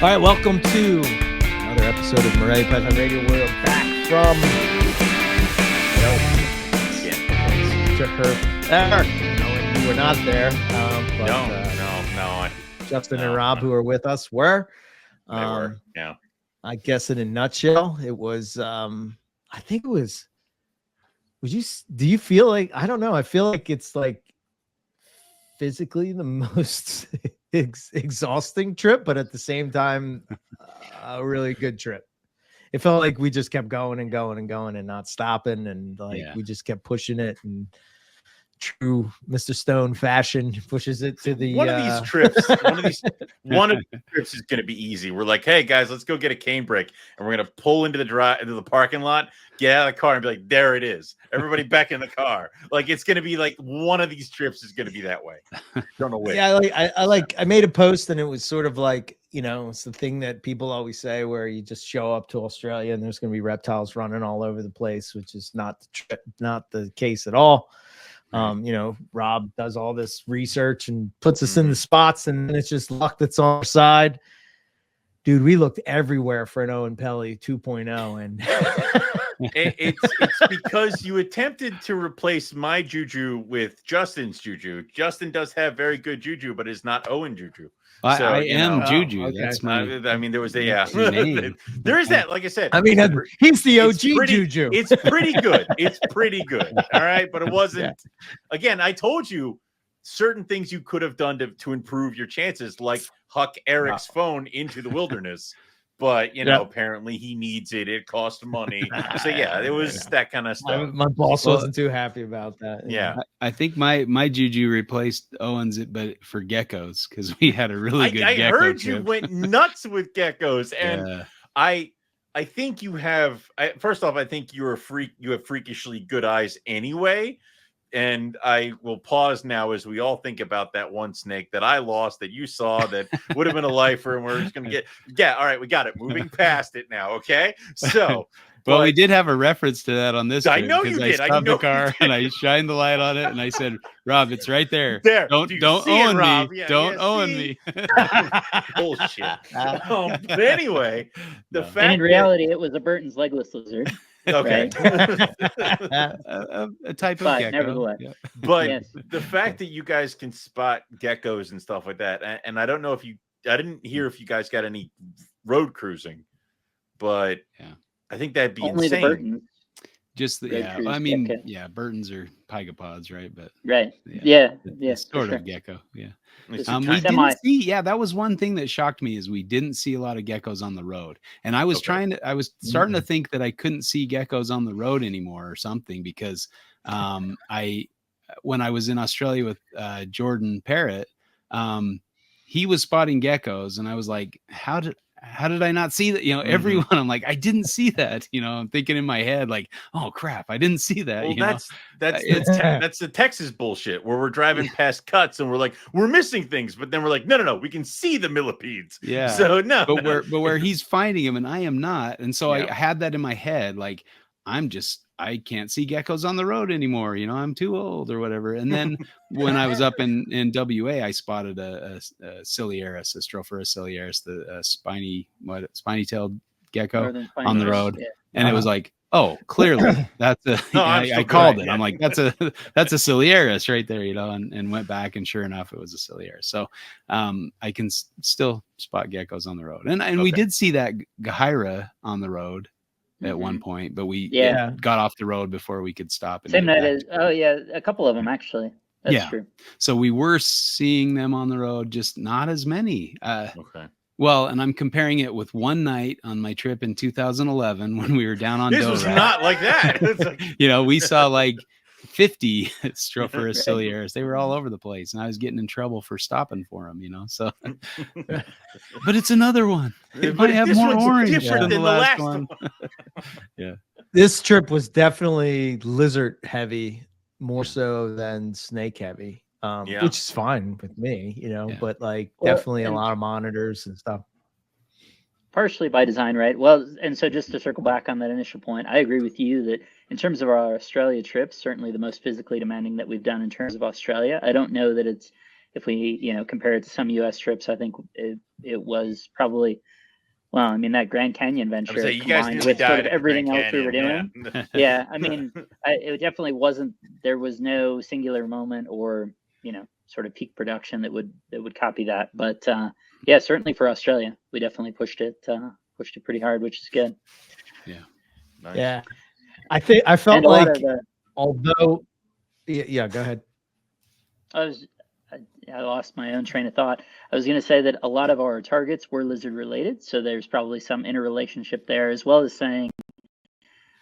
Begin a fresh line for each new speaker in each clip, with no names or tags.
All right, welcome to another episode of Morelia Python Radio. We're back from Owen, you were not there. But,
no.
Justin and Rob, who are with us, were.
They were. Yeah.
I guess in a nutshell, it was. I think it was. Do you feel like? I don't know. I feel like it's like physically the most exhausting trip, but at the same time, a really good trip. It felt like we just kept going and going and going and not stopping, and we just kept pushing it. And true Mr. Stone fashion pushes it to the
one of these trips is going to be easy. We're like, hey guys, let's go get a cane break, and we're going to pull into the parking lot, get out of the car, and be like, there it is. Everybody back in the car. Like, it's going to be like one of these trips is going to be that way. Don't know which.
Yeah, I made a post, and it was sort of like, it's the thing that people always say where you just show up to Australia and there's going to be reptiles running all over the place, which is not the case at all. Rob does all this research and puts us in the spots, and it's just luck that's on our side. Dude, we looked everywhere for an Owen and Pell 2.0, and
it's because you attempted to replace my juju with Justin's juju. Justin does have very good juju, but is not Owen juju.
So, I am Juju.
Okay.
That's my.
I mean, there was there is that. Like I said,
I mean, he's the OG Juju.
It's pretty good. It's pretty good. All right, but it wasn't. Yeah. Again, I told you certain things you could have done to improve your chances, like huck Eric's phone into the wilderness. But apparently he needs it. It costs money. So it was that kind of stuff.
My boss wasn't too happy about that.
Yeah,
I think my Juju replaced Owen's, but for geckos, because we had a really good.
I
gecko
heard
trip.
You went nuts with geckos, and I think you have. First off, I think you're a freak. You have freakishly good eyes anyway. And I will pause now as we all think about that one snake that I lost that you saw that would have been a lifer, and we're just going to get, all right, we got it. Moving past it now, okay? So,
well, we did have a reference to that on this.
I know you did.
I stopped the car and I shined the light on it, and I said, "Rob, it's right there.
There.
Don't Owen me. Yeah, don't Owen me."
Bullshit. But anyway, the fact
and in reality, it was a Burton's legless lizard.
Okay.
A type of gecko.
Nevertheless.
Yeah.
But the fact that you guys can spot geckos and stuff like that, and I don't know I didn't hear if you guys got any road cruising, but I think that'd be
only
insane.
The Burtons.
Just I mean, Burtons are pygopods, right? But
sort
of gecko. Yeah.
We
didn't see. Yeah, that was one thing that shocked me is we didn't see a lot of geckos on the road, and I was starting to think that I couldn't see geckos on the road anymore or something, because when I was in Australia with Jordan Parrott, he was spotting geckos, and I was like, how did I not see that? Everyone, I'm like, I didn't see that. I'm thinking in my head, like, oh crap, I didn't see that.
Well, that's the Texas bullshit where we're driving past cuts and we're like, we're missing things, but then we're like, no, we can see the millipedes.
Yeah.
So no.
But where he's finding them and I am not, and so I had that in my head, like I can't see geckos on the road anymore. I'm too old or whatever. And then when I was up in WA, I spotted a Ciliaris, a Strophura Ciliaris, the spiny-tailed gecko on the road. Yeah. And it was like, oh, clearly that's I called it. I'm like, that's a Ciliaris right there, and went back, and sure enough, it was a Ciliaris. So I can still spot geckos on the road. And we did see that Gahaira on the road at one point, but we got off the road before we could stop.
Same night as a couple of them actually. That's true.
So we were seeing them on the road, just not as many.
Okay.
Well, and I'm comparing it with one night on my trip in 2011 when we were down on
This was not like that.
We saw like 50 Strophura Ciliaris. They were all over the place, and I was getting in trouble for stopping for them, so. But it's another one. It might have more orange
different than the last one.
Yeah.
This trip was definitely lizard heavy, more so than snake heavy, which is fine with me, but definitely a lot of monitors and stuff.
Partially by design, right? Well, and so just to circle back on that initial point, I agree with you that in terms of our Australia trips, certainly the most physically demanding that we've done in terms of Australia. I don't know that it's, if we, compare it to some U.S. trips, I think it was probably, well, I mean, that Grand Canyon venture
you guys
combined
nearly
with sort
died
of
at the
everything
Grand
else we were
Canyon,
doing. Yeah, I mean, it definitely wasn't. There was no singular moment or sort of peak production that would copy that. But yeah, certainly for Australia, we definitely pushed it pretty hard, which is good.
Yeah.
Nice.
Yeah. I felt
And a lot
like,
of the,
although, yeah, go ahead.
I lost my own train of thought. I was going to say that a lot of our targets were lizard related, so there's probably some interrelationship there, as well as saying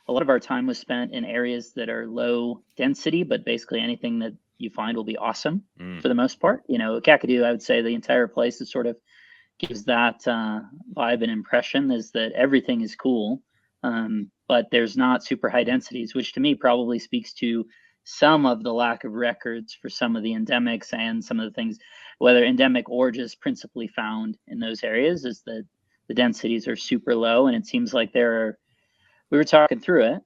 a lot of our time was spent in areas that are low density, but basically anything that you find will be awesome for the most part. Kakadu, I would say the entire place is sort of gives that vibe and impression, is that everything is cool, but there's not super high densities, which to me probably speaks to some of the lack of records for some of the endemics and some of the things, whether endemic or just principally found in those areas, is that the densities are super low. And it seems like we were talking through it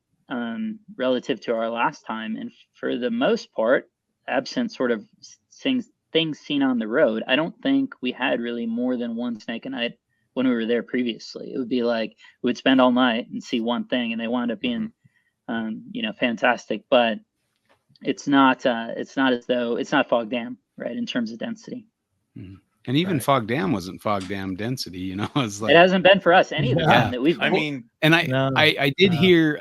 relative to our last time. And for the most part, absent sort of things seen on the road, I don't think we had really more than one snake a night when we were there previously. It would be like we would spend all night and see one thing, and they wound up being, fantastic. But it's not as though it's not Fog Dam, right, in terms of density.
Mm-hmm. And even Fog Dam wasn't Fog Dam density, It's like,
it hasn't been for us any of the time that we've.
I did hear.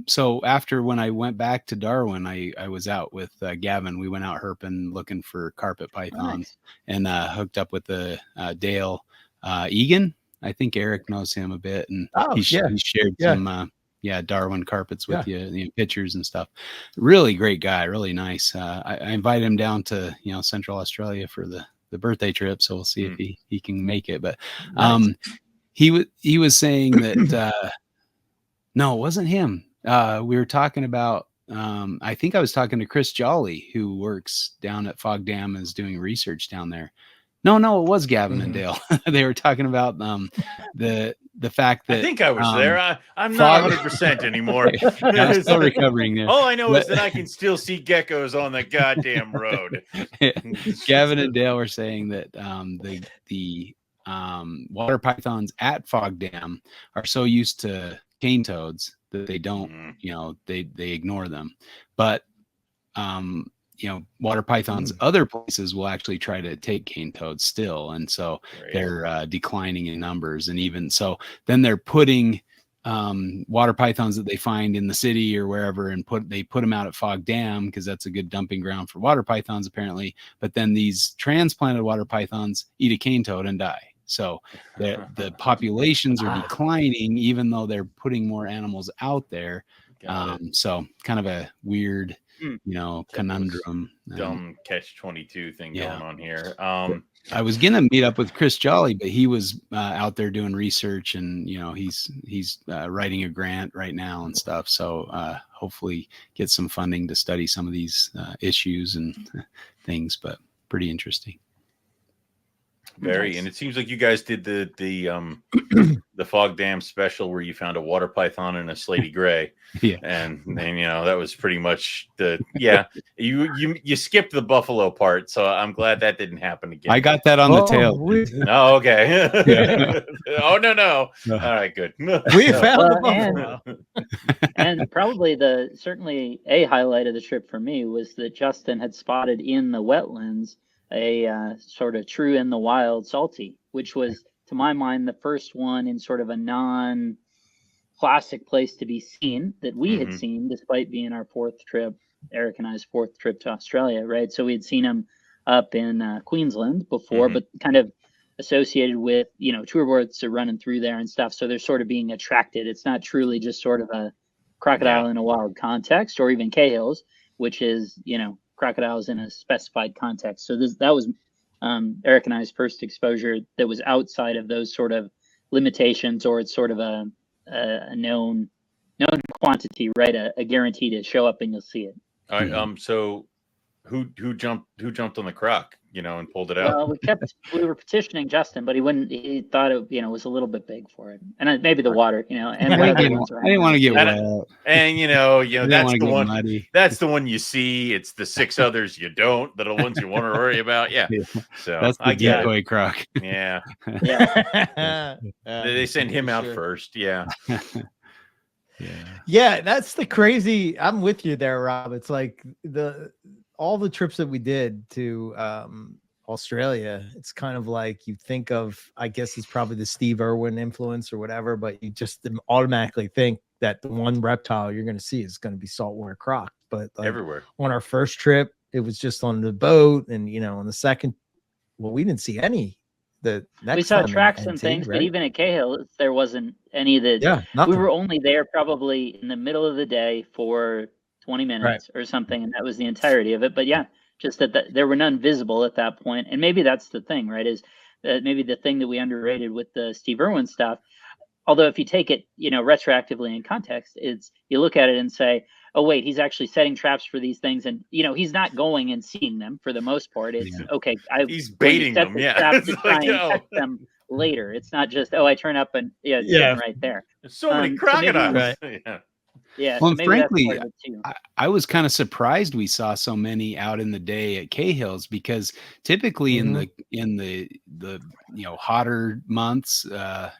So after when I went back to Darwin, I was out with Gavin. We went out herping looking for carpet pythons, and hooked up with the Dale Egan. I think Eric knows him a bit, and he shared some Darwin carpets with you, pictures and stuff. Really great guy, really nice. I invited him down to Central Australia for the birthday trip, so we'll see if he can make it. But he was saying that no, it wasn't him. We were talking about I think I was talking to Chris Jolly, who works down at Fog Dam, is doing research down there. No, it was Gavin and Dale. They were talking about the fact that
I think I was there. I'm not 100% anymore.
I'm still recovering there.
All I know is that I can still see geckos on the goddamn road.
Gavin and Dale were saying that the water pythons at Fog Dam are so used to cane toads that they don't, they ignore them. But water pythons other places will actually try to take cane toads still, and so they're declining in numbers. And even so, then they're putting water pythons that they find in the city or wherever, and put them out at Fog Dam because that's a good dumping ground for water pythons apparently. But then these transplanted water pythons eat a cane toad and die. So the populations are declining even though they're putting more animals out there. So kind of a weird conundrum,
dumb catch-22 thing going on here.
I was gonna meet up with Chris Jolly, but he was out there doing research, and he's writing a grant right now and stuff. So hopefully get some funding to study some of these issues and things. But pretty interesting.
Very, and it seems like you guys did the Fog Dam special where you found a water python and a slaty gray. And that was pretty much you skipped the buffalo part, so I'm glad that didn't happen again.
I got that on the tail.
Oh, okay. Oh no. All right, good.
We found the buffalo.
And probably certainly a highlight of the trip for me was that Justin had spotted in the wetlands a sort of true in the wild salty, which was, to my mind, the first one in sort of a non-classic place to be seen that we had seen, despite being our Eric and I's fourth trip to Australia, right? So we had seen him up in Queensland before, but kind of associated with, tour are running through there and stuff. So they're sort of being attracted. It's not truly just sort of a crocodile in a wild context, or even Cahill's, which is, crocodiles in a specified context. So that was Eric and I's first exposure that was outside of those sort of limitations, or it's sort of a known quantity, right? A guarantee to show up and you'll see it.
All right. So who jumped on the croc, and pulled it out.
Well, we were petitioning Justin, but he thought it, was a little bit big for it. And maybe the water, and
I didn't want to get wet.
And that's the one.
Muddy.
That's the one you see. It's the 6 others you don't. That are the ones you want to worry about. Yeah. So
that's the decoy croc.
Yeah.
Yeah.
They send him out first. Yeah.
Yeah, that's the crazy. I'm with you there, Rob. It's like all the trips that we did to Australia, it's kind of like you think of, I guess it's probably the Steve Irwin influence or whatever, but you just automatically think that the one reptile you're going to see is going to be saltwater croc. But like,
everywhere
on our first trip, it was just on the boat, and on the second, well, we didn't see any.
We saw tracks and things, right? But even at Cahill, there wasn't any that.
Yeah, nothing.
We were only there probably in the middle of the day for 20 minutes or something, and that was the entirety of it. But yeah, just that there were none visible at that point. And maybe that's the thing, right? Is that maybe the thing that we underrated with the Steve Irwin stuff. Although if you take it, retroactively in context, it's you look at it and say, oh wait, he's actually setting traps for these things, and he's not going and seeing them for the most part. It's okay.
He's baiting them,
to try and catch them later. It's not just I turn up and sitting right there.
There's so many crocodiles.
So yeah.
Well, so frankly, I was kind of surprised we saw so many out in the day at Cahill's, because typically in the hotter months,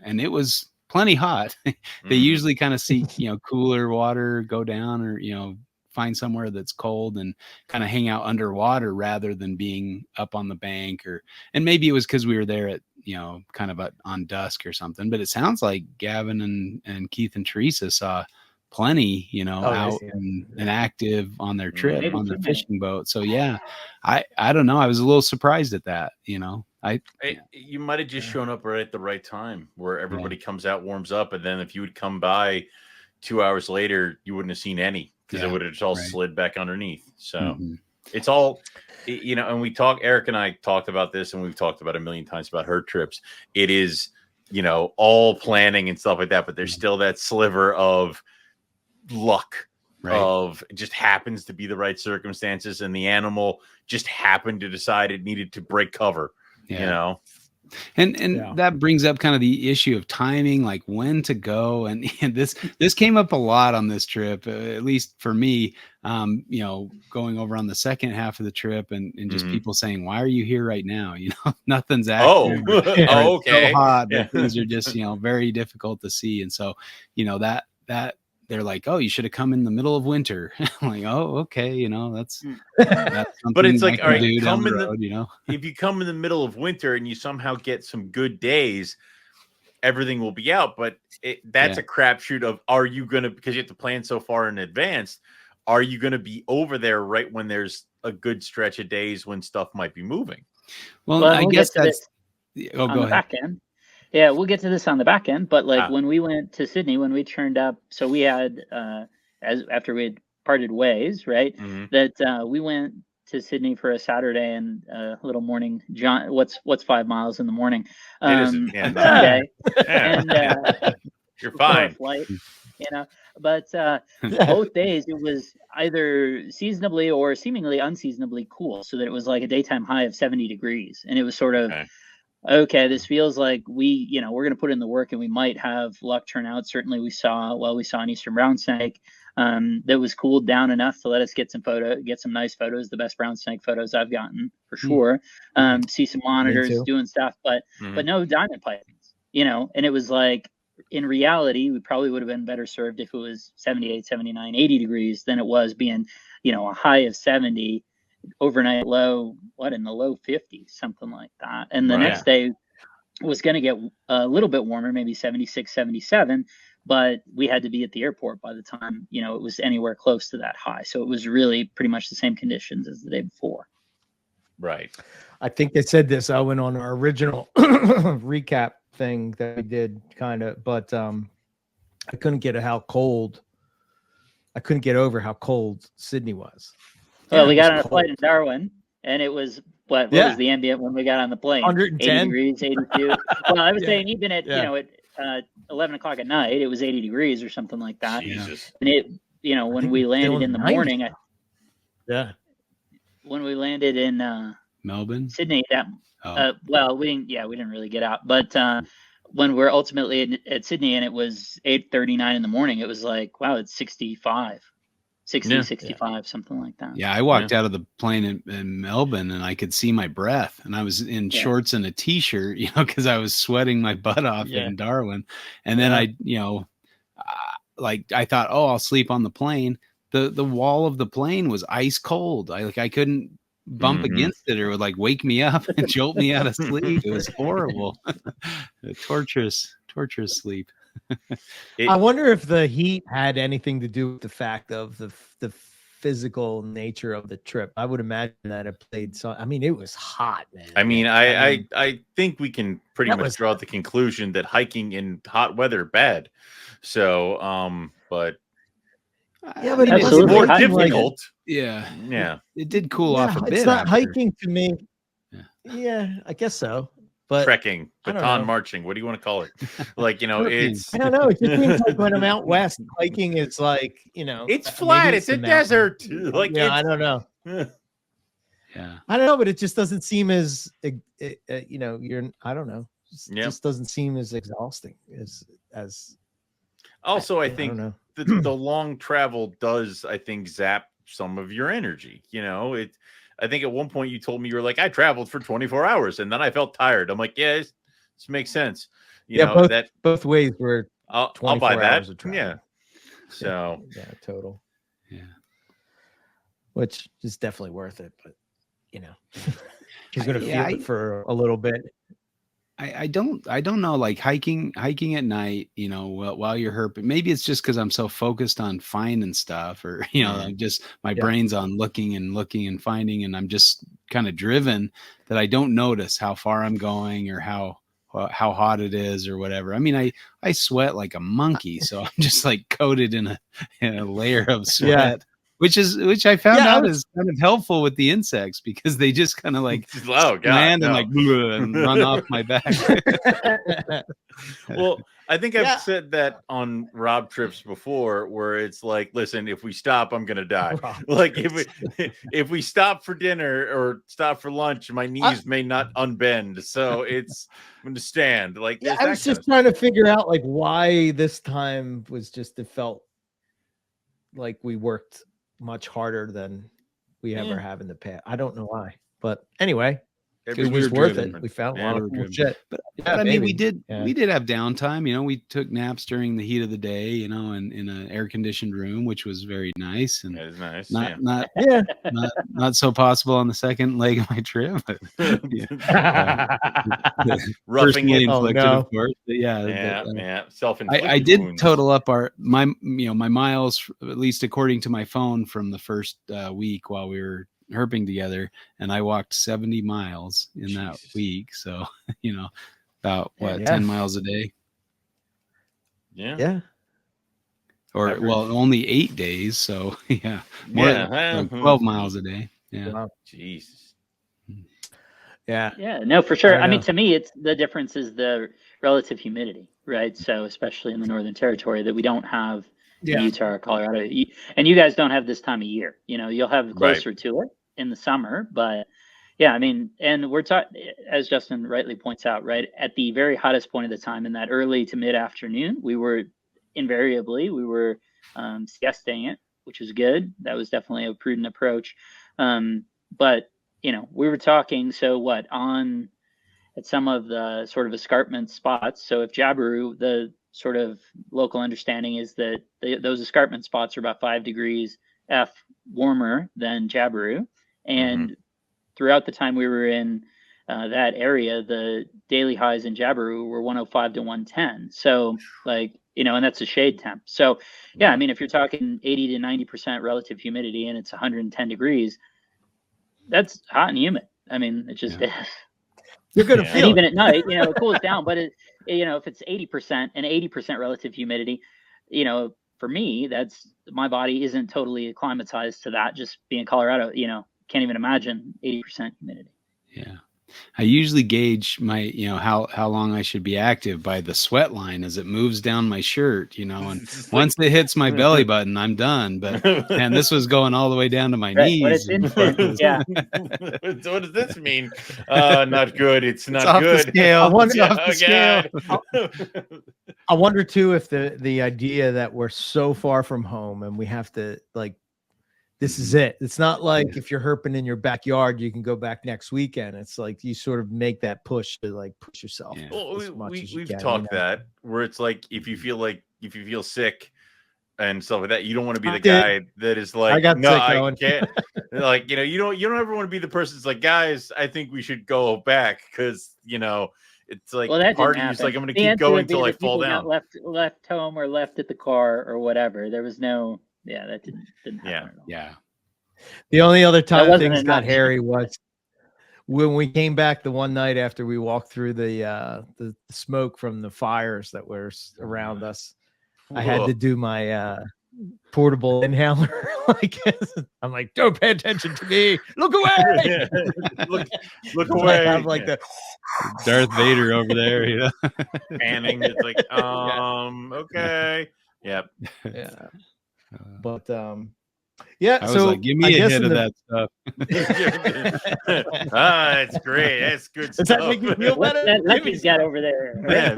and it was plenty hot, they usually kind of see cooler water go down, or find somewhere that's cold and kind of hang out underwater rather than being up on the bank. And maybe it was because we were there at kind of on dusk or something. But it sounds like Gavin and Keith and Teresa saw plenty out and active on their trip on their fishing boat. So yeah, I don't know, I was a little surprised at that.
You might have just shown up right at the right time where everybody comes out, warms up, and then if you would come by 2 hours later, you wouldn't have seen any, because it would have just all slid back underneath. So it's all, and Eric and I talked about this, and we've talked about a million times about her trips. It is, all planning and stuff like that, but there's still that sliver of luck. Of it just happens to be the right circumstances, and the animal just happened to decide it needed to break cover.
And that brings up kind of the issue of timing, like when to go. And this came up a lot on this trip, at least for me, going over on the second half of the trip, and just people saying, why are you here right now? Nothing's active.
Okay.
So hot that things are just, very difficult to see. And so, that they're like, oh, you should have come in the middle of winter. I'm like, oh, okay, that's
but it's like, all right, if you come in the middle of winter and you somehow get some good days, everything will be out. But that's a crapshoot of, are you gonna, because you have to plan so far in advance, are you gonna be over there right when there's a good stretch of days when stuff might be moving?
Well, I guess that's
go ahead. Back end. Yeah, we'll get to this on the back end, but when we went to Sydney, when we turned up, so we had after we had parted ways, right? That we went to Sydney for a Saturday and a little morning. John, what's 5 miles in the morning? Sunday, and
you're fine.
Flight, but both days it was either seasonably or seemingly unseasonably cool, so that it was like a daytime high of 70 degrees, and it was sort of. Okay, this feels like we're going to put in the work, and we might have luck turn out. Certainly we saw an eastern brown snake that was cooled down enough to let us get some nice photos, the best brown snake photos I've gotten for sure. See some monitors doing stuff, but no diamond pythons, and it was like, in reality, we probably would have been better served if it was 78, 79, 80 degrees than it was being, a high of 70. Overnight low, in the low 50s, something like that. And the next day was going to get a little bit warmer, maybe 76, 77, but we had to be at the airport by the time, it was anywhere close to that high. So it was really pretty much the same conditions as the day before.
Right.
I think they said this, Owen, on our original recap thing that we did but I couldn't get over how cold Sydney was.
Well, we got on a flight in Darwin, and it was what was the ambient when we got on the plane?
110
80 degrees, 82. Well, I was saying even at at 11 o'clock at night, it was 80 degrees or something like that.
Jesus.
And it, when we landed in the morning, when we landed in
Melbourne,
Sydney, that well, we didn't really get out, but when we're ultimately at Sydney and it was 8:39 in the morning, it was like, wow, it's 65, 65, something like that.
Yeah, I walked out of the plane in Melbourne and I could see my breath, and I was in shorts and a t-shirt, because I was sweating my butt off in Darwin. And then I thought, oh, I'll sleep on the plane. The wall of the plane was ice cold. I couldn't bump against it or it would like wake me up and jolt me out of sleep. It was horrible. torturous sleep.
I wonder if the heat had anything to do with the fact of the physical nature of the trip. I would imagine that it played. So, I mean, it was hot, man.
I mean, I think we can pretty much draw the conclusion that hiking in hot weather bad. So, but
but
it was more difficult.
It did cool off a bit.
It's not hiking to me. Yeah, I guess so. But
trekking, baton marching, what do you want to call it? Like, it's
I don't know. It just seems like when I'm out west, hiking is like,
it's flat, it's a desert. Like,
I don't know. I don't know, but it just doesn't seem as I don't know. It just doesn't seem as exhausting as
also I think the long travel does, I think, zap some of your energy. I think at one point you told me you were like, I traveled for 24 hours and then I felt tired. I'm like, yeah, this makes sense.
Both ways were
I'll buy that.
Yeah.
So
total. Yeah. Which is definitely worth it, but you're gonna feel it for a little bit.
I don't know, like hiking at night, while you're herping. Maybe it's just because I'm so focused on finding stuff, or I'm just my brain's on looking and finding, and I'm just kind of driven that I don't notice how far I'm going or how hot it is or whatever. I mean, I sweat like a monkey, so I'm just like coated in a layer of sweat. Which I found out is kind of helpful with the insects, because they just kind of like land and like and run off my back.
Well, I think I've said that on Rob trips before, where it's like, listen, if we stop, I'm gonna die. Like if we stop for dinner or stop for lunch, my knees may not unbend, so it's I'm gonna stand. Like
I was just trying to figure out like why this time was just, it felt like we worked much harder than we ever have in the past. I don't know why, but anyway, it was worth it. We found a lot of cool shit.
But I mean, we did have downtime. We took naps during the heat of the day, in an air conditioned room, which was very nice. And
that is nice.
Not so possible on the second leg of my trip. But,
roughing it,
inflicted, of course. But self-inflicted. I did total up my miles, at least according to my phone, from the first week while we were herping together, and I walked 70 miles in that week. So, about 10 miles a day.
Yeah.
Or only 8 days. So 12 miles a day. Yeah.
Wow.
Jesus.
Yeah, no, for sure. I mean, to me, it's the difference is the relative humidity, right? So especially in the Northern Territory, that we don't have in Utah or Colorado, and you guys don't have this time of year. You'll have closer to it in the summer, but I mean, and we're talking, as Justin rightly points out, right at the very hottest point of the time, in that early to mid afternoon, we were siestaing it, which was good. That was definitely a prudent approach. But we were talking, at some of the sort of escarpment spots. So if Jabiru, the sort of local understanding is that those escarpment spots are about 5 degrees F warmer than Jabiru. And throughout the time we were in that area, the daily highs in Jabiru were 105 to 110. So and that's a shade temp. So I mean, if you're talking 80 to 90% relative humidity and it's 110 degrees, that's hot and humid. I mean, it just is.
You're going to feel
and even at night, it cools down, but if it's 80% and 80% relative humidity, for me, that's, my body isn't totally acclimatized to that. Just being in Colorado, can't even imagine 80% humidity.
Yeah. I usually gauge my, how long I should be active by the sweat line as it moves down my shirt, and once it hits my belly button, I'm done. But man, this was going all the way down to my knees.
When it's instant, yeah.
So what does this mean? Not good. It's not
off
good.
The scale.
I wonder,
off the scale.
I wonder too if the idea that we're so far from home and we have to this is it. It's not like if you're herping in your backyard, you can go back next weekend. It's like you sort of make that push to push yourself.
Yeah.
Well, we've talked that where it's like if you feel sick and stuff like that, you don't want to be the guy that is like, I can't. You don't ever want to be the person that's like, guys, I think we should go back because it's like part of you's like, I'm going to keep going until I fall down.
Left home or left at the car or whatever. There was no. Yeah, that didn't happen at all.
Yeah.
The only other time things got hairy was when we came back the one night after we walked through the smoke from the fires that were around us. I had to do my portable inhaler. I'm like, don't pay attention to me. Look away.
look away.
I have the
Darth Vader over there,
panning. It's like, okay. Yep.
Yeah. But yeah,
I was like, give me a hit of that stuff.
It's great. That's good stuff.
Does that make you feel better?
That Lucky's got over there.
Yeah.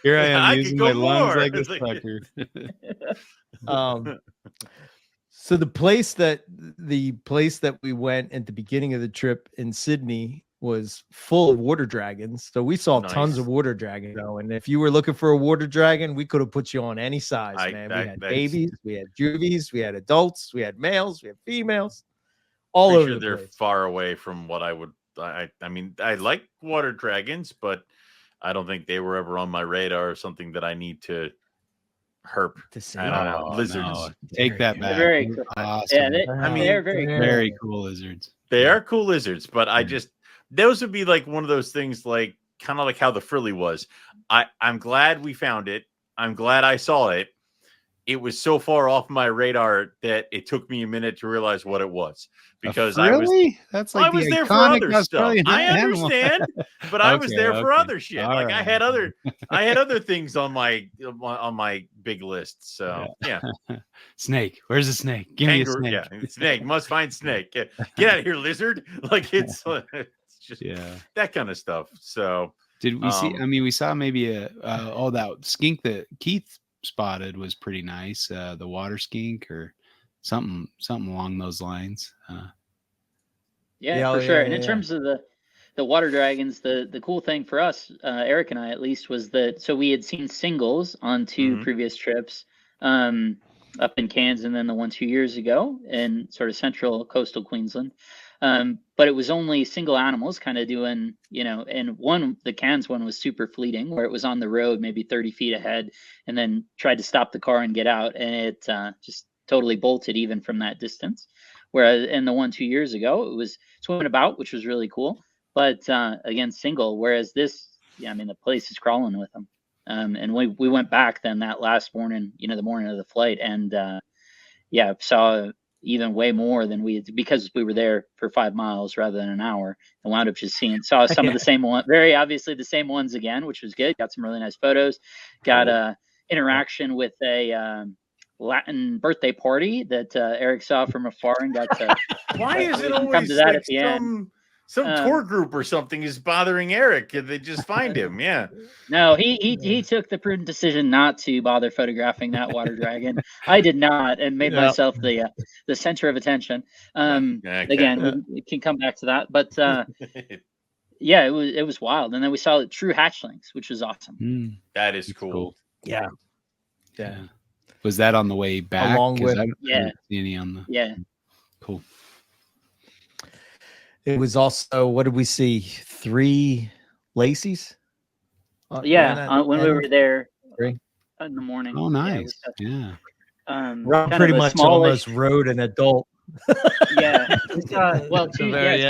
Here I am
I
using my lungs like a sucker.
So the place that we went at the beginning of the trip in Sydney was full of water dragons. So we saw tons of water dragons. And if you were looking for a water dragon, we could have put you on any size, man. We had babies, we had juvies, we had adults, we had males, we had females, all over the
they're
place.
Far away from what I would. I mean, I like water dragons, but I don't think they were ever on my radar or something that I need to herp.
To see.
I don't know. Lizards.
No. Take that back.
They're very cool.
Awesome.
Yeah, they're
very cool lizards.
They are cool lizards, but those would be like one of those things, kind of like how the frilly was. I'm glad we found it. I'm glad I saw it. It was so far off my radar that it took me a minute to realize what it was because I was there for other stuff. I understand, but I was there for other shit. Right. I had other things on my big list. So yeah.
Snake. Where's the snake? Give me a snake.
Yeah, snake. Must find snake. Get out of here, lizard. It's just that kind of stuff. So
did we see? I mean, we saw maybe that skink that Keith spotted was pretty nice. The water skink or something along those lines.
For sure. And in terms of the water dragons, the cool thing for us, Eric and I at least, was that so we had seen singles on two previous trips, up in Cairns and then the one 2 years ago in sort of central coastal Queensland. But it was only single animals kind of doing, and the Cairns one was super fleeting where it was on the road, maybe 30 feet ahead, and then tried to stop the car and get out. And it just totally bolted even from that distance. Whereas in the one 2 years ago, it was swimming about, which was really cool. But again, single, whereas this, the place is crawling with them. And we went back then that last morning, the morning of the flight, and saw even way more than because we were there for 5 miles rather than an hour, and wound up just saw some of the same one, very obviously the same ones again, which was good. Got some really nice photos. Got interaction with a Latin birthday party that Eric saw from afar and got to.
Why is it always
come to that at the end?
Some tour group or something is bothering Eric. They just find him. Yeah.
No, he took the prudent decision not to bother photographing that water dragon. I did not, and made myself the center of attention. Again, we can come back to that, but it was wild. And then we saw true hatchlings, which was awesome.
That is cool.
Yeah.
Was that on the way back?
Along with
I didn't see any on the cool.
It was also, what did we see? 3 Lacey's?
When we were there in the morning.
Oh, nice.
Rob pretty much almost rode an adult.
Two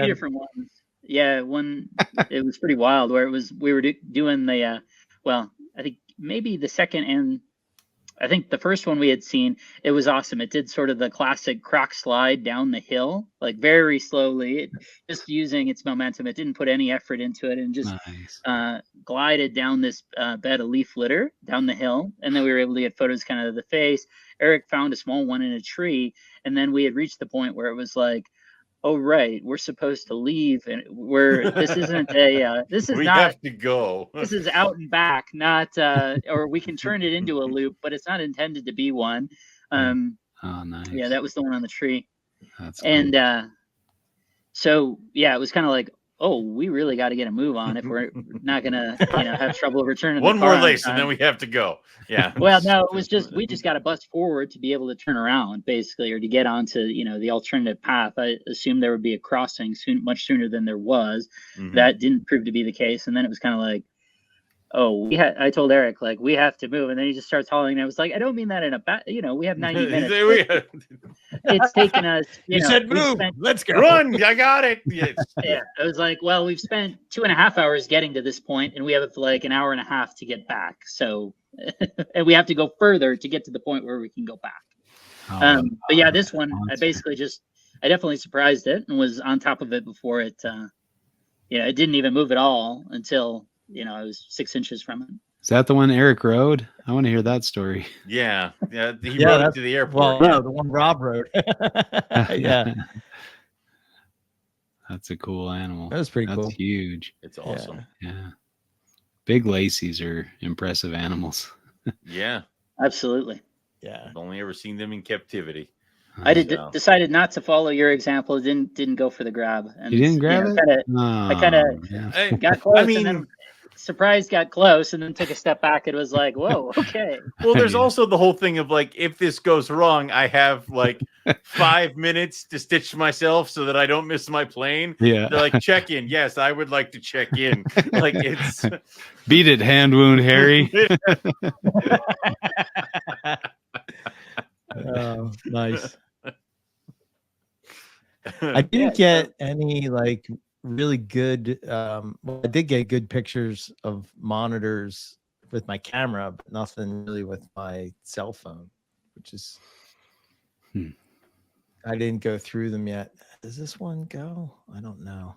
different ones. Yeah, one, it was pretty wild where we were doing the, I think maybe the second and I think the first one we had seen, it was awesome. It did sort of the classic croc slide down the hill, like very slowly, just using its momentum. It didn't put any effort into it, and just glided down this bed of leaf litter down the hill. And then we were able to get photos kind of the face. Eric found a small one in a tree, and then we had reached the point where it was like, oh right, we're supposed to leave, and this isn't a we
have to go.
This is out and back, not or we can turn it into a loop, but it's not intended to be one.
Oh, nice.
Yeah, that was the one on the tree.
That's cool.
And so yeah, it was kind of like, oh, we really got to get a move on if we're not gonna have trouble returning.
One more lace and then we have to go. Yeah.
Well, no, it was we just got to bust forward to be able to turn around, basically, or to get onto the alternative path. I assumed there would be a crossing much sooner than there was. Mm-hmm. That didn't prove to be the case, and then it was kind of like, oh, I told Eric, like, we have to move, and then he just starts hollering, and I was like, I don't mean that in a bad, we have 90 minutes. It's taken us,
you said move, let's go.
Run, I got it.
Yes. Yeah, I was like, well, we've spent 2.5 hours getting to this point, and we have like an hour and a half to get back, so, and we have to go further to get to the point where we can go back. But yeah, this one, I definitely surprised it, and was on top of it before it, it didn't even move at all until I was 6 inches from it.
Is that the one Eric rode? I want to hear that story.
Yeah. He rode it to the airport.
Well, no, the one Rob rode. Yeah.
That's a cool animal.
That was pretty cool.
That's huge.
It's awesome.
Yeah. Big lacies are impressive animals.
Yeah.
Absolutely.
Yeah.
I've only ever seen them in captivity.
I decided not to follow your example. Didn't go for the grab. And,
you didn't grab it?
I kind of got close. I mean, and then surprised got close, and then took a step back. It was like, whoa, okay.
Well, there's also the whole thing of like, if this goes wrong, I have like 5 minutes to stitch myself so that I don't miss my plane.
Yeah.
They're like, check in. Yes, I would like to check in. Like, it's
beat it, hand wound, Harry.
Oh, nice. I didn't get any like really good I did get good pictures of monitors with my camera, but nothing really with my cell phone, which is I didn't go through them yet. Does this one go? I don't know.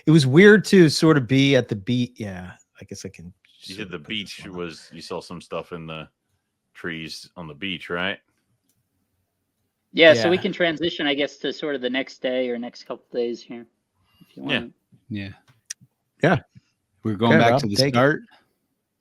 It was weird to sort of be at the beach. Yeah, I guess I can.
You did the beach you saw some stuff in the trees on the beach, right?
Yeah, so we can transition, I guess, to sort of the next day or next couple of days here, if you want.
Yeah. We're going back to the start.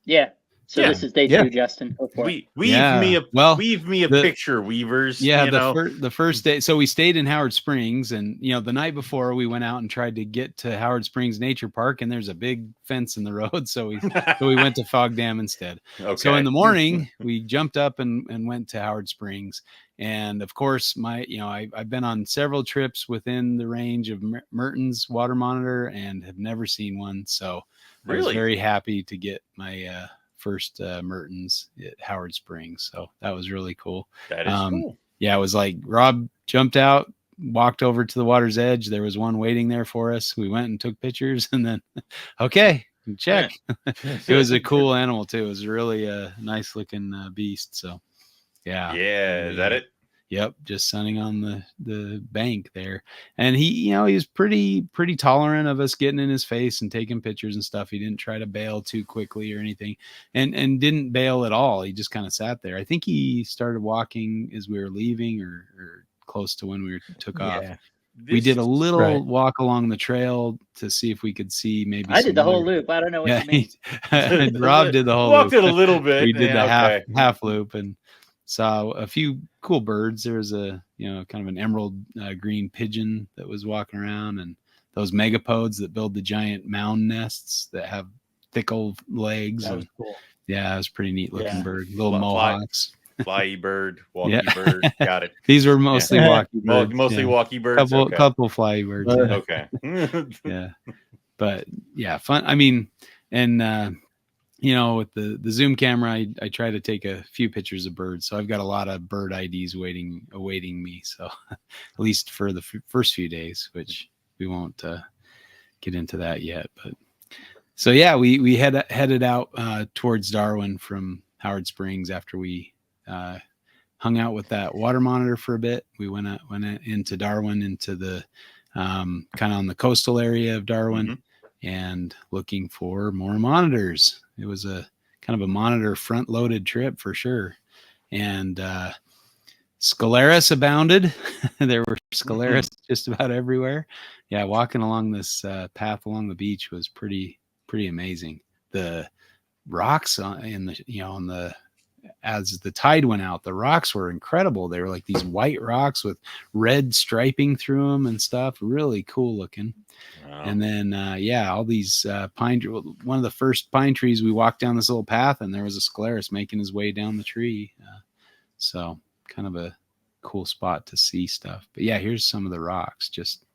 Yeah. So this is day 2, Justin.
Weave me a picture, Weavers.
Yeah, the first day. So we stayed in Howard Springs, and the night before we went out and tried to get to Howard Springs Nature Park, and there's a big fence in the road, so we went to Fog Dam instead. Okay. So in the morning we jumped up and went to Howard Springs, and of course I've been on several trips within the range of Mertens water monitor and have never seen one, so I was very happy to get my first Mertens at Howard Springs. So that was really cool.
That is cool.
Yeah, it was like Rob jumped out, walked over to the water's edge. There was one waiting there for us. We went and took pictures, and then, okay, check. It was a cool animal too. It was really a nice looking beast. So yeah.
Yeah. Is that it?
Yep, just sunning on the bank there, and he was pretty tolerant of us getting in his face and taking pictures and stuff. He didn't try to bail too quickly or anything, and didn't bail at all. He just kind of sat there. I think he started walking as we were leaving, or close to when we took off. We did a little walk along the trail to see if we could see maybe.
I did the whole loop. I don't know what you mean.
Rob did the whole
loop. Walked it a
loop.
little bit.
We did the half loop and saw a few cool birds. There was a kind of an emerald green pigeon that was walking around, and those megapodes that build the giant mound nests that have thick old legs.
That was cool.
Yeah, it was a pretty neat looking bird. Little mohawks.
Flyy bird, walkie bird. Got it.
These were mostly walkie birds.
Mostly walkie birds.
Couple flyy birds.
Okay.
Yeah. But yeah, fun. I mean, and with the zoom camera, I try to take a few pictures of birds. So I've got a lot of bird IDs awaiting me. So at least for the first few days, which we won't get into that yet. But so yeah, we headed out towards Darwin from Howard Springs after we hung out with that water monitor for a bit. We went into Darwin, into the kind of on the coastal area of Darwin, and looking for more monitors. It was a kind of a monitor front loaded trip for sure. And Scalaris abounded. There were Scalaris just about everywhere. Yeah, walking along this path along the beach was pretty amazing. The rocks as the tide went out, the rocks were incredible. They were like these white rocks with red striping through them and stuff. Really cool looking. Wow. And then all these pine. One of the first pine trees, we walked down this little path, and there was a Scalaris making his way down the tree. So kind of a cool spot to see stuff. But yeah, here's some of the rocks, just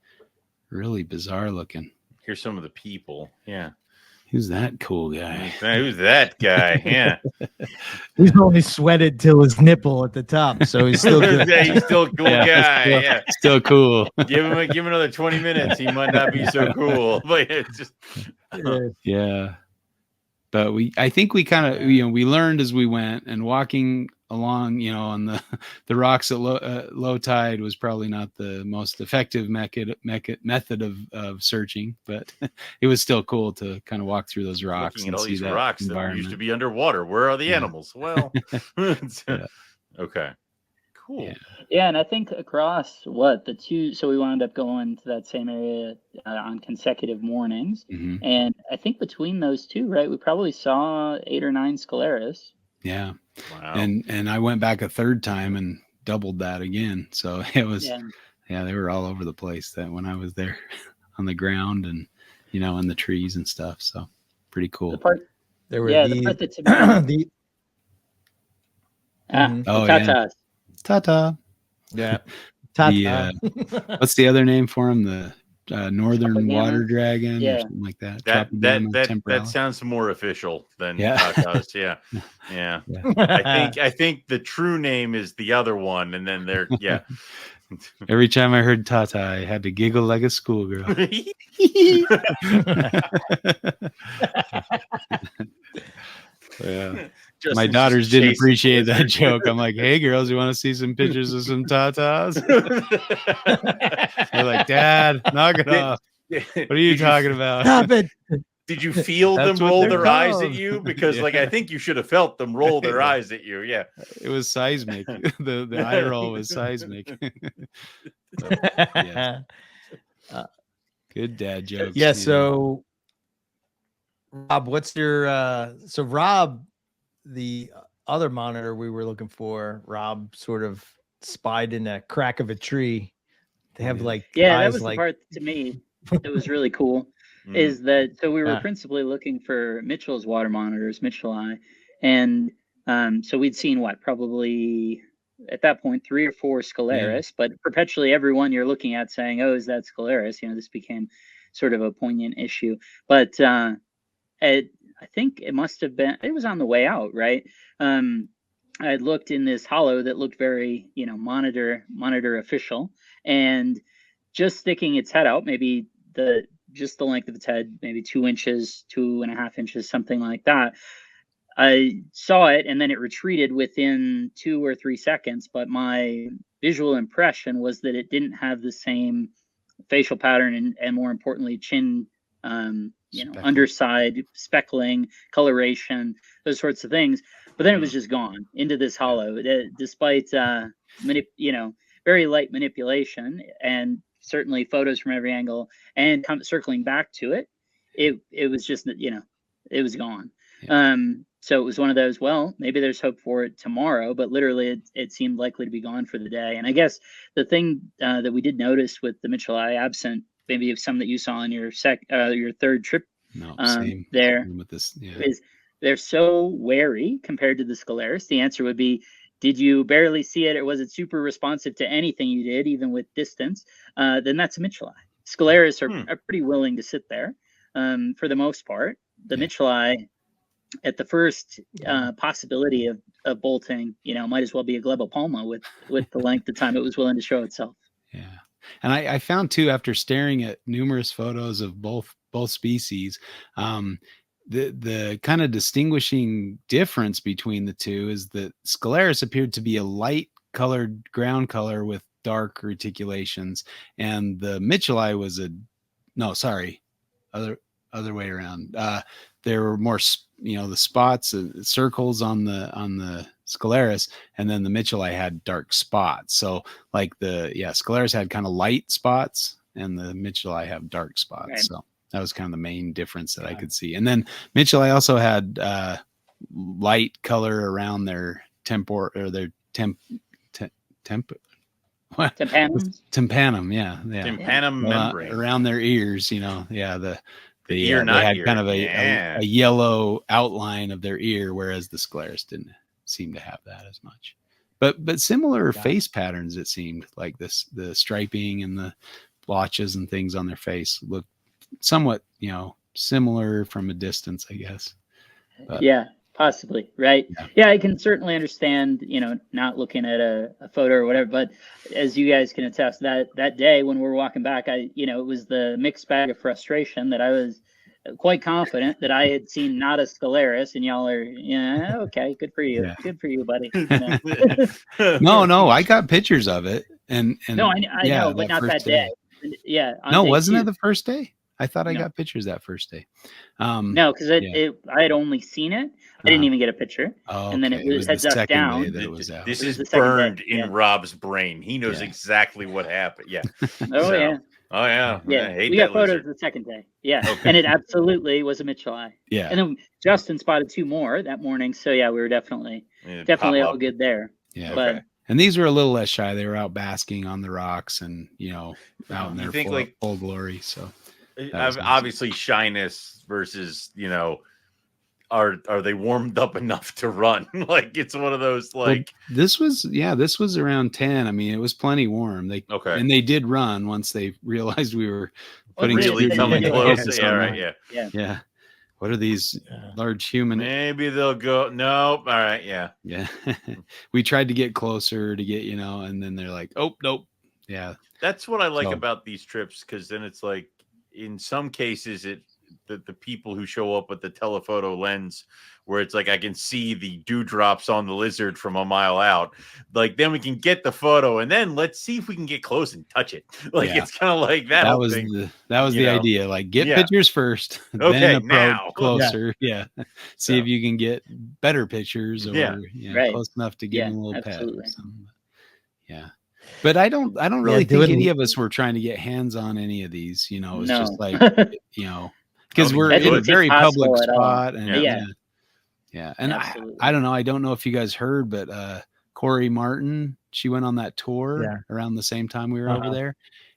really bizarre looking.
Here's some of the people. Yeah.
Who's that cool guy?
Who's that guy? Yeah.
He's only sweated till his nipple at the top, so he's still good.
He's still a cool guy.
Still cool.
Give him another 20 minutes. He might not be so cool. But it's just
yeah. But I think we kind of, we learned as we went, and walking along, on the rocks at low tide was probably not the most effective method of searching, but it was still cool to kind of walk through those rocks.
Looking at all these rocks that used to be underwater. Where are the animals? Well, okay. Cool.
Yeah, and I think across the two, so we wound up going to that same area on consecutive mornings. And I think between those two, right, we probably saw 8 or 9 Scalaris.
Yeah. Wow. And I went back a third time and doubled that again. So it was, they were all over the place that when I was there on the ground and, in the trees and stuff. So pretty cool.
The part that's
the
tatas.
Tata.
Yeah. Tata.
What's the other name for him? The northern water dragon or something like that.
That sounds more official than tatas. Yeah. I think the true name is the other one, and then they're
Every time I heard Tata, I had to giggle like a schoolgirl. Yeah. My daughters didn't appreciate that joke. I'm like, hey, girls, you want to see some pictures of some tatas? They're like, Dad, knock it off. What are you talking about?
Stop it.
Did you feel them roll their eyes at you? Because, I think you should have felt them roll their eyes at you. Yeah.
It was seismic. The eye roll was seismic. Good dad jokes.
Yeah, so Rob, what's your Rob, the other monitor we were looking for, Rob sort of spied in a crack of a tree. They have
that was the part to me that was really cool. Is that so we were principally looking for Mitchell's water monitors, Mitchell Eye, and so we'd seen probably at that point 3 or 4 Scalaris, but perpetually everyone you're looking at saying, oh, is that Scalaris? This became sort of a poignant issue. But I think it must have been, it was on the way out, right? I had looked in this hollow that looked very, monitor official, and just sticking its head out, maybe just the length of its head, maybe 2 inches, 2.5 inches, something like that. I saw it, and then it retreated within 2 or 3 seconds. But my visual impression was that it didn't have the same facial pattern and more importantly, chin, underside speckling, coloration, those sorts of things. But then it was just gone into this hollow, despite very light manipulation and certainly photos from every angle and circling back to it. It was just it was gone. Yeah. So it was one of those, well, maybe there's hope for it tomorrow, but literally it seemed likely to be gone for the day. And I guess the thing that we did notice with the Mitchell Eye, absent maybe of some that you saw on your third trip there, with this, is they're so wary compared to the Scalaris. The answer would be, did you barely see it, or was it super responsive to anything you did, even with distance? Then that's a Mitchell Eye. Scalaris are pretty willing to sit there for the most part. The Mitchell Eye, at the first possibility of bolting, might as well be a glebopalma with the length of time it was willing to show itself.
Yeah. And I found too, after staring at numerous photos of both species, the kind of distinguishing difference between the two is that Scalaris appeared to be a light colored ground color with dark reticulations, and the Mitchellii was other way around. There were more, the spots, circles on the Scalaris, and then the Mitchellii had dark spots. So like Scalaris had kind of light spots, and the Mitchellii have dark spots. Right. So that was kind of the main difference that I could see. And then Mitchellii also had light color around their tympanum,
tympanum membrane
around their ears. The
ear,
they had kind of a yellow outline of their ear, whereas the Scalaris didn't seem to have that as much. But similar face patterns, it seemed like the striping and the blotches and things on their face looked somewhat, similar from a distance, I guess. But,
yeah, possibly. Right. Yeah, I can certainly understand, not looking at a photo or whatever, but as you guys can attest, that day when we were walking back, it was the mixed bag of frustration that I was quite confident that I had seen not a Scalaris, and y'all are, okay, good for you. Yeah. Good for you, buddy.
No, I got pictures of it. And
no, I know, but not that day. Yeah.
No, wasn't it the first day? I thought I got pictures that first day.
No, because I had only seen it. I didn't even get a picture.
Oh,
and then it was heads up down.
This is burned in Rob's brain. He knows exactly what happened. Yeah. Oh yeah.
We got photos the second day. Yeah. Okay. And it absolutely was a Mitchellii.
Yeah.
And then Justin spotted 2 more that morning. So we were definitely all good there.
Yeah. But and these were a little less shy. They were out basking on the rocks and out in their full glory. So
obviously shyness versus are they warmed up enough to run? Like it's one of those like
this was around 10. I mean, it was plenty warm. And they did run once they realized we were putting
really coming close.
Yeah. What are these large human?
Maybe they'll go. Nope. All right. Yeah.
We tried to get closer to get, and then they're like, oh, nope. Yeah.
That's what I like about these trips. Cause then it's like, in some cases, the people who show up with the telephoto lens, where it's like I can see the dewdrops on the lizard from a mile out. Like then we can get the photo, and then let's see if we can get close and touch it. Like it's kind of like that.
That was the idea. Like get pictures first, then approach closer. Yeah. See if you can get better pictures or close enough to give them a little pet. Or something. Yeah. But I don't really think any of us were trying to get hands on any of these. It was just like, because we're in a very public spot. And and I don't know. I don't know if you guys heard, but Corey Martin, she went on that tour around the same time we were over there,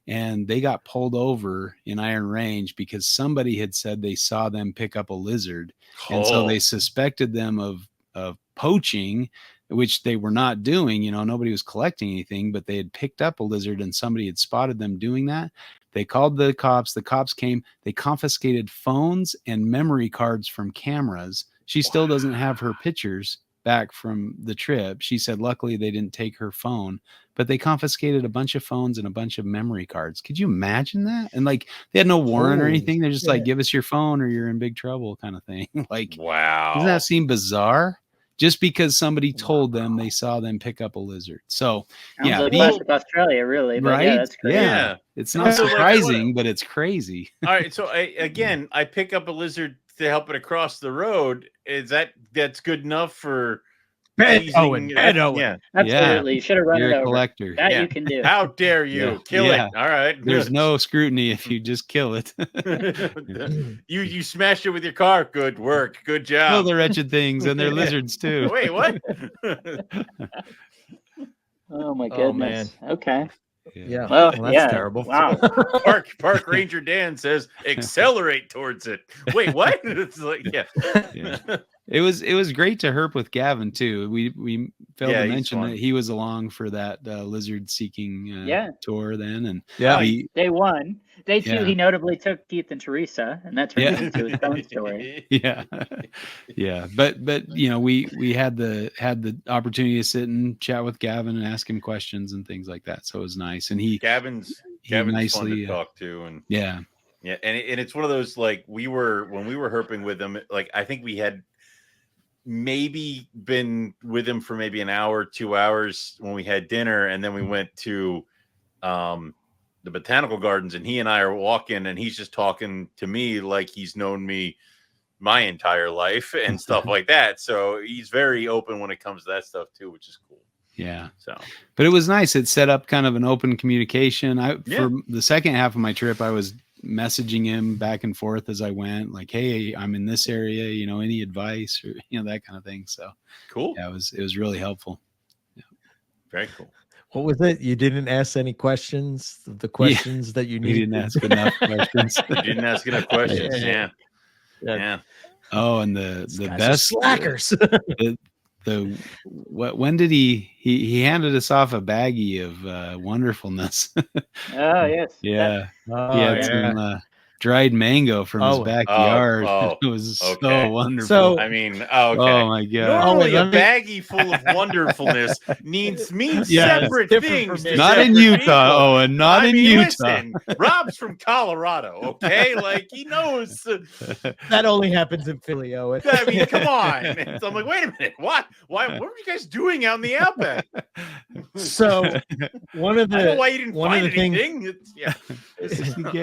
and they got pulled over in Iron Range because somebody had said they saw them pick up a lizard, and so they suspected them of poaching, which they were not doing. Nobody was collecting anything, but they had picked up a lizard and somebody had spotted them doing that. They called the cops. The cops came. They confiscated phones and memory cards from cameras. She still doesn't have her pictures back from the trip. She said, luckily they didn't take her phone, but they confiscated a bunch of phones and a bunch of memory cards. Could you imagine that? And like, they had no warrant or anything. They're just like, give us your phone or you're in big trouble kind of thing. Like,
wow.
Doesn't that seem bizarre? Just because somebody told them they saw them pick up a lizard. So
like classic Australia, really. But
right?
That's crazy.
Yeah. It's not surprising, but it's crazy.
All right. So I pick up a lizard to help it across the road. That's good enough for
Owen?
Yeah,
absolutely. You should have run
You're
it
a
over.
collector.
That you can do.
How dare you kill it? All right.
There's no scrutiny if you just kill it.
You smashed it with your car. Good work. Good job.
Kill the wretched things, and they're lizards too.
Wait, what?
Oh my goodness. Man. Okay.
Yeah. Well, that's terrible.
Wow.
Park Ranger Dan says accelerate towards it. Wait, what? It's like,
It was great to herp with Gavin too. We failed to mention that he was along for that lizard seeking tour then, and
day 1, day 2 he notably took Keith and Teresa, and that turned into his own story.
But we had the opportunity to sit and chat with Gavin and ask him questions and things like that, so it was nice. And Gavin's
nicely fun to talk to, and Yeah, and it's one of those, like, when we were herping with him, like, I think we had maybe been with him for maybe an hour, 2 hours when we had dinner, and then we went to the botanical gardens, and he and I are walking, and he's just talking to me like he's known me my entire life and stuff like that. So he's very open when it comes to that stuff too, which is cool.
Yeah.
So,
but it was nice. It set up kind of an open communication. For the second half of my trip, I was messaging him back and forth as I went, like, "Hey, I'm in this area, you know, any advice," or, you know, that kind of thing. So
cool.
Yeah, it was really helpful.
Yeah. Very cool.
What was it? You didn't ask any questions? The questions that you needed?
You didn't ask enough questions.
You didn't ask enough questions. Yeah.
Oh, and the best
slackers.
When did he handed us off a baggie of wonderfulness?
Oh yes.
Yeah. He had some dried mango from his backyard. It was so wonderful.
So,
I mean,
oh my god!
Normally, a baggie full of wonderfulness means separate things.
Not in Utah, Owen. Not in Utah.
Listen, Rob's from Colorado. Okay, like, he knows.
That only happens in Philly, Owen.
I mean, come on. So I'm like, wait a minute. What? What were you guys doing out in the outback?
So one of the
I don't know why you didn't find anything.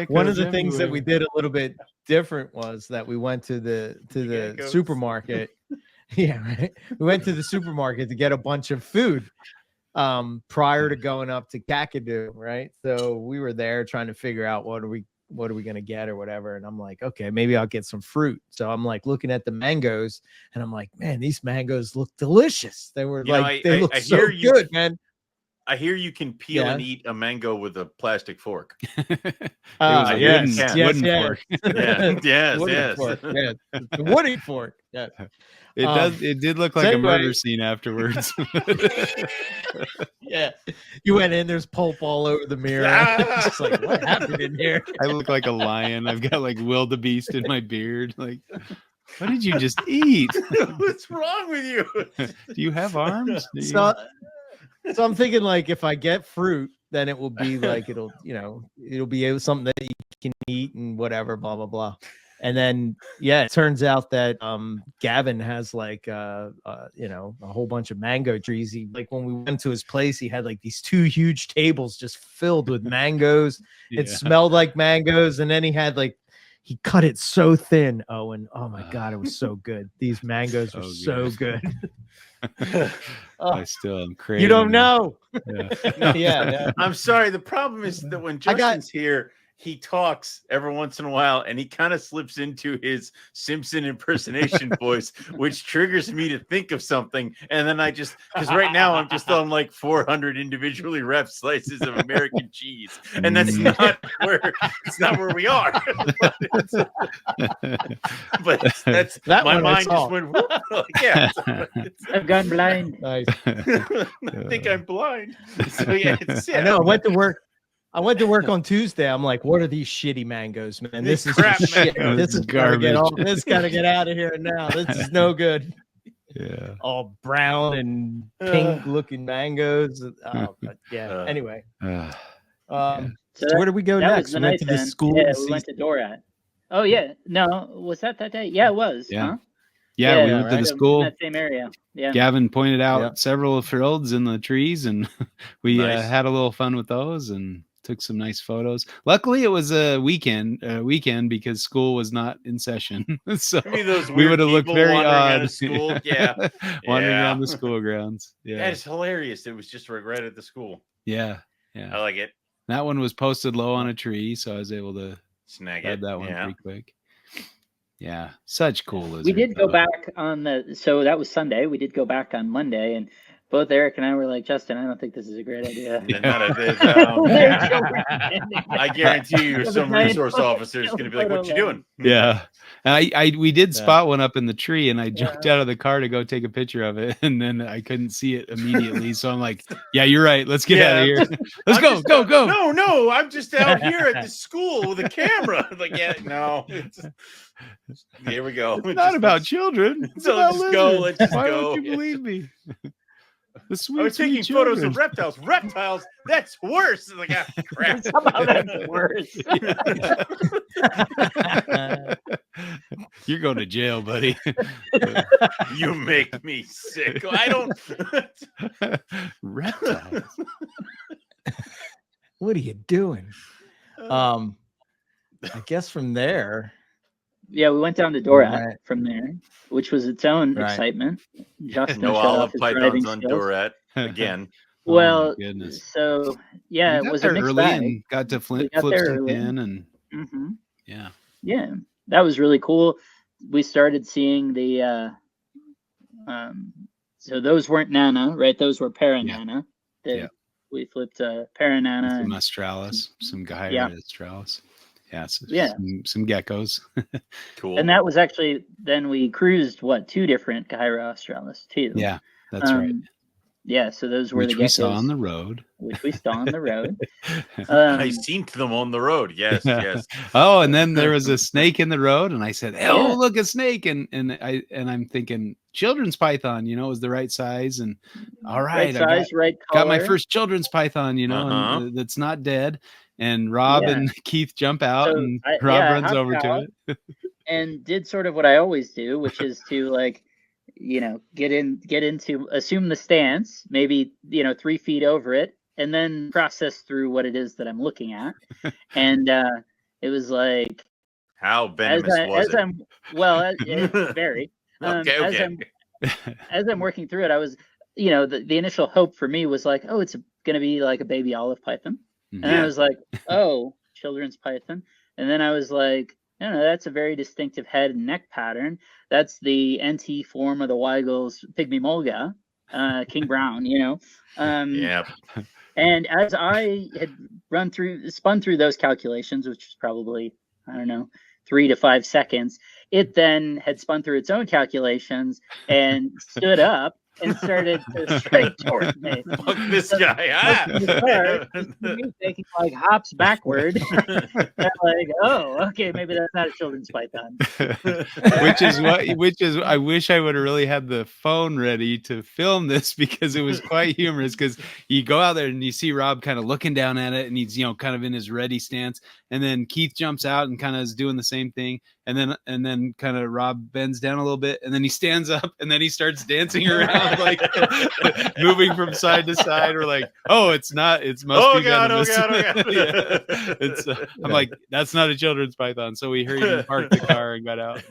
One of the things that we did a little bit different was that we went to the supermarket. Yeah, right. We went to the supermarket to get a bunch of food prior to going up to Kakadu, right? So we were there trying to figure out what are we going to get or whatever. And I'm like, okay, maybe I'll get some fruit. So I'm like looking at the mangoes and I'm like, man, these mangoes look delicious. They were they look so good, man.
I hear you can peel and eat a mango with a plastic fork.
It was a wooden fork.
Yes.
The wooden fork. Yeah.
It did look like a murder scene afterwards.
Yeah. You went in, there's pulp all over the mirror. It's like, what happened in here?
I look like a lion. I've got like wildebeest in my beard. Like, what did you just eat?
What's wrong with you?
Do you have arms?
So I'm thinking, like, if I get fruit, then it will be like it'll be something that you can eat and whatever, blah blah blah. And then it turns out that Gavin has like a whole bunch of mango trees. When we went to his place, he had like these 2 huge tables just filled with mangoes. It smelled like mangoes, and then he cut it so thin, Owen. Oh my god, it was so good. These mangoes were so good.
I still am crazy.
You don't know.
Yeah.
I'm sorry. The problem is that when Justin's here, he talks every once in a while, and he kind of slips into his Simpson impersonation voice, which triggers me to think of something. And then because right now I'm just on like 400 individually wrapped slices of American cheese, and that's not where we are. but that's
that
my mind just went.
I've gone blind.
Nice.
I think I'm blind. So
I know. I went to work on Tuesday. I'm like, what are these shitty mangoes, man? This is
crap
shit.
mangoes.
This is garbage. This got to get out of here now. This is no good.
Yeah.
All brown and pink looking mangoes. Anyway. So where did we go next? We went to the school.
Yeah, we went to Dorat. Oh yeah. No, was that day? Yeah, it was.
Yeah.
Huh?
Yeah, we went to the school.
In that same area. Yeah.
Gavin pointed out several fields in the trees, and we had a little fun with those and took some nice photos. Luckily, it was a weekend because school was not in session. So we would have looked very odd. Wandering around the school grounds. Yeah,
it's hilarious. It was just right at the school.
Yeah.
I like it.
That one was posted low on a tree, so I was able to
snag
that one pretty quick. Yeah, such cool lizard.
We did go back so that was Sunday. We did go back on Monday, and both Eric and I were like, Justin, I don't think this is a great idea.
I guarantee you some resource officer is going to be like, what you doing?
Yeah. And we did spot one up in the tree, and I jumped out of the car to go take a picture of it, and then I couldn't see it immediately. So I'm like, yeah, you're right. Let's get out of here. Let's go.
No, I'm just out here at the school with a camera. Like, no. Here we go.
It's not about children. It's about lizards.
Let's just
Why
go.
don't you believe me? The sweet,
I was taking
sweet
photos
children.
of reptiles. Reptiles, that's worse. It's like, ah, crap.
Somehow that's worse.
You're going to jail, buddy.
You make me sick. I don't.
Reptiles.
What are you doing? I guess from there.
Yeah, we went down to Dorat
Right.
from there, which was its own
Right.
excitement. Justin
No
showed off
olive
his
pythons
driving
on
skills.
Dorat again.
Oh, my
Well,
goodness.
so yeah,
We
it
got
was
there
a mixed
early
bag.
and got to flip
got there
some
early.
pin and
hmm
yeah.
Yeah, that was really cool. We started seeing the so those weren't Nana, right? Those were Paranana.
Yeah.
We flipped Paranana
Some
and
Australis, some Gaira
Yeah.
Australis. Yeah, so
Yeah.
some geckos.
Cool.
and that was actually then we cruised two different Gaira Australis too.
Yeah, that's right.
Yeah, so those were
Which
the
we
geckos
saw on the road.
which we saw on the road.
I seen them on the road. Yes, yes.
Oh, and then there was a snake in the road, and I said, "Oh,
Yeah.
look, a snake!" And I'm thinking children's python, was the right size, and all right,
right size, right
got my
color.
first children's python, and that's not dead. And Rob
Yeah.
and Keith jump out,
So
and
I
Rob runs
hopped
over to
out
it.
and did sort of what I always do, which is to get into assume the stance, maybe 3 feet over it, and then process through what it is that I'm looking at. And it was like
How venomous was it?
it varied.
Okay.
As I'm working through it, I was, the initial hope for me was like, oh, it's going to be like a baby olive python. And I was like, oh, children's python. And then I was like, no, that's a very distinctive head and neck pattern. That's the NT form of the Weigel's pygmy mulga, King Brown,
Yeah.
And as I had spun through those calculations, which was probably, 3 to 5 seconds, it then had spun through its own calculations and stood up and started to straight towards me.
Fuck this guy.
Making like hops backward. I'm like, oh, okay, maybe that's not a children's python.
which is I wish I would have really had the phone ready to film this, because it was quite humorous, because you go out there and you see Rob kind of looking down at it, and he's kind of in his ready stance, and then Keith jumps out and kind of is doing the same thing, and then kind of Rob bends down a little bit, and then he stands up, and then he starts dancing around like moving from side to side. We're like, oh, it's not, it must be venomous. Yeah. I'm like, that's not a children's python. So we hurried and parked the car and got out.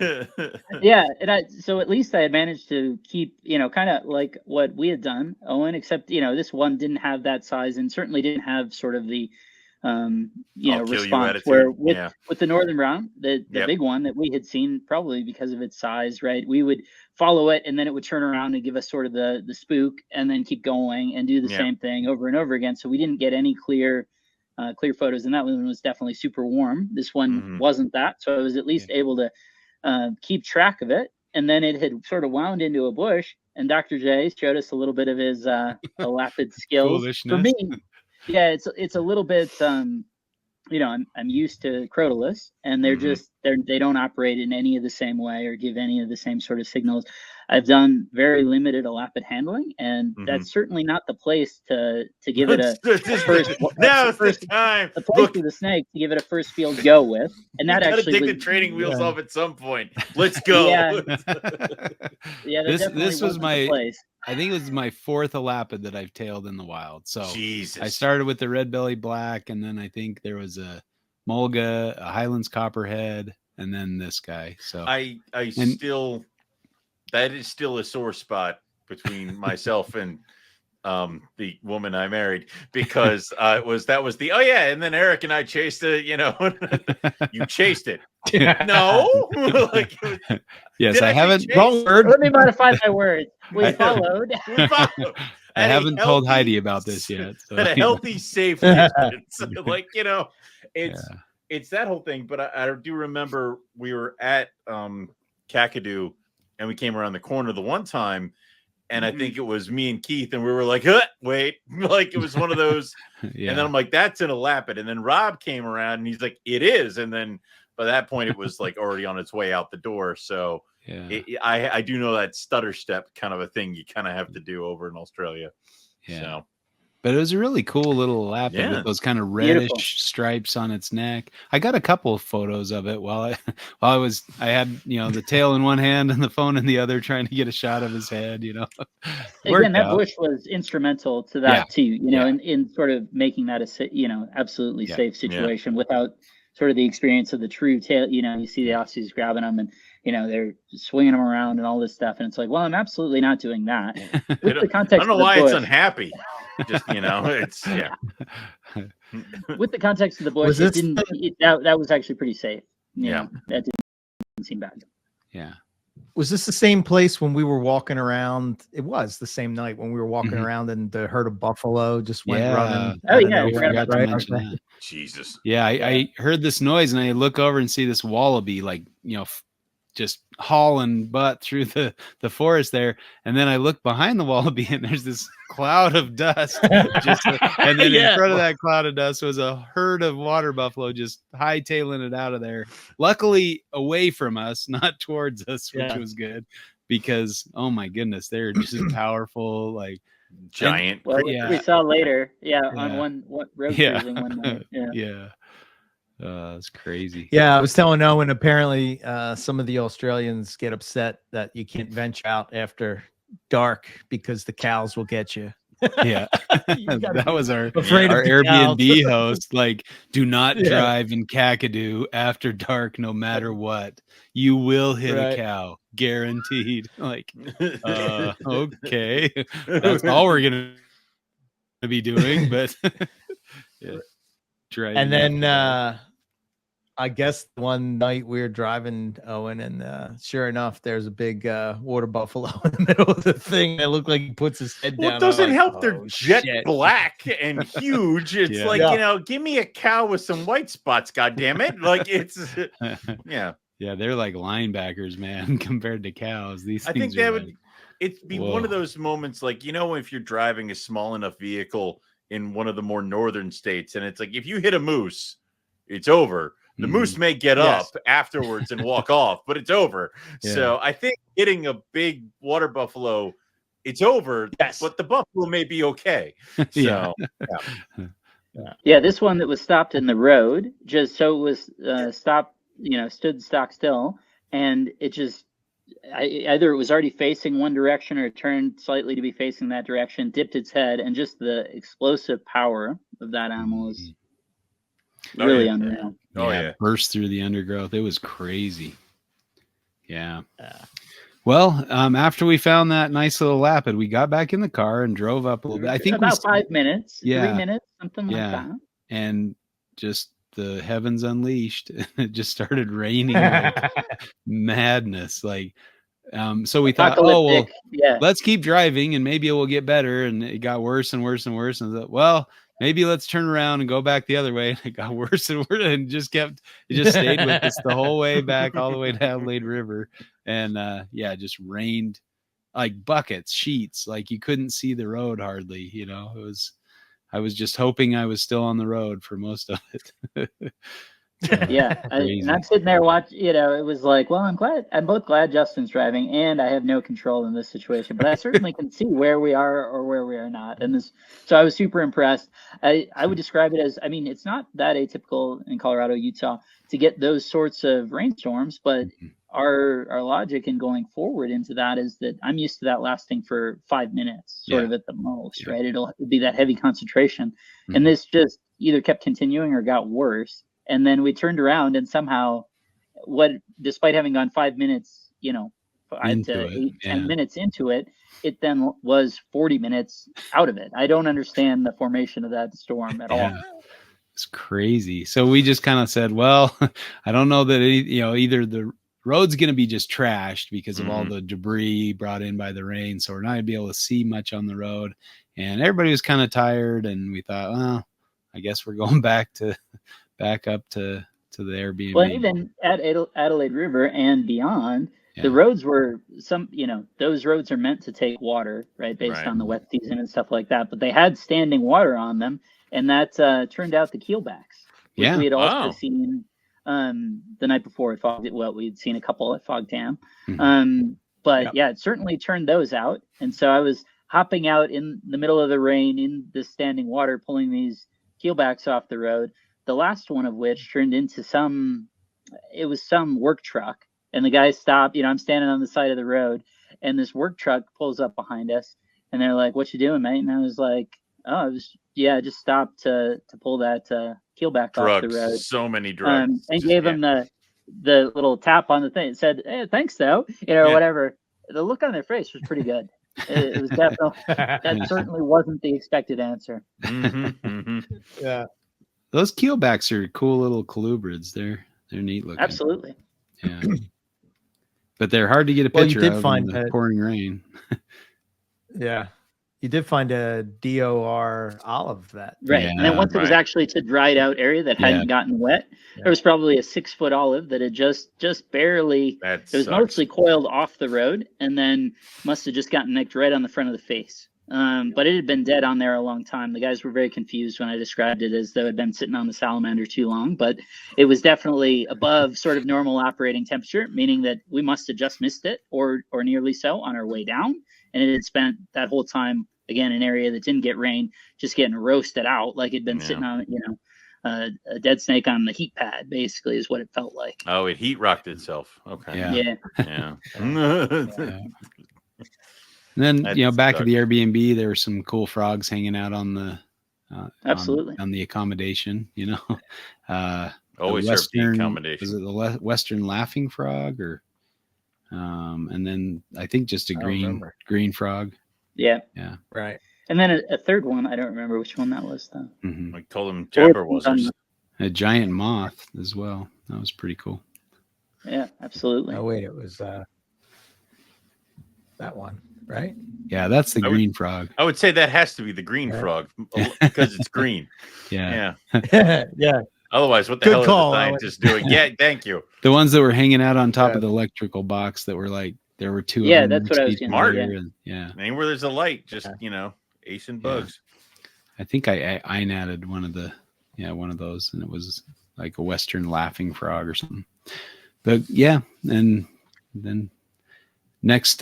Yeah, and so at least I had managed to keep, kind of like what we had done, Owen, except this one didn't have that size and certainly didn't have sort of the response where with the northern brown, the big one that we had seen, probably because of its size, right? We would follow it and then it would turn around and give us sort of the spook and then keep going and do the same thing over and over again. So we didn't get any clear photos, and that one was definitely super warm. This one wasn't that, so I was at least able to keep track of it. And then it had sort of wound into a bush, and Dr. J showed us a little bit of his Elapid skills. For me, yeah, it's a little bit I'm used to Crocodile, and they don't operate in any of the same way or give any of the same sort of signals. I've done very limited Elapid handling, and that's certainly not the place to give it a first.
Now's the time.
The place for the snake to give it a first field go with, and that actually
take the training wheels off at some point. Let's go.
Yeah,
this was my
place.
I think it was my 4th Elapid that I've tailed in the wild. So
Jesus.
I started with the red belly black, and then I think there was a Mulga, a Highlands Copperhead, and then this guy. So
that is still a sore spot between myself and the woman I married, because and then Eric and I chased it. You chased it. No.
Yes, I haven't.
Let me modify my words. We followed.
I haven't told Heidi about this yet. So.
At a healthy, safe distance. It's that whole thing. But I do remember we were at Kakadu, and we came around the corner the one time, and I think it was me and Keith, and we were like, wait, like it was one of those. And then I'm like, that's an Elapid. And then Rob came around, and he's like, it is. And then by that point it was like already on its way out the door. So I do know that stutter step kind of a thing you kind of have to do over in Australia.
Yeah.
So.
But it was a really cool little Elapid with those kind of reddish stripes on its neck. I got a couple of photos of it while I had, the tail in one hand and the phone in the other, trying to get a shot of his head,
Again, that bush was instrumental to that too, in sort of making that a, absolutely safe situation without sort of the experience of the true tail. You see the Aussies grabbing them and, they're swinging them around and all this stuff. And it's like, well, I'm absolutely not doing that. With the context,
I don't know why it's unhappy. Just, it's
with the context of the bush, that was actually pretty safe. That didn't seem bad.
Yeah.
Was this the same place when we were walking around? It was the same night when we were walking around and the herd of buffalo just went running.
Oh yeah,
I forgot to mention that.
Jesus.
Yeah, I heard this noise and I look over and see this wallaby, like, just hauling butt through the forest there, and then I look behind the wallaby and there's this cloud of dust and then in front of that cloud of dust was a herd of water buffalo just hightailing it out of there, luckily away from us, not towards us, which was good, because oh my goodness, they're just powerful, like
giant.
We saw later on one road cruising one night.
It's crazy.
Yeah, I was telling Owen, apparently some of the Australians get upset that you can't venture out after dark because the cows will get you.
Yeah. That was our Airbnb host. Like, do not drive in Kakadu after dark, no matter what. You will hit a cow, guaranteed. Like, okay. That's all we're going to be doing. But
and then I guess one night we were driving, Owen, and sure enough, there's a big water buffalo in the middle of the thing that looked like he puts his head down.
Well, it doesn't help. They're jet black and huge. It's like, give me a cow with some white spots, goddammit. Like, it's,
Yeah, they're like linebackers, man, compared to cows. These things, I think
that would be one of those moments, like, if you're driving a small enough vehicle in one of the more northern states, and it's like, if you hit a moose, it's over. The moose may get up afterwards and walk off, but it's over. Yeah. So I think hitting a big water buffalo, it's over. Yes. But the buffalo may be okay. So,
this one that was stopped in the road, just so it was stopped, stood stock still, and it just either it was already facing one direction or it turned slightly to be facing that direction, dipped its head, and just the explosive power of that animal is really unreal.
Burst through the undergrowth. It was crazy. Yeah. Well, after we found that nice little Elapid, we got back in the car and drove up a little bit. I think
about 5 minutes, 3 minutes, something like that.
And just the heavens unleashed. It just started raining like madness. Like, so we thought, let's keep driving and maybe it will get better. And it got worse and worse and worse. And I thought, well, maybe let's turn around and go back the other way. And it got worse and worse, and it just stayed with us the whole way back, all the way to Adelaide River. And it just rained like buckets, sheets, like you couldn't see the road hardly. I was just hoping I was still on the road for most of it.
And I'm sitting there watching, it was like, well, I'm both glad Justin's driving and I have no control in this situation, but I certainly can see where we are or where we are not. And so I was super impressed. I would describe it as, it's not that atypical in Colorado, Utah to get those sorts of rainstorms, but our logic in going forward into that is that I'm used to that lasting for 5 minutes, sort of at the most, right? It'll be that heavy concentration. And this just either kept continuing or got worse. And then we turned around and somehow, despite having gone 5 minutes, 5 to 8, 10 minutes into it, it then was 40 minutes out of it. I don't understand the formation of that storm at all.
It's crazy. So we just kind of said, well, I don't know that either the road's going to be just trashed because of all the debris brought in by the rain, so we're not going to be able to see much on the road. And everybody was kind of tired, and we thought, well, I guess we're going back up to the Airbnb.
Well, even at Adelaide River and beyond, the roads were those roads are meant to take water, right, based on the wet season and stuff like that. But they had standing water on them, and that turned out the keelbacks, which we had also seen the night before it fogged. Well, we'd seen a couple at Fog Dam. But yeah, it certainly turned those out. And so I was hopping out in the middle of the rain in the standing water, pulling these keelbacks off the road. The last one of which turned into some work truck. And the guy stopped, I'm standing on the side of the road, and this work truck pulls up behind us. And they're like, "What you doing, mate?" And I was like, "Oh, I just stopped to pull that keelback off the road."
So many drugs.
And gave him the little tap on the thing. It said, "Hey, thanks though," whatever. The look on their face was pretty good. It was definitely, that certainly wasn't the expected answer.
Yeah.
Those keelbacks are cool little colubrids. They're neat looking.
Absolutely.
Yeah. But they're hard to get a picture of in the pouring rain.
Yeah. You did find a DOR olive that.
Right. And then once it was actually to dried out area that hadn't gotten wet, there was probably a 6-foot olive that had just barely, it was mostly coiled off the road and then must have just gotten nicked right on the front of the face. But it had been dead on there a long time. The guys were very confused when I described it as though it had been sitting on the salamander too long, but it was definitely above sort of normal operating temperature, meaning that we must have just missed it or nearly so on our way down. And it had spent that whole time, again, an area that didn't get rain, just getting roasted out like it'd been sitting on, a dead snake on the heat pad, basically, is what it felt like.
Oh, it heat rocked itself. Okay.
Yeah. And then, back at the Airbnb, there were some cool frogs hanging out on the
absolutely
on the accommodation.
Always
Western
the accommodation.
Was it the Western laughing frog or? And then I think just a green frog.
Yeah.
Right.
And then a third one. I don't remember which one that was though.
Mm-hmm.
I told him Jabber was
a giant moth as well. That was pretty cool.
Yeah, absolutely.
Oh wait, it was that one, right?
Yeah, that's the green frog.
I would say that has to be the green frog because it's green.
Yeah.
Yeah.
Otherwise, what the hell are the scientists doing? Yeah, thank you.
The ones that were hanging out on top of the electrical box that were like, there were two.
Yeah, that's what I was getting
at.
Yeah.
Anywhere there's a light, just, ace and bugs.
I think I added one of those, and it was like a Western laughing frog or something. But yeah, and then next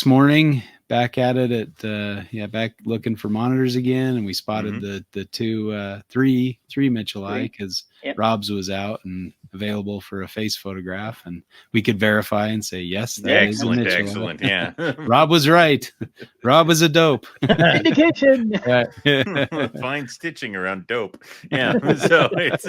morning, back at it back looking for monitors again, and we spotted the three Mitchell-I because Rob's was out and available for a face photograph, and we could verify and say yes, that is a Mitchell-I.
Excellent. Yeah,
Rob was right. Rob was a dope.
Indication.
Fine stitching around dope. Yeah, so it's.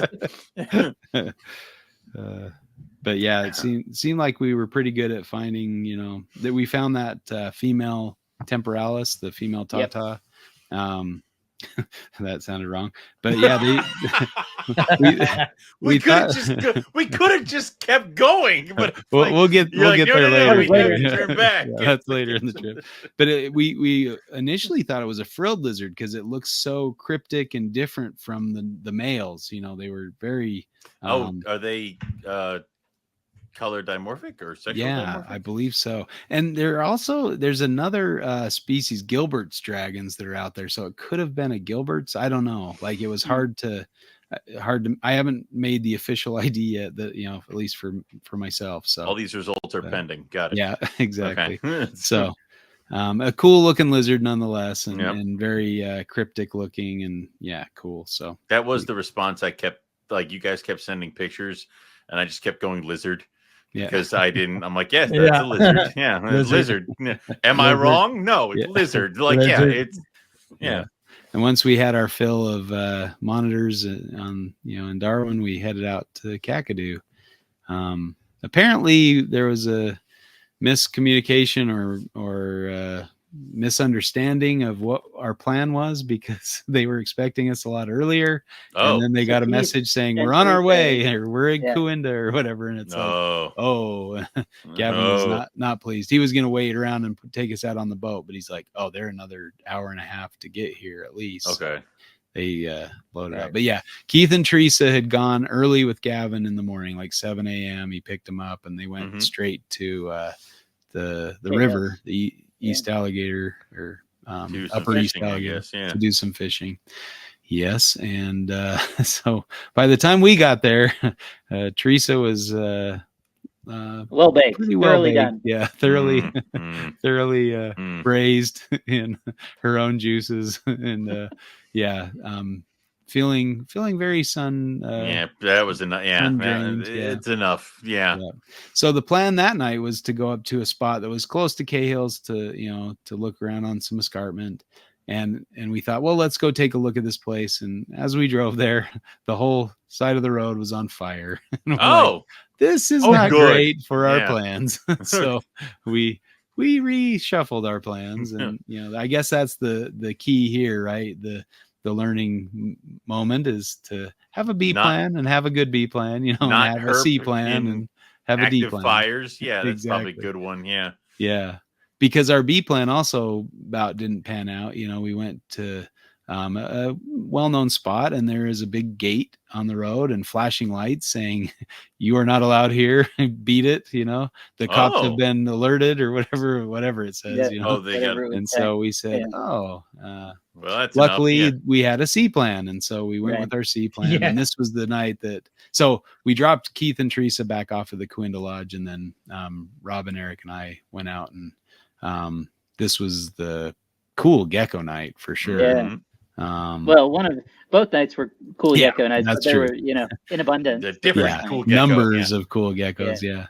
But yeah, it seemed like we were pretty good at finding, that we found that female temporalis, the female tata. That sounded wrong, but yeah,
we could have just kept going, but
we'll get there later.
Turn back.
That's later in the trip. But we initially thought it was a frilled lizard because it looks so cryptic and different from the males. They were very.
Are they? Color dimorphic or sexual dimorphic?
I believe so. And there's another species, Gilbert's dragons, that are out there. So it could have been a Gilbert's. I don't know. Like it was hard to. I haven't made the official ID yet. That at least for myself. So
all these results are pending. Got it.
Yeah, exactly. Okay. So a cool looking lizard nonetheless, and very cryptic looking, and cool. So
that was the response I kept. Like you guys kept sending pictures, and I just kept going lizard. Yeah, because I'm like, yes, that's a lizard. Yeah, lizard. Am I wrong? No, it's lizard. Like, lizard. It's.
And once we had our fill of monitors in Darwin, we headed out to Kakadu. Apparently, there was a miscommunication or misunderstanding of what our plan was because they were expecting us a lot earlier, and then they got a message saying we're on our way or we're in Kuinda or whatever, and it's Gavin was not pleased. He was going to wait around and take us out on the boat, but he's like, they're another hour and a half to get here at least.
Okay.
They loaded up. But yeah, Keith and Teresa had gone early with Gavin in the morning, like 7 a.m. He picked them up and they went straight to the river, the East Alligator or Upper East Alligator to do some fishing. Yes, and so by the time we got there, Teresa was
well baked,
pretty well
thoroughly
baked.
done.
Yeah, thoroughly, thoroughly
Mm.
braised in her own juices, and feeling very sun.
Yeah, that was enough. Yeah,
sun drained.
it's enough. Yeah.
So the plan that night was to go up to a spot that was close to Cahill's to look around on some escarpment. And we thought, well, let's go take a look at this place. And as we drove there, the whole side of the road was on fire.
Oh,
this is not
good.
great for our
Yeah.
plans. So we reshuffled our plans, and I guess that's the key here, right? The learning moment is to have a B plan and have a good B plan, and have a C plan and have a D plan.
Fires, yeah, that's
Exactly.
probably a good one. Yeah.
Yeah. Because our B plan also about didn't pan out. We went to a well-known spot, and there is a big gate on the road and flashing lights saying, "You are not allowed here." Beat it. The cops have been alerted, or whatever it says.
Yeah.
Oh, they got.
And so we said,
well, that's
luckily
enough. Yeah.
we had a C plan, and so we went with our C plan. And this was the night that, so we dropped Keith and Teresa back off of the Coinda Lodge, and then Rob and Eric and I went out, and this was the cool gecko night for sure.
Yeah. Well, both nights were cool gecko nights, but they were, in abundance.
The different cool gecko,
numbers of cool geckos. Yeah.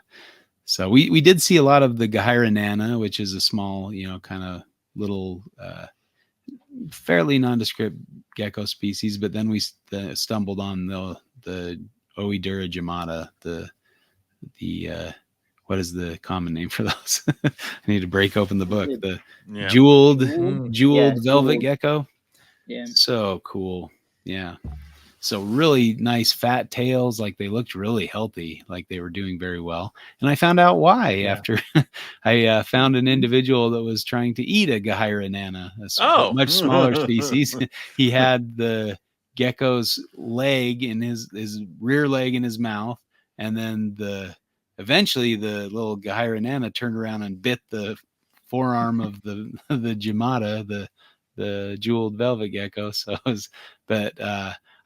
So we did see a lot of the Gehira, which is a small, kind of little, fairly nondescript gecko species. But then we stumbled on the Oedura gemata, the what is the common name for those? I need to break open the book. The jeweled velvet gecko.
Yeah.
So cool. Yeah. So really nice fat tails. Like they looked really healthy, like they were doing very well. And I found out why after I found an individual that was trying to eat a Gehira, a much smaller species. He had the gecko's leg in his rear leg in his mouth. And then eventually the little Gehira turned around and bit the forearm of the gemata, the jeweled velvet gecko. So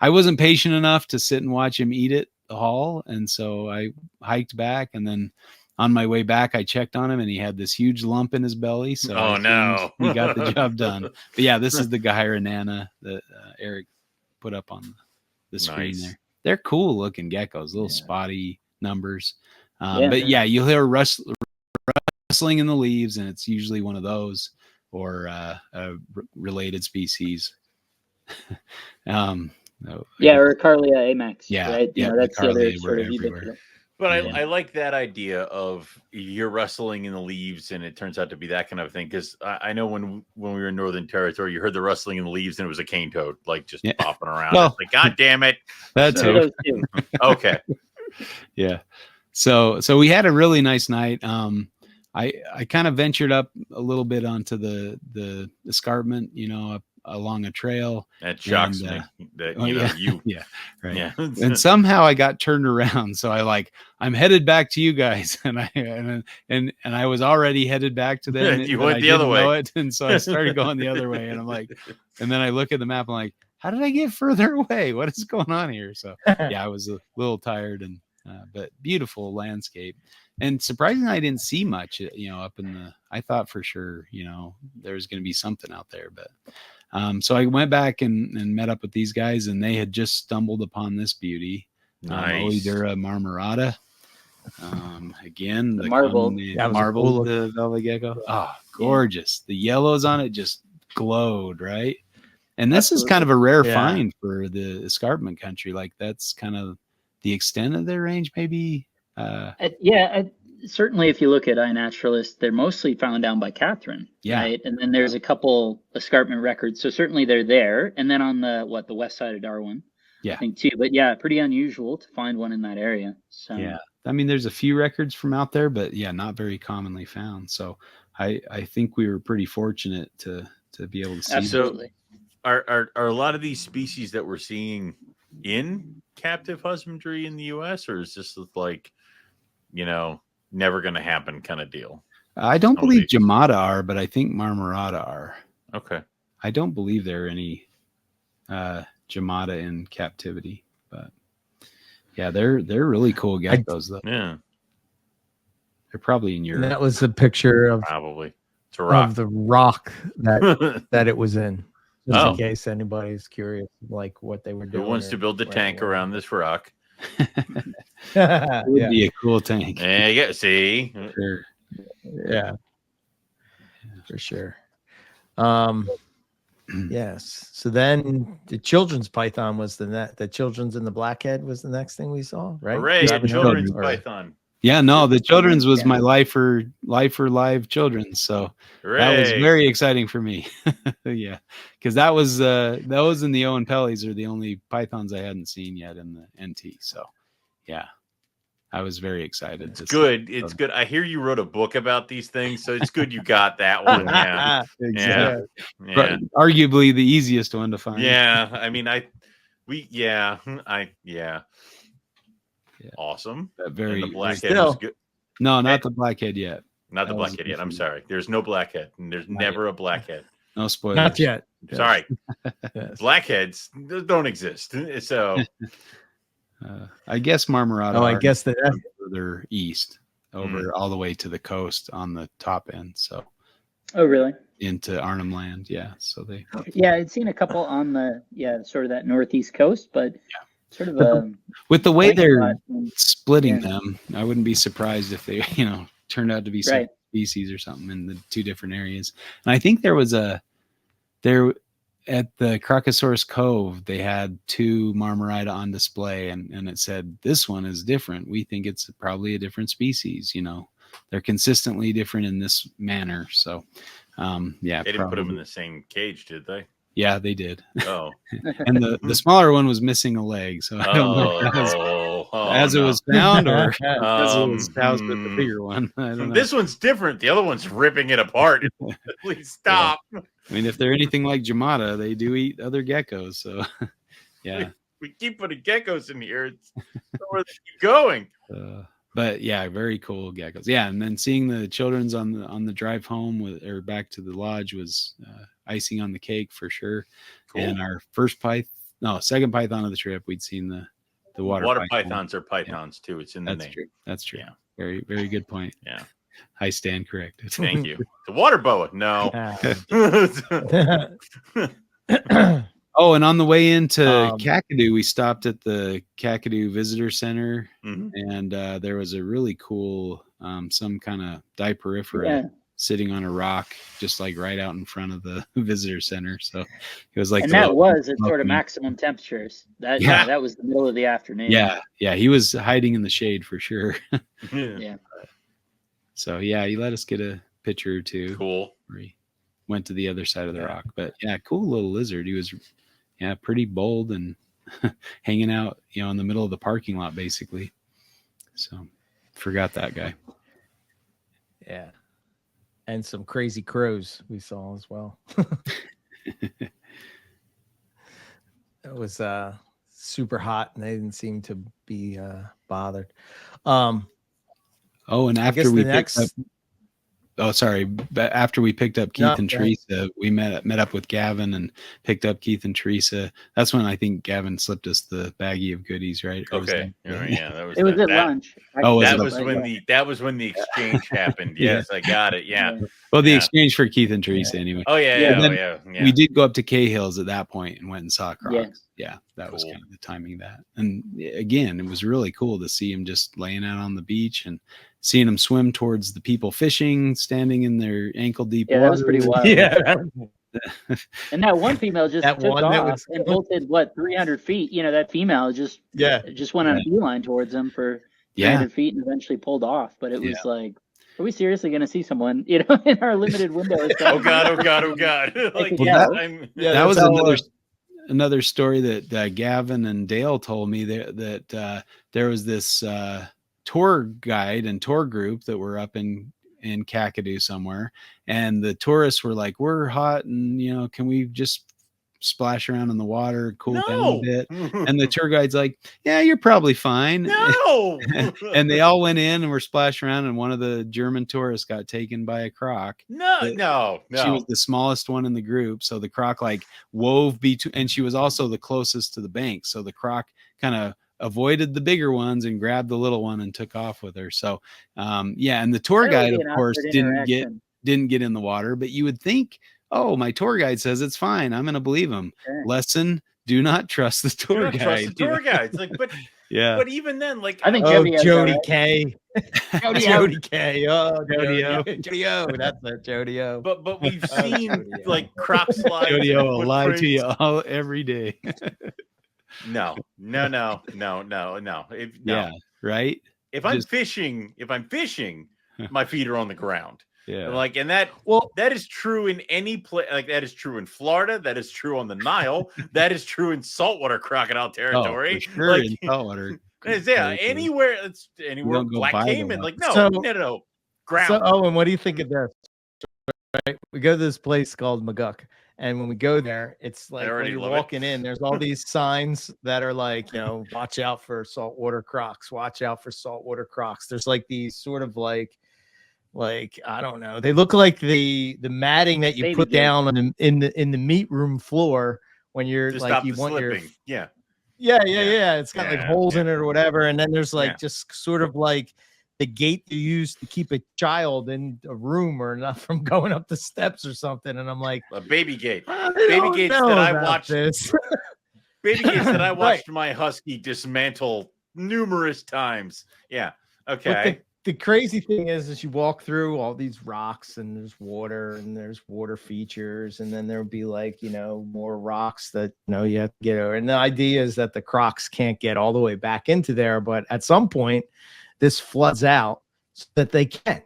I wasn't patient enough to sit and watch him eat it the haul. And so I hiked back, and then on my way back, I checked on him, and he had this huge lump in his belly. So he got the job done. But yeah, this is the Gehira that Eric put up on the screen there. They're cool looking geckos, little spotty numbers. But yeah, you'll hear rustling in the leaves, and it's usually one of those or a related species. Or
Carlia amax.
Yeah,
right? That's the other sort of
everywhere.
But I like that idea of you're rustling in the leaves, and it turns out to be that kind of thing. Because I know when we were in Northern Territory, you heard the rustling in the leaves, and it was a cane toad, like just popping around. Well, like, God damn it!
That too.
Okay.
Yeah. So we had a really nice night. I kind of ventured up a little bit onto the escarpment, up along a trail.
That shocks me.
Right. And somehow I got turned around, so I'm headed back to you guys, and I was already headed back to them.
You went the other way,
and so I started going the other way, and I'm like, and then I look at the map, I'm like, how did I get further away? What is going on here? So I was a little tired, and but beautiful landscape. And surprisingly, I didn't see much, up in I thought for sure, there was going to be something out there. But so I went back and met up with these guys, and they had just stumbled upon this beauty. Oedura marmorata. Again, the marbled velvet gecko. Oh, gorgeous. The yellows on it just glowed, right? And this is kind of a rare find for the escarpment country. Like that's kind of the extent of their range, maybe.
Certainly if you look at iNaturalist, they're mostly found down by Catherine, right? And then there's a couple escarpment records, so certainly they're there. And then on the west side of Darwin, I think too. But pretty unusual to find one in that area. So
I mean, there's a few records from out there, but not very commonly found. So I think we were pretty fortunate to be able to see.
Absolutely.
Are a lot of these species that we're seeing in captive husbandry in the U.S., or is this like, never going to happen kind of deal?
I don't believe gemata are, but I think marmorata are.
Okay.
I don't believe there are any Jamada in captivity. But yeah, they're really cool geckos though.
Yeah,
They're probably in Europe.
And that was a picture of
probably. It's a rock.
of the rock that it was in. Just
Oh.
in case anybody's curious, like what they were
Who
doing.
wants to build a tank around this rock?
It would be a cool tank.
Yeah, see?
Sure.
Yeah, for sure. Yes. So then the children's python was the children's in the blackhead was the next thing we saw, right?
Hooray, a
Grabbing
children's
or-
python.
Yeah, no, the children's was
Yeah.
my life for live children's. So that was
Hooray.
very exciting for me. Yeah, because that was those and the Owen Pellies are the only pythons I hadn't seen yet in the NT. So yeah, I was very excited.
It's good. It's good. I hear you wrote a book about these things, so it's good you got that one. Yeah.
Exactly.
Yeah.
But arguably the easiest one to find.
Yeah. I mean, yeah. Awesome.
Very
And the blackhead
still-
was good.
No, not the blackhead yet.
Not the
that was
blackhead yet. I'm
different.
sorry. There's no blackhead. And there's
Not
never a blackhead.
No spoilers.
Not yet.
Sorry.
Yes.
Blackheads don't exist. So
I guess Marmorado.
Oh, I
are
guess that.
further east, over all the way to the coast on the top end. So
Oh, really?
into Arnhem Land. Yeah. So they.
Yeah, I'd seen a couple on the sort of that northeast coast, but sort of
But with the way
blank
they're
spot and-
splitting
yeah.
them, I wouldn't be surprised if they, turned out to be
Right.
separate species or something in the two different areas. And I think there at the Crocosaurus Cove, they had two Marmorida on display, and it said, this one is different. We think it's probably a different species. They're consistently different in this manner. So, yeah.
they didn't put them in
probably.
the same cage, did they?
Yeah, they did.
Oh.
And the smaller one was missing a leg. So I don't know if that was as it was found or as it was housed with the bigger one. I don't know.
This one's different. The other one's ripping it apart. Please stop.
I mean, if they're anything like Jamada, they do eat other geckos. So, yeah.
We keep putting geckos in here. Where they keep going.
But yeah, very cool geckos. Yeah, and then seeing the children's on the drive home or back to the lodge was icing on the cake for sure.
Cool.
And our second python of the trip, we'd seen the water
pythons are pythons too. It's in the
That's
name.
true. That's true.
Yeah.
Very, very good point.
Yeah.
I stand corrected.
Thank you. The water boa. No.
Oh, and on the way into Kakadu, we stopped at the Kakadu Visitor Center, and there was a really cool, some kind of diporifera sitting on a rock, just like right out in front of the visitor center. So it was like,
and that was at sort of maximum temperatures. That was the middle of the afternoon.
Yeah, he was hiding in the shade for sure.
Yeah.
So yeah, he let us get a picture or two.
Cool.
He went to the other side of the rock, but yeah, cool little lizard. He was pretty bold and hanging out, in the middle of the parking lot, basically. So forgot that guy.
Yeah. And some crazy crows we saw as well. It was super hot and they didn't seem to be bothered.
And after we picked up, after we picked up Keith and Teresa, we met up with Gavin and picked up Keith and Teresa. That's when I think Gavin slipped us the baggie of goodies, right?
Okay. That was
it was at lunch.
That was when the exchange happened. Yes, I got it. Yeah.
Well, the exchange for Keith and Teresa anyway.
Oh yeah.
We did go up to Cahill's at that point and went and saw Crocs. Yeah, that was
Cool.
kind of the timing of that. And again, it was really cool to see him just laying out on the beach and seeing him swim towards the people fishing, standing in their ankle deep water.
That was pretty wild.
Yeah.
And that one female just took off and bolted 300 feet. That female just went on a beeline towards him for 300 feet and eventually pulled off. But it was like, are we seriously going to see someone, in our limited window?
Oh God.
That was another story that Gavin and Dale told me that there was this tour guide and tour group that were up in Kakadu somewhere, and the tourists were like, we're hot and can we just splash around in the water, cool down a
No.
bit. And the tour guide's like, yeah, you're probably fine.
No.
And they all went in and were splashing around, and one of the German tourists got taken by a croc.
No.
She was the smallest one in the group, so the croc like wove between, and she was also the closest to the bank, so the croc kind of avoided the bigger ones and grabbed the little one and took off with her. So yeah, and the tour guide, of course, didn't get in the water, but you would think, oh, my tour guide says it's fine, I'm going to believe him. Sure. Lesson: do not trust the tour guide.
Trust the tour guides. Like, but
yeah,
but even then, like,
I think
Jody K.
Jody
K. Oh, Jody O. That's it, Jody O.
But we've seen like croc slides.
Jody O will lie to you all every day.
No.
Yeah, right.
If I'm fishing, my feet are on the ground.
Yeah,
like, and that is true in any place. Like, that is true in Florida. That is true on the Nile. That is true in saltwater crocodile territory.
Oh, for sure,
like,
in saltwater.
Anywhere. It's anywhere. Black Cayman. Like, no. Ground.
So, Owen, what do you think of this? Right, we go to this place called Maguk, and when we go there, it's like when you're walking in, there's all these signs that are like, watch out for saltwater crocs. Watch out for saltwater crocs. There's like these sort of like I don't know. They look like the matting that you put down on in the meat room floor when you're
to
like you want
slipping.
Yeah. It's got like holes in it or whatever, and then there's like just sort of like the gate you use to keep a child in a room or not from going up the steps or something. And I'm like,
a baby gate. Baby gates that I watched. Baby gates that I watched my husky dismantle numerous times. Yeah. Okay.
The crazy thing is you walk through all these rocks and there's water features, and then there'll be like, more rocks that, you have to get over. And the idea is that the crocs can't get all the way back into there, but at some point this floods out so that they can.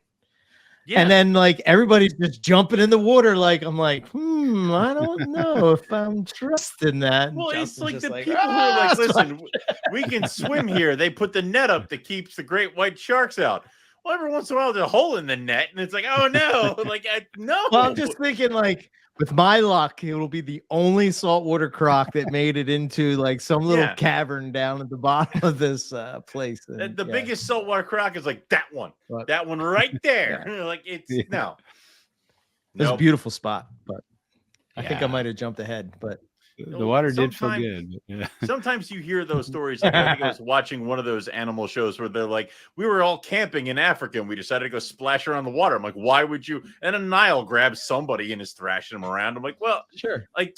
Yeah. And then like everybody's just jumping in the water. Like, I'm like, I don't know if I'm trusting that.
Well, it's like the people who are like, listen, we can swim here. They put the net up that keeps the great white sharks out. Well, every once in a while there's a hole in the net, and it's like, oh no, no.
Well, I'm just thinking, like, with my luck, it will be the only saltwater croc that made it into like some little cavern down at the bottom of this place. And,
the biggest saltwater croc is like that one right there. Like, it's no.
It's a beautiful spot, but I think I might have jumped ahead, but
the water did feel good.
Sometimes you hear those stories. Like, I think I was watching one of those animal shows where they're like, we were all camping in Africa and we decided to go splash around the water. I'm like, why would you? And a Nile grabs somebody and is thrashing them around. I'm like, well,
sure.
Like,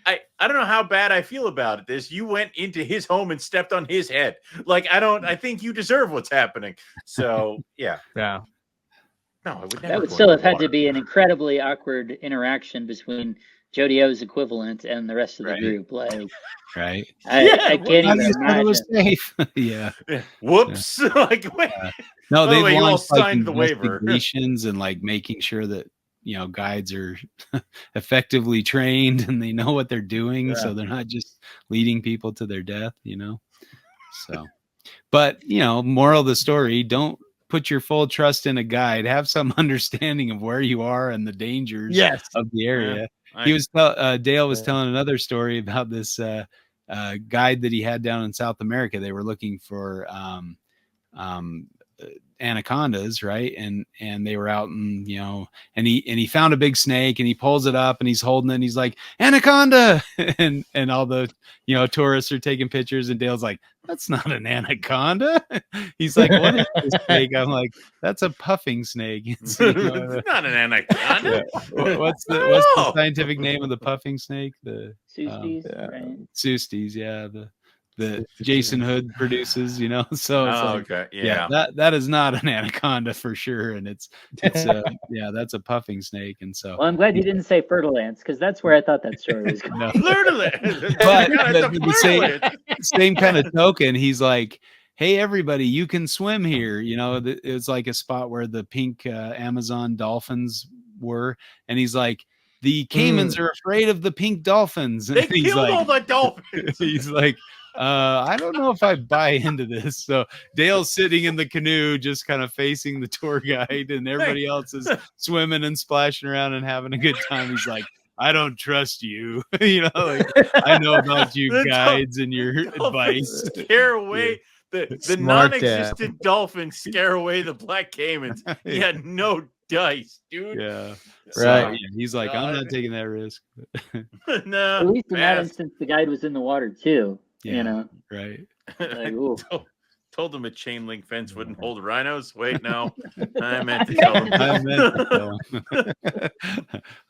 I don't know how bad I feel about this. You went into his home and stepped on his head. Like, I think you deserve what's happening. So yeah.
Yeah.
No, I would never.
That would still have had to be an incredibly awkward interaction between Jody O's equivalent and the rest of the group. Like,
right.
I can't even imagine.
Safe. Yeah.
Whoops. Like, wait.
No, they
all signed the waiver.
And like making sure that, guides are effectively trained and they know what they're doing. So they're not just leading people to their death, So, but, moral of the story, don't put your full trust in a guide. Have some understanding of where you are and the dangers of the area. He was Dale was telling another story about this guide that he had down in South America. They were looking for anacondas, right? And they were out and and he found a big snake and he pulls it up and he's holding it and he's like, anaconda, and all the tourists are taking pictures and Dale's like, that's not an anaconda. He's like, what is this snake? I'm like, that's a puffing snake. It's
not an anaconda.
What's the scientific name of the puffing snake? The
Sustes, right?
Sustes, the Jason Hood produces, so it's
okay.
That is not an anaconda for sure, and it's that's a puffing snake. And so,
well, I'm glad you didn't say fertilance, because that's where I thought that story was going.
But the same kind of token, he's like, hey, everybody, you can swim here. It's like a spot where the pink Amazon dolphins were, and he's like, the caimans are afraid of the pink dolphins.
They killed all the dolphins.
He's like, I don't know if I buy into this. So Dale's sitting in the canoe, just kind of facing the tour guide, and everybody else is swimming and splashing around and having a good time. He's like, I don't trust you. Like I know about you guides and your advice.
Scare away the
Smart
non-existent dolphins. Scare away the black caimans. He had no dice, dude.
Yeah.
Right.
He's like, I'm not taking that risk.
No.
At least in that instance, the guide was in the water too.
Yeah. Right.
Like, ooh.
Told them a chain link fence wouldn't hold rhinos. Wait, no, I meant to tell them.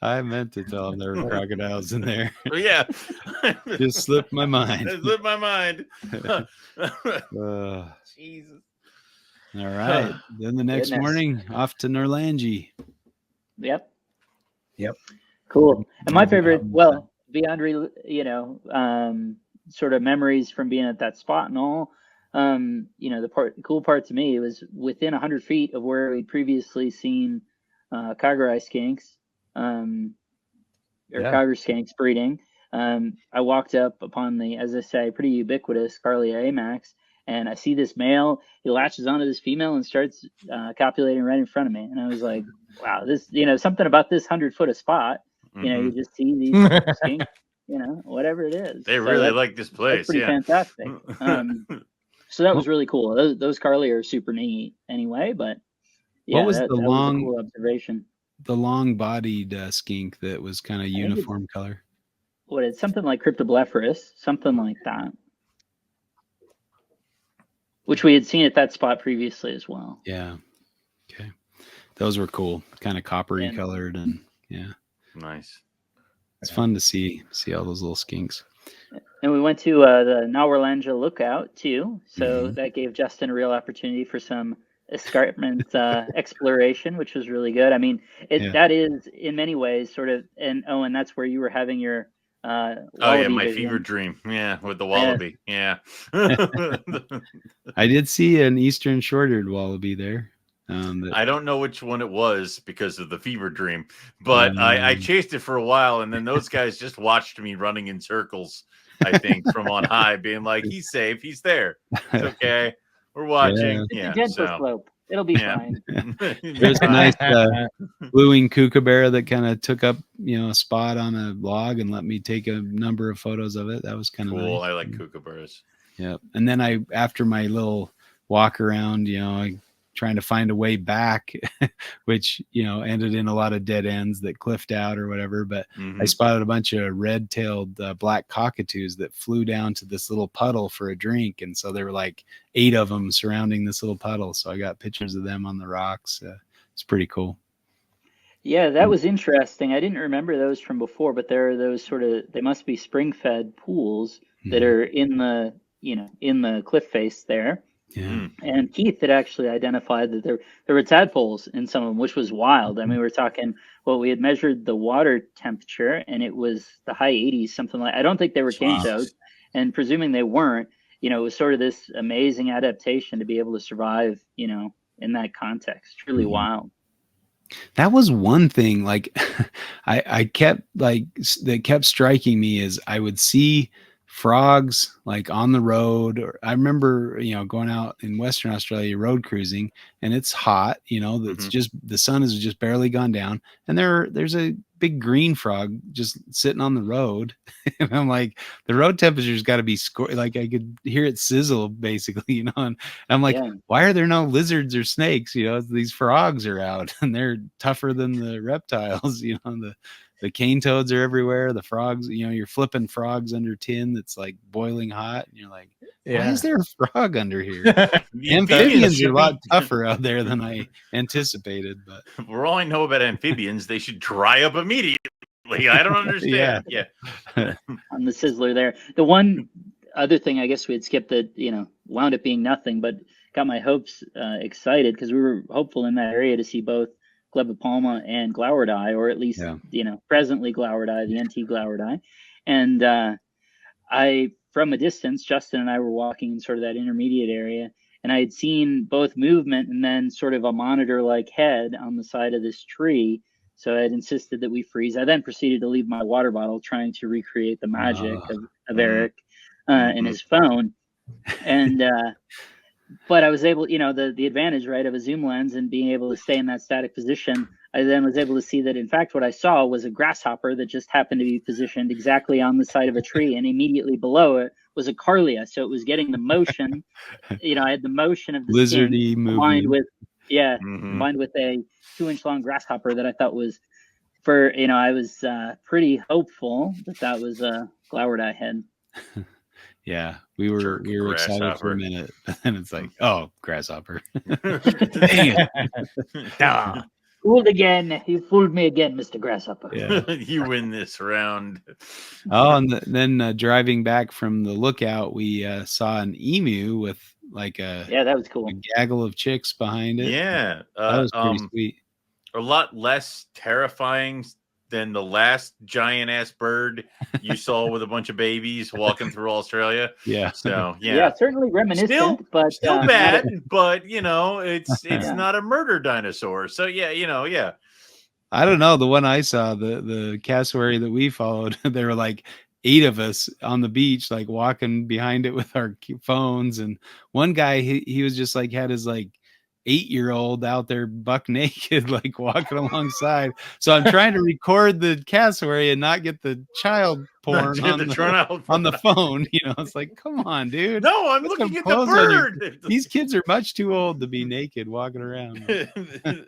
I meant to tell them there were crocodiles in there.
Yeah,
just slipped my mind.
It slipped my mind. Jesus.
All right. Then the next morning, off to Norlangi.
Yep. Cool. And my favorite, well, beyond sort of memories from being at that spot and all. The cool part to me was within 100 feet of where we'd previously seen Kagura skinks, Kagura skinks breeding. I walked up upon the, as I say, pretty ubiquitous Carlia Amax, and I see this male. He latches onto this female and starts copulating right in front of me. And I was like, wow, this, something about this 100-foot of spot. You just see these skinks, whatever it is.
They really like this place.
Pretty fantastic. So that was really cool. Those Carly are super neat anyway, but
what was that was a
cool observation.
The long-bodied skink that was kind of uniform color.
What, it's something like Cryptoblepharus, something like that, which we had seen at that spot previously as well.
Yeah. Okay. Those were cool, kind of coppery colored, and
nice.
It's fun to see all those little skinks.
And we went to the Nawarlanja lookout too, so that gave Justin a real opportunity for some escarpment exploration, which was really good. I mean, that is in many ways sort of, and Owen, that's where you were having your
my fever dream, with the wallaby.
I did see an eastern short-eared wallaby there.
I don't know which one it was because of the fever dream, but I chased it for a while, and then those guys just watched me running in circles, I think, from on high, being like, he's safe, he's there, it's okay, we're watching.
It's a gentle slope, it'll be fine.
There's a nice blue-winged kookaburra that kind of took up a spot on a log and let me take a number of photos of it. That was kind of
cool.
nice.
I like kookaburras.
Yeah, and then after my little walk around, I trying to find a way back, which, ended in a lot of dead ends that cliffed out or whatever. But I spotted a bunch of red-tailed black cockatoos that flew down to this little puddle for a drink. And so there were like 8 of them surrounding this little puddle. So I got pictures of them on the rocks. It's pretty cool.
Yeah, that was interesting. I didn't remember those from before, but there are those they must be spring-fed pools that are in the, in the cliff face there.
Yeah.
And Keith had actually identified that there were tadpoles in some of them, which was wild. I mean, we were talking, we had measured the water temperature and it was the high 80s, something like, I don't think they were cane toads, and presuming they weren't, it was sort of this amazing adaptation to be able to survive, in that context. Truly wild.
That was one thing, like I kept that kept striking me is I would see frogs like on the road, or I remember going out in Western Australia road cruising, and it's hot, it's just the sun has just barely gone down, and there's a big green frog just sitting on the road. And I'm like, the road temperature's got to be like I could hear it sizzle basically, and I'm like, why are there no lizards or snakes? These frogs are out and they're tougher than the reptiles. The cane toads are everywhere. The frogs, you're flipping frogs under tin that's like boiling hot. And you're like, why is there a frog under here? Amphibians are a lot tougher out there than I anticipated. But
for all I know about amphibians, they should dry up immediately. I don't understand. Yeah.
On the sizzler there. The one other thing I guess we had skipped that, wound up being nothing, but got my hopes excited because we were hopeful in that area to see both Glebopalma and Glauerdii, or at least, presently Glauerdii, the NT Glauerdii. And from a distance, Justin and I were walking in sort of that intermediate area, and I had seen both movement and then sort of a monitor-like head on the side of this tree. So I had insisted that we freeze. I then proceeded to leave my water bottle, trying to recreate the magic of Eric and his phone. And but I was able, the advantage, right, of a zoom lens and being able to stay in that static position. I then was able to see that, in fact, what I saw was a grasshopper that just happened to be positioned exactly on the side of a tree, and immediately below it was a Carlia. So it was getting the motion. I had the motion of the
lizardy
skin combined
movement.
with, combined with a 2-inch-long grasshopper that I thought was, I was pretty hopeful that was a glowered eye head.
Yeah, we were excited for a minute, and it's like, oh, grasshopper.
Dang it. Nah.
Fooled again. You fooled me again, Mr. Grasshopper.
Yeah.
You win this round.
Oh, and then driving back from the lookout, we saw an emu with like
that was cool.
A gaggle of chicks behind it.
Yeah.
That was pretty sweet.
A lot less terrifying than the last giant ass bird you saw with a bunch of babies walking through Australia.
Yeah.
So
certainly reminiscent, but
still bad. But it's not a murder dinosaur. So yeah.
I don't know. The one I saw, the cassowary that we followed, there were like 8 of us on the beach, like walking behind it with our phones. And one guy, he was just like had his like 8-year-old out there buck naked, like walking alongside. So I'm trying to record the cassowary and not get the child porn on the phone. It's like, come on, dude.
No, I'm looking at the bird.
These kids are much too old to be naked walking around.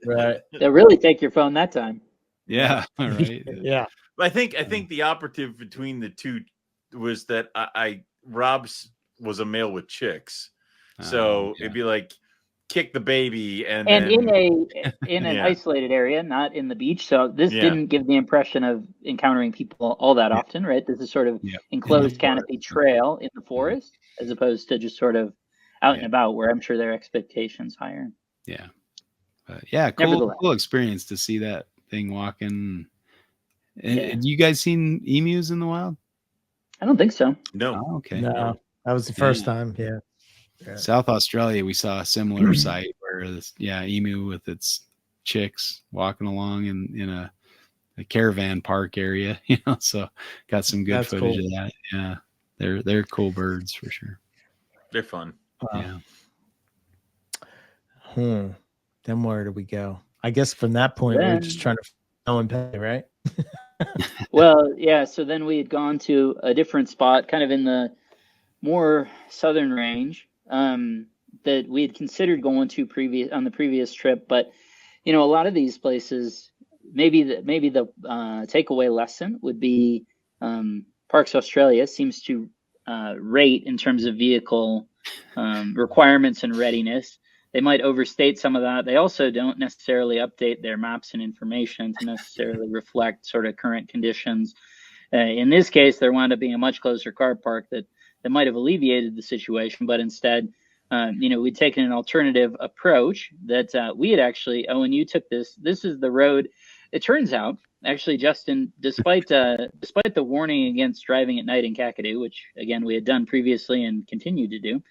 Right.
They'll really take your phone that time.
Yeah. All right.
Yeah.
I think the operative between the two was that Rob's was a male with chicks. So it'd be like, kick the baby and then,
in an isolated area, not in the beach. So this didn't give the impression of encountering people all that often, right? This is sort of enclosed canopy trail in the forest, as opposed to just sort of out and about, where I'm sure their expectations higher.
Yeah, cool experience to see that thing walking. And you guys seen emus in the wild?
I don't think so.
No.
Oh, okay.
No, that was the first time. Yeah.
South Australia, we saw a similar site where this emu with its chicks walking along in a caravan park area, so got some good footage of that. Yeah, they're cool birds for sure.
They're fun.
Yeah.
Then where do we go? I guess from that point we're just trying to Owen and Pell, right?
Well, yeah. So then we had gone to a different spot, kind of in the more southern range. That we had considered going to on the previous trip, but a lot of these places, maybe the takeaway lesson would be Parks Australia seems to rate in terms of vehicle requirements and readiness. They might overstate some of that. They also don't necessarily update their maps and information to necessarily reflect sort of current conditions. In this case, there wound up being a much closer car park that might have alleviated the situation, but instead, we'd taken an alternative approach that we had actually, Owen, you took this. This is the road. It turns out, actually, Justin, despite the warning against driving at night in Kakadu, which again we had done previously and continue to do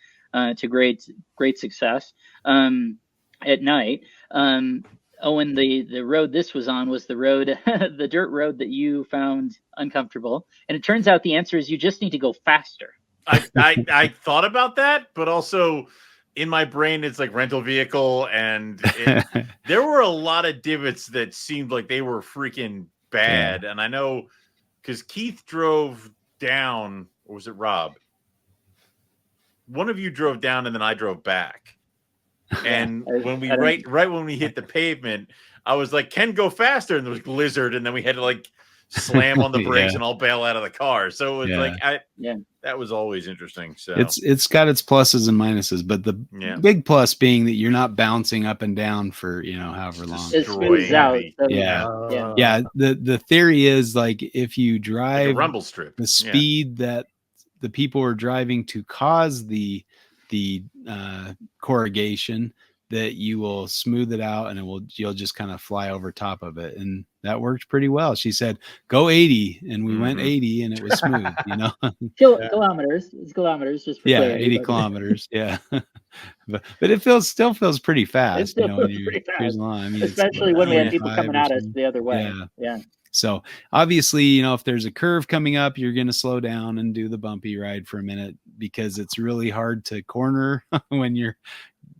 to great success at night. Owen, the road this was on was the road, the dirt road that you found uncomfortable, and it turns out the answer is you just need to go faster.
I thought about that, but also in my brain it's like rental vehicle, and there were a lot of divots that seemed like they were freaking bad. And I know because Keith drove down, or was it Rob? One of you drove down and then I drove back. And when we right when we hit the pavement, I was like, "Ken, go faster!" And there was blizzard, and then we had to like slam on the brakes and all bail out of the car. So it was that was always interesting. So
it's got its pluses and minuses, but the big plus being that you're not bouncing up and down for however long.
It smooths out.
The theory is like if you drive
like a rumble strip,
the speed that the people are driving to cause the corrugation, that you will smooth it out and you'll just kind of fly over top of it. And that worked pretty well. She said, go 80. And we went 80 and it was smooth, you know.
Kilometers. It's kilometers, just for clarity,
80 kilometers. Yeah. but it still feels pretty fast.
It still feels pretty fast. I mean, especially when we have people coming at us the other way. Yeah.
So obviously, you know, if there's a curve coming up, you're going to slow down and do the bumpy ride for a minute, because it's really hard to corner when you're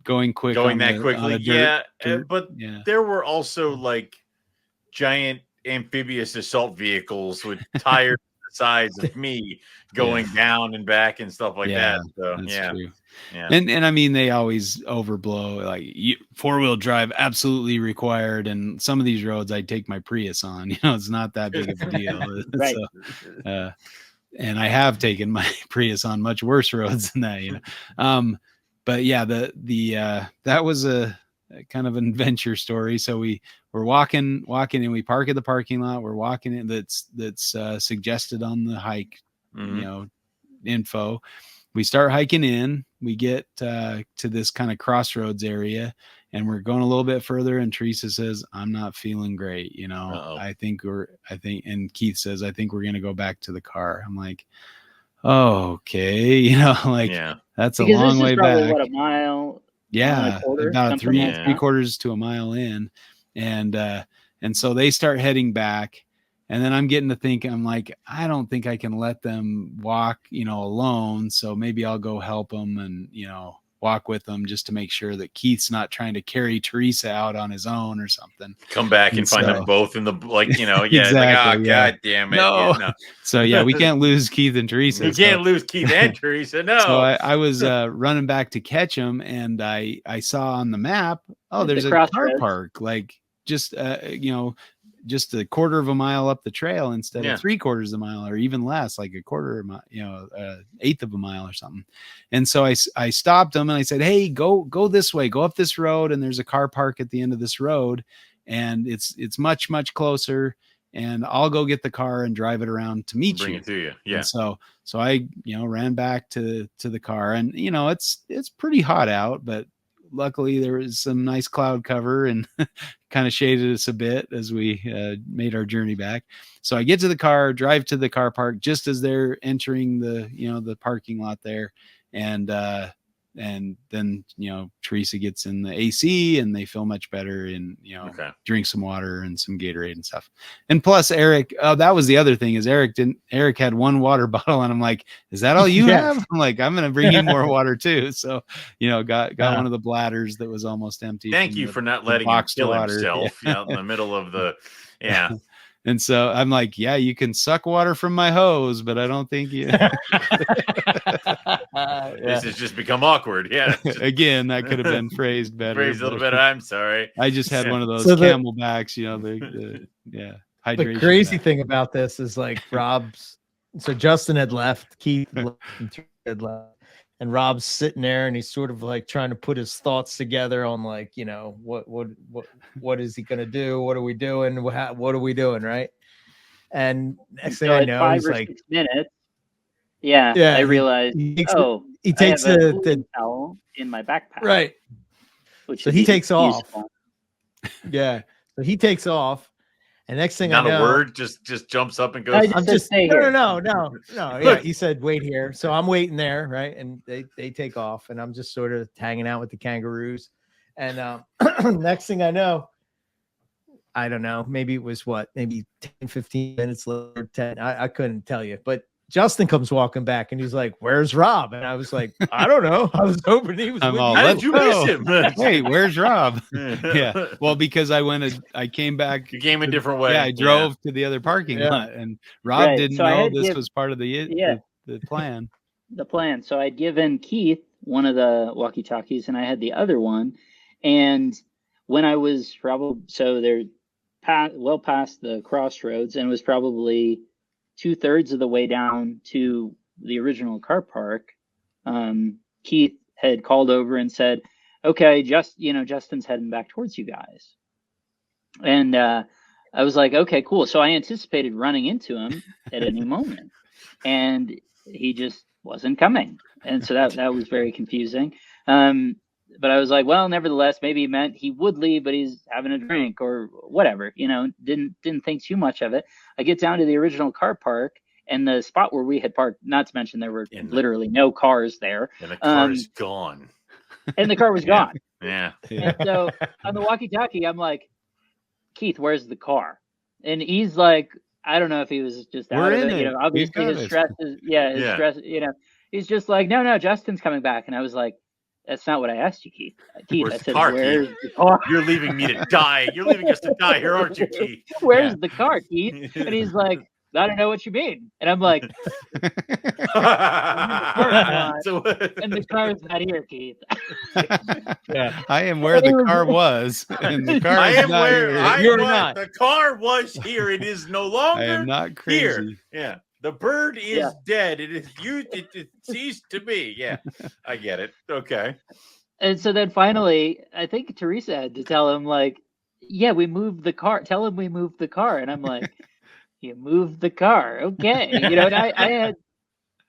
going that
quickly. But there were also like giant amphibious assault vehicles with tires the size of me going down and back and stuff like that. So
that's true. Yeah. And I mean, they always overblow, like 4-wheel drive absolutely required. And some of these roads I'd take my Prius on, you know, it's not that big of a deal.
Right.
So, and I have taken my Prius on much worse roads than that, you know. But yeah, that was a kind of an adventure story. So we're walking and we park at the parking lot. We're walking in that's suggested on the hike, you know, info. We start hiking in, we get to this kind of crossroads area, and we're going a little bit further. And Teresa says, I'm not feeling great. You know, and Keith says, I think we're going to go back to the car. I'm like, oh, okay. You know, like that's a long way back.
What, a mile?
Yeah. About three quarters to a mile in. And so they start heading back. And then I'm getting to think, I'm like, I don't think I can let them walk, you know, alone. So maybe I'll go help them and, you know, walk with them just to make sure that Keith's not trying to carry Teresa out on his own or something.
Come back and find them both in the, like, you know, exactly, God damn it.
No. So we can't lose Keith and Teresa.
You can't lose Keith and Teresa. No.
So I was running back to catch them, and I saw on the map, there's a car park, like just, you know, just a quarter of a mile up the trail instead of 3/4 of a mile, or even less, like a quarter of a mile, you know, eighth of a mile or something. And so I stopped them and I said, hey, go this way, go up this road. And there's a car park at the end of this road, and it's much, much closer. And I'll go get the car and drive it around to meet you.
Bring it to you. Yeah.
And so I, you know, ran back to the car, and, you know, it's pretty hot out, but luckily there was some nice cloud cover and kind of shaded us a bit as we made our journey back. So I get to the car, drive to the car park just as they're entering the, you know, the parking lot there. And then, you know, Teresa gets in the AC and they feel much better, and, you know, drink some water and some Gatorade and stuff. And plus Eric, that was the other thing, is Eric had one water bottle, and I'm like, is that all you have? I'm like, I'm going to bring you more water too. So, you know, got one of the bladders that was almost empty.
Thank you for not letting him kill himself out in the middle of the,
And so I'm like, yeah, you can suck water from my hose, but I don't think you.
This has just become awkward. Yeah.
Again, that could have been phrased better.
Phrased a little better. I'm sorry.
I just had one of those Camelbacks, you know, hydration.
The crazy thing about this is, like, so Justin had left, Keith had left, and Rob's sitting there, and he's sort of like trying to put his thoughts together on, like, you know, what is he going to do? What are we doing? What are we doing? Right. And next thing I know, he's like
6 minutes. I realized, he takes the towel in my backpack.
Right.
Which
so he takes off. Yeah. So he takes off. And next thing I know,
not a word, just jumps up and goes.
I'm just no. Yeah, he said, wait here. So I'm waiting there, right? And they take off, and I'm just sort of hanging out with the kangaroos. And next thing I know, I don't know, maybe it was maybe 10, 15 minutes later, 10. I couldn't tell you, but Justin comes walking back, and he's like, where's Rob? And I was like, I don't know. I was hoping he was with
How did you miss him?
Hey, where's Rob? Yeah. Well, because I came back.
You came a different way.
Yeah, I drove to the other parking lot, and Rob didn't know this was part of the plan.
The plan. So I'd given Keith one of the walkie-talkies, and I had the other one. And when I was they're well past the crossroads, and it was probably 2/3 of the way down to the original car park, Keith had called over and said, okay, Justin's heading back towards you guys. And I was like, okay, cool. So I anticipated running into him at any moment, and he just wasn't coming. And so that was very confusing. but I was like, well, nevertheless, maybe he meant he would leave, but he's having a drink or whatever, didn't think too much of it. I get down to the original car park, and the spot where we had parked, not to mention there were literally no cars there.
And the car is gone.
And the car was gone.
Yeah.
And so on the walkie-talkie, I'm like, Keith, where's the car? And he's like, I don't know if he was just out of it. Obviously his stress is, stress, he's just like, no, Justin's coming back. And I was like, that's not what I asked you, Keith. Keith, I said, where's the car?
You're leaving me to die. You're leaving us to die here, aren't you, Keith?
Where's the car, Keith? And he's like, I don't know what you mean. And I'm like, and the car's not here, Keith.
I am where the car was, and the car is not here.
You're not. The car was here. It is no longer.
I am not crazy.
Here. Yeah. The bird is dead. It is you. It ceased to be. Yeah, I get it. Okay.
And so then finally, I think Teresa had to tell him, like, yeah, we moved the car. Tell him we moved the car. And I'm like, you moved the car. Okay. And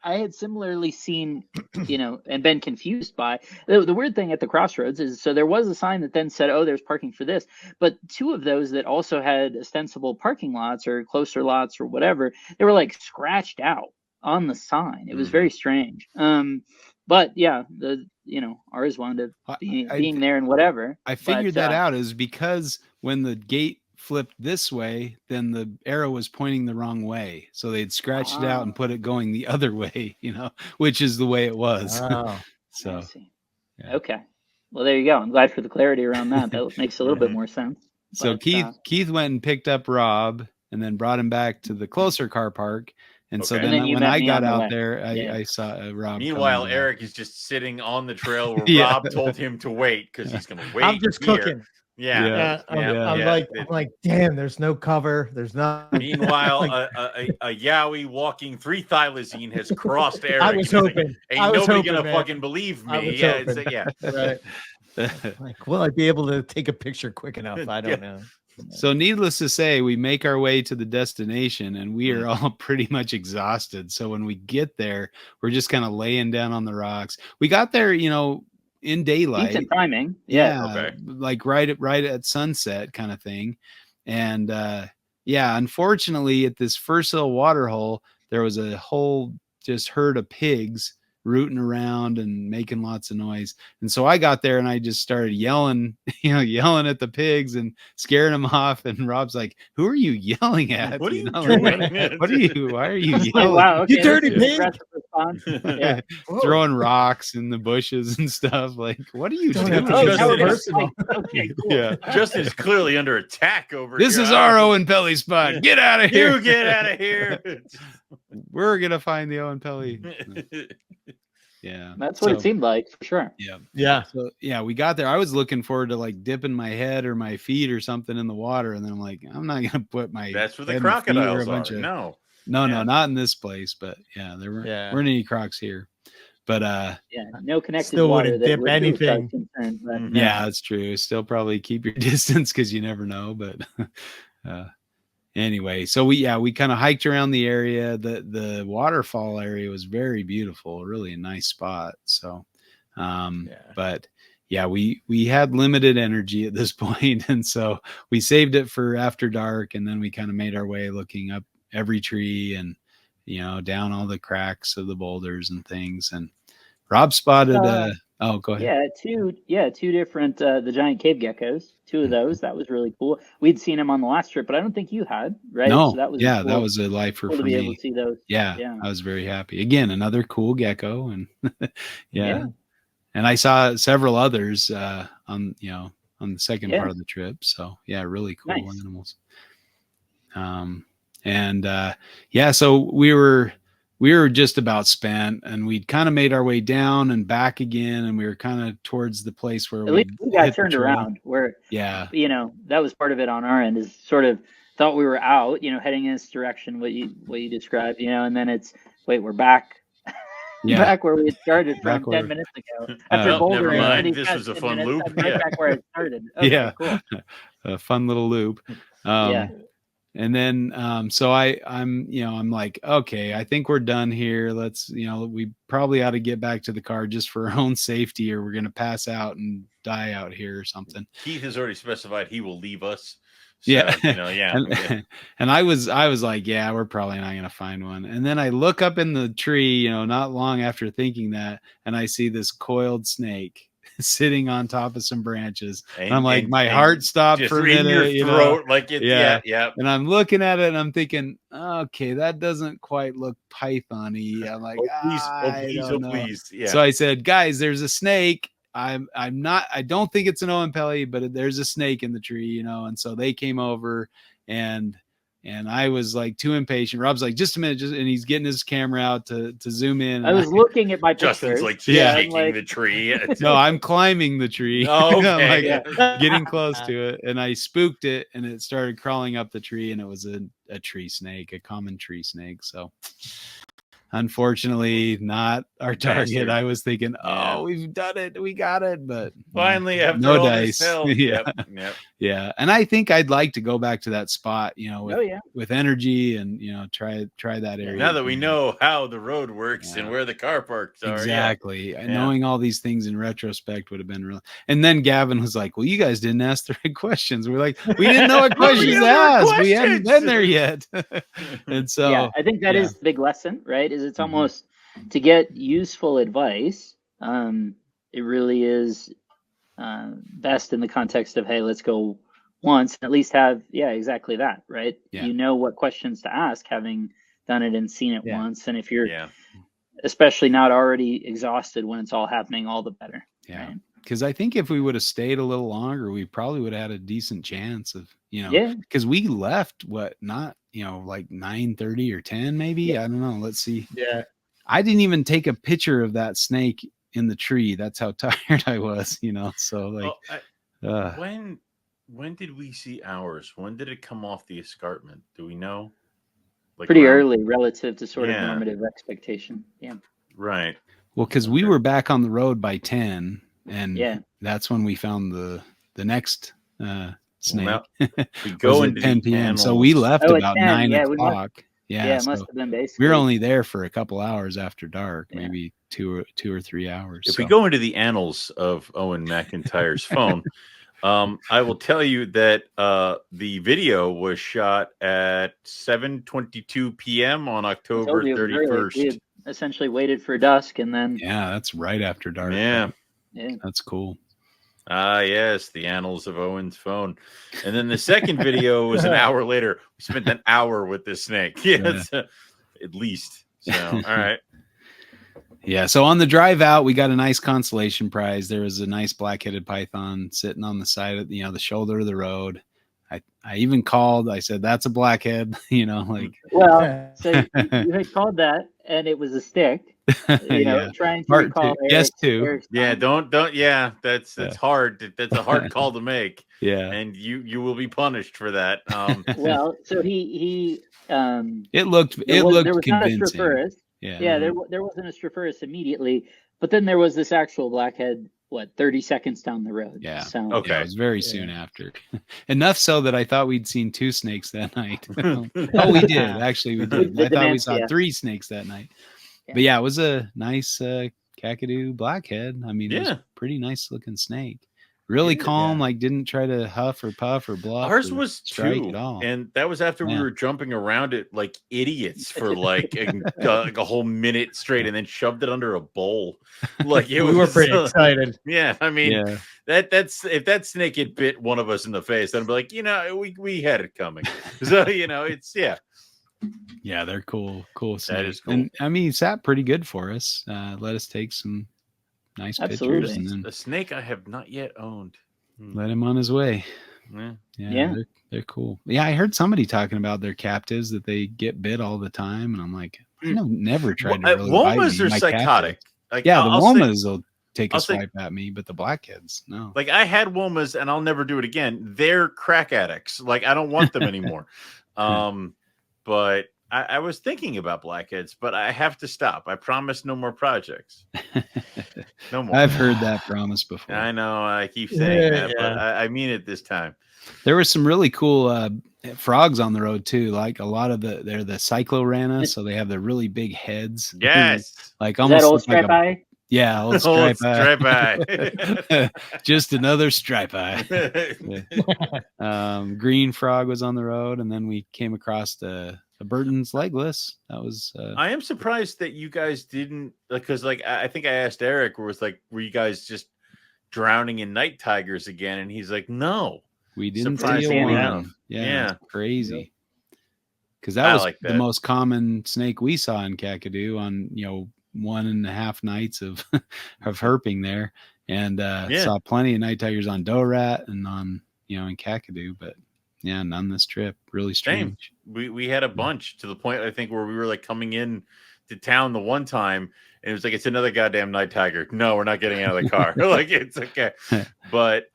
I had similarly seen, and been confused by the weird thing at the crossroads is, so there was a sign that then said, oh, there's parking for this, but two of those that also had ostensible parking lots or closer lots or whatever, they were like scratched out on the sign. It was very strange. But yeah, ours wound up being there and whatever.
I figured that out is because when the gate flipped this way, then the arrow was pointing the wrong way, so they'd scratched it out and put it going the other way, which is the way it was. So
okay, well, there you go. I'm glad for the clarity around that. That makes a little bit more sense.
So Keith went and picked up Rob and then brought him back to the closer car park. And so then when I got out there, I saw Rob.
Meanwhile, Eric is just sitting on the trail where Rob told him to wait because he's going to wait.
I'm just cooking. I'm like, damn, there's no cover. There's not.
Meanwhile, a Yowie walking 3 thylazine has crossed Eric.
I was hoping.
Ain't nobody gonna fucking believe me.
Right. Like, will I be able to take a picture quick enough? I don't know.
So needless to say, we make our way to the destination and we are all pretty much exhausted. So when we get there, we're just kind of laying down on the rocks. We got there, in daylight.
Decent timing.
Like right at sunset kind of thing. And unfortunately at this first little water hole, there was a whole just herd of pigs rooting around and making lots of noise. And so I got there and I just started yelling at the pigs and scaring them off. And Rob's like, who are you yelling at?
What are you doing?
Why are you yelling?
Wow, okay,
you dirty pig.
Throwing rocks in the bushes and stuff. Like, what are you doing?
Okay, cool.
Yeah.
Justin is clearly under attack over
here. This is our Owen Pelly spot. Get out of here.
You get out of here.
We're going to find the Owen Pelly. Yeah,
that's what it seemed like for sure.
Yeah. So we got there. I was looking forward to like dipping my head or my feet or something in the water, and then I'm like, I'm not gonna put my.
That's where the crocodiles are. No,
not in this place. But there weren't any crocs here. But
no connected
still
water.
Wouldn't dip anything.
That's true. Still probably keep your distance because you never know. But anyway, so we kind of hiked around the area. The waterfall area was very beautiful, really a nice spot. So, but we had limited energy at this point, and so we saved it for after dark, and then we kind of made our way looking up every tree and down all the cracks of the boulders and things. And Rob spotted go ahead.
Two different the giant cave geckos. Two of those. That was really cool. We'd seen them on the last trip, but I don't think you had, right?
No.
So that was
cool, that was a lifer
cool
for
to be
me.
able to see those.
Yeah, I was very happy. Again, another cool gecko, and and I saw several others on the second part of the trip. So really cool animals. So we were just about spent, and we'd kind of made our way down and back again, and we were kind of towards the place where
we got turned around. Where that was part of it on our end, is sort of thought we were out, heading in this direction, what you described, and then it's we're back. Back where we had started from 10 minutes ago. After bouldering,
never mind. This was a fun loop.
Back where it started. Okay, cool.
A fun little loop. And then, so I'm like, okay, I think we're done here. Let's, we probably ought to get back to the car just for our own safety, or we're going to pass out and die out here or something.
Keith has already specified he will leave us. So,
yeah.
yeah.
And I was like, yeah, we're probably not going to find one. And then I look up in the tree, not long after thinking that, and I see this coiled snake sitting on top of some branches. And I'm like, my heart stopped for a minute.
Your throat, like it, yeah.
And I'm looking at it and I'm thinking, okay, that doesn't quite look python-y. I'm like,
please. Yeah.
So I said, guys, there's a snake. I don't think it's an Owen Pell, but there's a snake in the tree, and so they came over and I was like too impatient. Rob's like, just a minute, and he's getting his camera out to zoom in.
I was looking at my pictures.
Justin's like shaking the tree.
No, I'm climbing the tree.
Oh, okay.
I'm like, getting close to it, and I spooked it, and it started crawling up the tree, and it was a tree snake, a common tree snake. So unfortunately, not our target. I was thinking, we've done it, we got it, but
finally, after
no
all
dice.
This hell.
Yeah. And I think I'd like to go back to that spot, with energy and try that area.
Now that we know how the road works and where the car parks are,
exactly. Knowing all these things in retrospect would have been real. And then Gavin was like, "Well, you guys didn't ask the right questions." We're like, "We didn't know what questions to ask. We hadn't been there yet." And so,
I think that is the big lesson, right? Is it's almost to get useful advice. It really is best in the context of, hey, let's go once and at least have exactly that, right? You know what questions to ask, having done it and seen it once. And if you're especially not already exhausted when it's all happening, all the better.
Because I think if we would have stayed a little longer, we probably would have had a decent chance of, because we left like 9:30 or 10 maybe. I don't know. Let's see. I didn't even take a picture of that snake in the tree. That's how tired I was, so like,
when did we see ours? When did it come off the escarpment? Do we know? Like
pretty early relative to sort of normative expectation.
Right.
Well, because we were back on the road by 10, and that's when we found the next snake.
Well, we go into
10 p.m. So we left about 9 o'clock.
It must have been basically.
We were only there for a couple hours after dark, maybe two or 3 hours.
If we go into the annals of Owen McIntyre's phone, I will tell you that the video was shot at 7:22 p.m. on October 31st.
We had essentially waited for dusk, and then
that's right after dark.
Yeah,
that's cool.
Yes, the annals of Owen's phone. And then the second video was an hour later. We spent an hour with this snake. At least. So, all right.
Yeah. So on the drive out, we got a nice consolation prize. There was a nice black-headed python sitting on the side of the shoulder of the road. I even called. I said, "That's a blackhead."
Well, so you had called that, and it was a stick. Trying to recall.
Yes, too.
Don't. Yeah, that's hard. That's a hard call to make.
Yeah,
and you will be punished for that.
Well, so he.
It looked convincing.
There wasn't a Strophaurus immediately, but then there was this actual blackhead. 30 seconds down the road.
Yeah.
So
it was very soon after. Enough so that I thought we'd seen 2 snakes that night. Oh, we did. Actually, we did. I thought we saw 3 snakes that night. But it was a nice Kakadu blackhead. I mean, it was a pretty nice looking snake. Really calm, didn't try to huff or puff or bluff.
Ours was
strike
too,
at all.
And that was after we were jumping around it like idiots for like a whole minute straight, and then shoved it under a bowl. Like we
were pretty excited.
Yeah, I mean, that's if that snake had bit one of us in the face, then I'd be like, we had it coming. So it's
Yeah, they're cool snakes.
That is cool.
And I mean, he sat pretty good for us. Let us take some nice pictures, and then
a snake I have not yet owned.
Let him on his way. Yeah. They're cool. Yeah, I heard somebody talking about their captives that they get bit all the time, and I'm like, I never tried to really
womas are psychotic.
Like, the womas will take a swipe at me, but the blackheads, no.
Like I had womas, and I'll never do it again. They're crack addicts. Like I don't want them anymore. But I was thinking about blackheads, but I have to stop. I promise no more projects. No more.
I've heard that promise before.
I know. I keep saying that, but I mean it this time.
There were some really cool frogs on the road too. Like a lot of they're the cyclorana, so they have the really big heads.
Yes.
Like
Is
almost
that old
look
stripe eye?
Yeah, old
Old
stripe eye.
stripe eye.
Just another stripe eye. Green frog was on the road, and then we came across the Burton's legless. That was.
I am surprised that you guys didn't, because like I think I asked Eric, were you guys just drowning in night tigers again? And he's like, no,
we didn't see
surprisingly
one.
enough.
Yeah. Crazy. Because
I
that was
like
the
that.
most common snake we saw in Kakadu on 1.5 nights of herping there, and saw plenty of night tigers on doe rat and on in Kakadu, but yeah, none this trip. Really strange.
We had a bunch, to the point I think where we were like coming in to town the one time, and it was like, it's another goddamn night tiger. No, we're not getting out of the car. Like, it's okay. But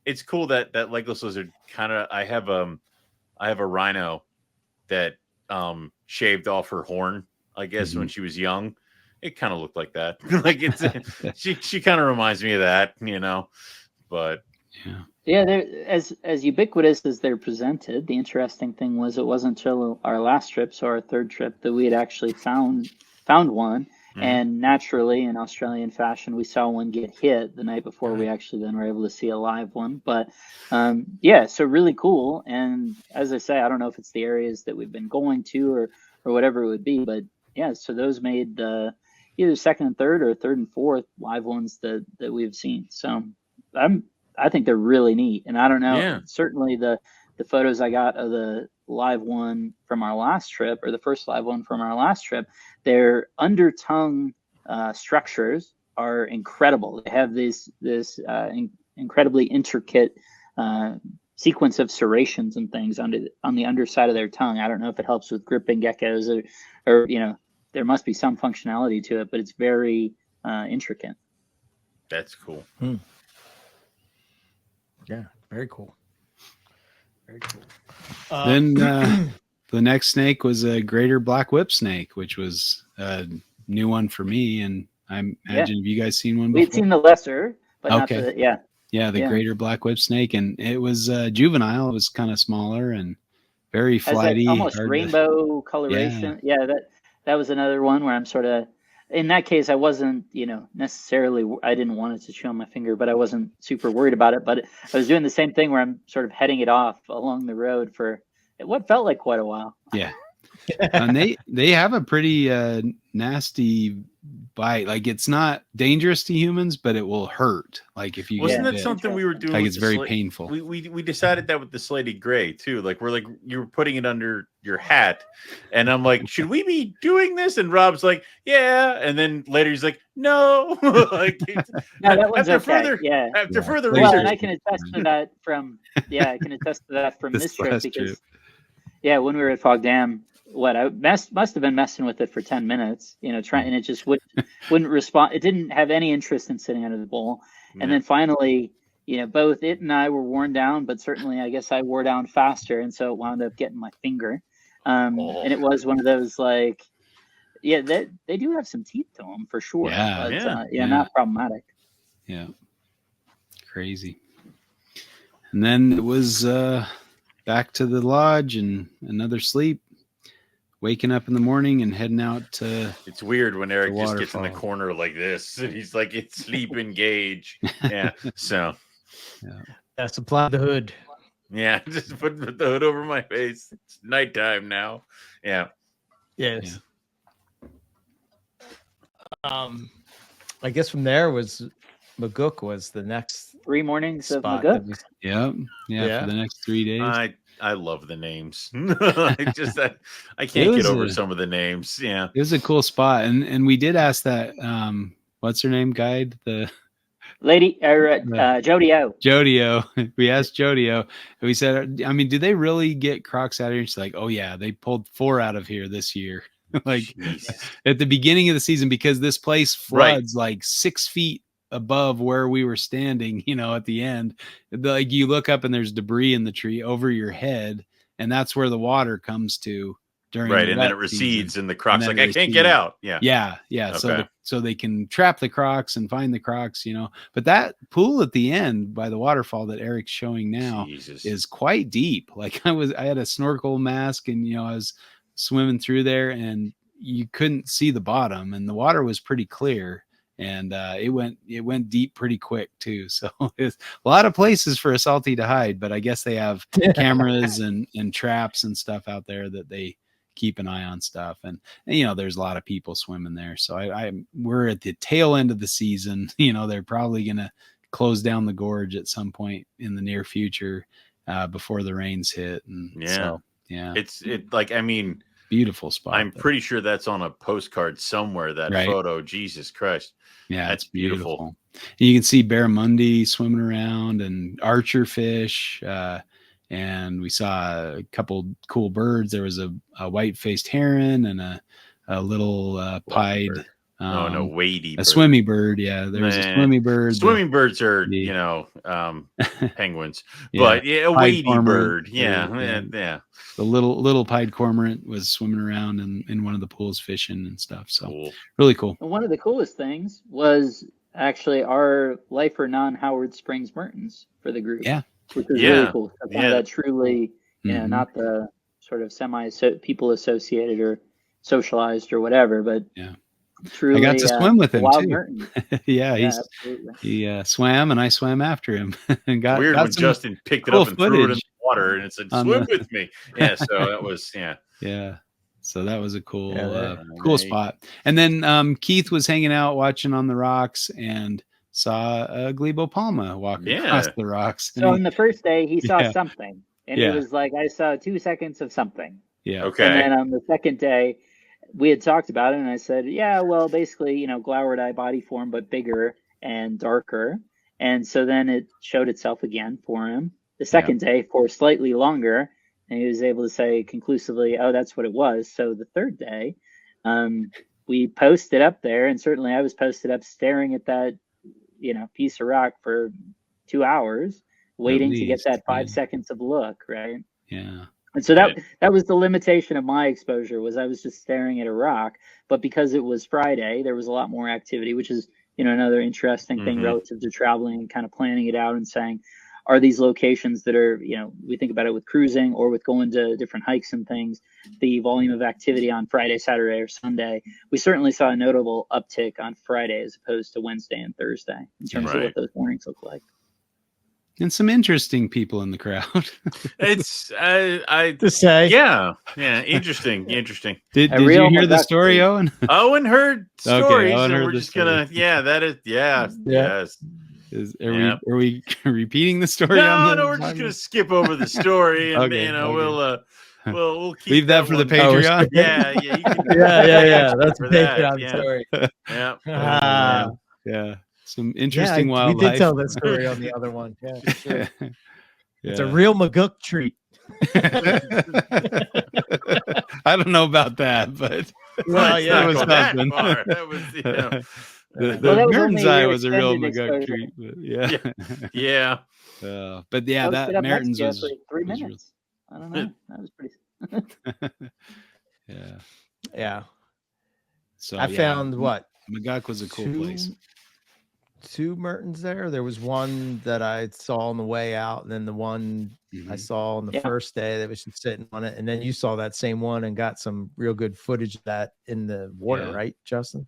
it's cool that legless lizard kind of. I have a rhino that shaved off her horn, I guess, when she was young. It kind of looked like that. Like, it's she kind of reminds me of that, but
yeah, they're as ubiquitous as they're presented. The interesting thing was, it wasn't until our last trip, so our third trip, that we had actually found one. And naturally, in Australian fashion, we saw one get hit the night before we actually then were able to see a live one. But so really cool. And as I say, I don't know if it's the areas that we've been going to or whatever it would be, but yeah, so those made either second and third or third and fourth live ones that we've seen. So I think they're really neat. And I don't know, certainly the photos I got of the live one from our last trip, or the first live one from our last trip, their under tongue structures are incredible. They have this incredibly intricate sequence of serrations and things on the underside of their tongue. I don't know if it helps with gripping geckos or there must be some functionality to it, but it's very intricate.
That's cool.
Yeah, very cool. Very cool.
Then the next snake was a greater black whip snake, which was a new one for me. And I imagine, have you guys seen one before?
We'd seen the lesser, but not the,
the greater black whip snake. And it was juvenile. It was kind of smaller and very flighty.
Almost rainbow coloration. Yeah, that was another one where I'm sort of, in that case, I wasn't, necessarily, I didn't want it to chew on my finger, but I wasn't super worried about it. But I was doing the same thing where I'm sort of heading it off along the road for what felt like quite a while.
Yeah. And they have a pretty nasty bite. Like, it's not dangerous to humans, but it will hurt. Like, if you
wasn't that something we were doing?
Like, it's very painful.
We decided that with the slated gray too. Like, you were putting it under your hat, and I'm like, should we be doing this? And Rob's like, yeah. And then later he's like, no. Like,
no, that one's
after
okay.
After further
well,
research,
and I can attest to that from this trip, because when we were at Fog Dam. I must have been messing with it for 10 minutes, trying, and it just wouldn't respond. It didn't have any interest in sitting under the bowl. And then finally, both it and I were worn down, but certainly I guess I wore down faster. And so it wound up getting my finger. And it was one of those, like, they do have some teeth to them for sure.
Yeah.
But, not problematic.
Yeah. Crazy. And then it was back to the lodge and another sleep. Waking up in the morning and heading out to.
It's weird when Eric just gets in the corner like this, and he's like, "It's sleep engage." Yeah. So.
Yeah. That's apply the hood.
Yeah, just put the hood over my face. It's nighttime now. Yeah.
Yes. Yeah. I guess from there was Maguk was the next
3 mornings of
spot.
Maguk.
Yeah. For the next 3 days.
I love the names. I can't get over some of the names. Yeah.
It was a cool spot. And we did ask that, what's her name, guide? The
lady, Jodio.
Jodio. We asked Jodio. And we said, do they really get crocs out of here? She's like, oh yeah, they pulled 4 out of here this year. Like, at the beginning of the season, because this place floods like 6 feet above where we were standing, at the end. Like, you look up and there's debris in the tree over your head, and that's where the water comes to during
right,
the
and then it
wet season.
recedes, and the croc's like, I can't get out.
Yeah.
Okay.
So they can trap the crocs and find the crocs, But that pool at the end by the waterfall that Eric's showing now is quite deep. Like I had a snorkel mask, and I was swimming through there, and you couldn't see the bottom, and the water was pretty clear. And it went deep pretty quick too. So it's a lot of places for a salty to hide, but I guess they have cameras and traps and stuff out there that they keep an eye on stuff. And there's a lot of people swimming there. So we're at the tail end of the season. They're probably going to close down the gorge at some point in the near future before the rains hit. And
it's
beautiful spot.
I'm pretty sure that's on a postcard somewhere, that photo. Jesus Christ.
Yeah, that's beautiful. You can see barramundi swimming around and archer fish. And we saw a couple cool birds. There was a white-faced heron and a little pied.
Wadey bird.
A swimmy bird. Yeah, there was a swimmy bird.
Swimming birds are, penguins. But a wadey bird. Yeah.
The little pied cormorant was swimming around in one of the pools fishing and stuff. So
cool.
Really cool.
And one of the coolest things was actually our lifer non-Howard Springs Mertens for the group.
Yeah.
Which is really cool. That truly, not the sort of people associated or socialized or whatever, but truly,
I got to swim with him too.
Merton.
He swam, and I swam after him. And got
weird
got
when Justin picked it up and threw it in the water, and it said, "Swim with me." Yeah, so that was
So that was a cool spot. And then Keith was hanging out watching on the rocks and saw a glebopalma walking across the rocks.
So on the first day, he saw something, and he was like, "I saw 2 seconds of something."
Yeah.
Okay.
And then on the second day, we had talked about it, and I said, "Yeah, well, basically, glowered eye body form, but bigger and darker." And so then it showed itself again for him. The second day, for slightly longer, and he was able to say conclusively, "Oh, that's what it was." So the third day, we posted up there, and certainly I was posted up staring at that piece of rock for 2 hours, waiting to get that 5 seconds of look, right?
Yeah.
And so that was the limitation of my exposure, was I was just staring at a rock. But because it was Friday, there was a lot more activity, which is, another interesting thing relative to traveling and kind of planning it out and saying, are these locations that are, we think about it with cruising or with going to different hikes and things, the volume of activity on Friday, Saturday, or Sunday. We certainly saw a notable uptick on Friday as opposed to Wednesday and Thursday in terms of what those mornings look like.
And some interesting people in the crowd.
It's
to say,
interesting.
Did you hear the story, Owen?
Owen heard stories,
Owen
and
heard
we're just gonna, yes.
Are we repeating the story?
No, we're just gonna skip over the story, and we'll keep
leave that for the Patreon.
You can
that's a Patreon story.
Yeah. Some interesting wildlife.
We did tell that story on the other one. Yeah, for sure. It's a real Maguk treat.
I don't know about that, but
that was
something.
That was,
the Merton's eye was a real Maguk treat. But that Merton's was
3 minutes. I don't know. That was pretty.
Yeah.
So
I found
Maguk was a cool place.
2 Mertens there. There was one that I saw on the way out, and then the one I saw on the first day that was just sitting on it. And then you saw that same one and got some real good footage of that in the water, right, Justin?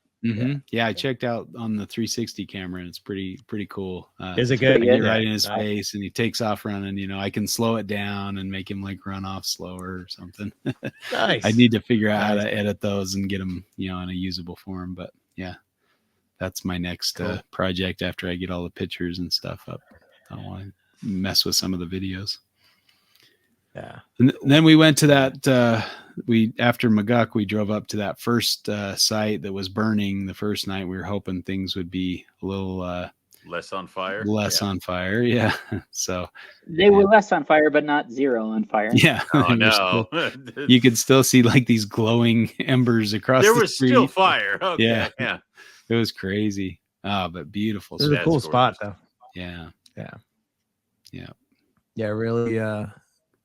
Yeah, I checked out on the 360 camera, and it's pretty cool.
Is it good?
Get right in his face, and he takes off running. I can slow it down and make him run off slower or something.
Nice.
I need to figure out how to edit those and get them, in a usable form. But yeah. That's my next project after I get all the pictures and stuff up. I want to mess with some of the videos.
Yeah.
And then we went to that, after Maguk, we drove up to that first site that was burning the first night. We were hoping things would be a little
less on fire.
On fire. Yeah. So
they were less on fire, but not zero on fire.
Yeah.
Oh, no.
You could still see these glowing embers across the street.
There was still fire. Okay. Yeah.
It was crazy. But beautiful.
It was a cool spot, though.
Yeah.
Really,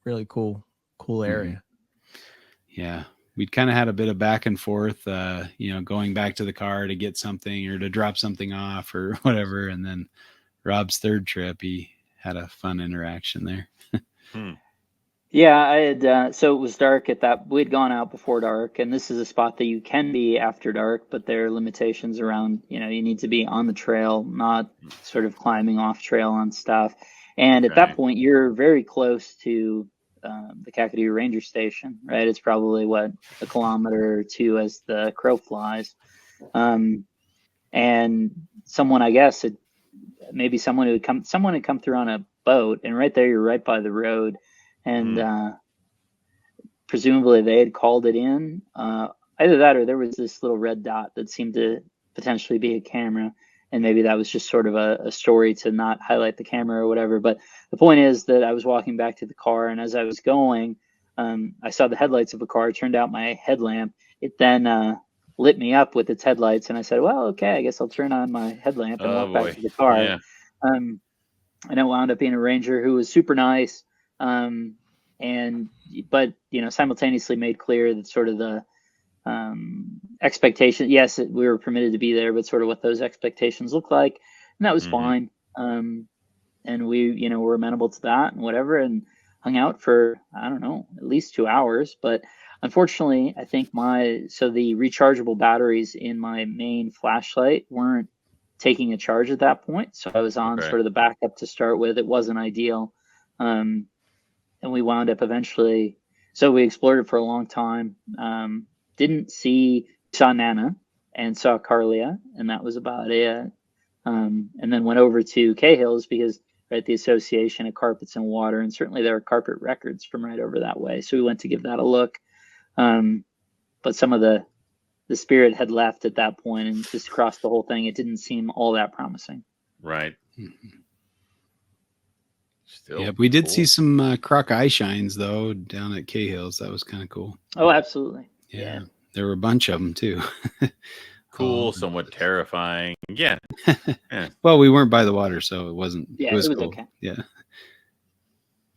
really cool area.
Yeah. we'd kind of had a bit of back and forth, you know, going back to the car to get something or to drop something off or whatever. And then Rob's third trip, he had a fun interaction there.
Yeah, I had, so it was dark at that, we'd gone out before dark, and this is a spot that you can be after dark, but there are limitations around, you know, you need to be on the trail, not sort of climbing off trail on stuff. And at that point, you're very close to the Kakadu Ranger Station, right? It's probably, what, a kilometer or two as the crow flies. And someone, I guess, maybe someone had come through on a boat, and right there, you're right by the road. And presumably they had called it in. Either that or there was this little red dot that seemed to potentially be a camera. And maybe that was just sort of a story to not highlight the camera or whatever. But the point is that I was walking back to the car, and as I was going, I saw the headlights of a car, turned out my headlamp. It then lit me up with its headlights. And I said, well, okay, I guess I'll turn on my headlamp and walk back to the car.
Yeah.
And it wound up being a ranger who was super nice. But you know, simultaneously made clear that sort of the expectation, yes, we were permitted to be there, but sort of what those expectations look like, and that was fine. And we, you know, were amenable to that and whatever, and hung out for, I don't know, at least 2 hours. But unfortunately, I think the rechargeable batteries in my main flashlight weren't taking a charge at that point, so I was on sort of the backup to start with. It wasn't ideal. And we wound up eventually, so we explored it for a long time. Saw Nana and saw Carlia, and that was about it. And then went over to Cahill's because, right, the association of carpets and water, and certainly there are carpet records from right over that way. So we went to give that a look. But some of the spirit had left at that point, and just across the whole thing, it didn't seem all that promising.
Right.
Still yeah, we did see some croc eye shines though down at Cahill's. That was kind of cool.
Oh, absolutely.
Yeah, there were a bunch of them too.
Cool, somewhat terrifying. Yeah.
Well, we weren't by the water, so it wasn't.
Yeah,
it was cool.
Okay.
Yeah,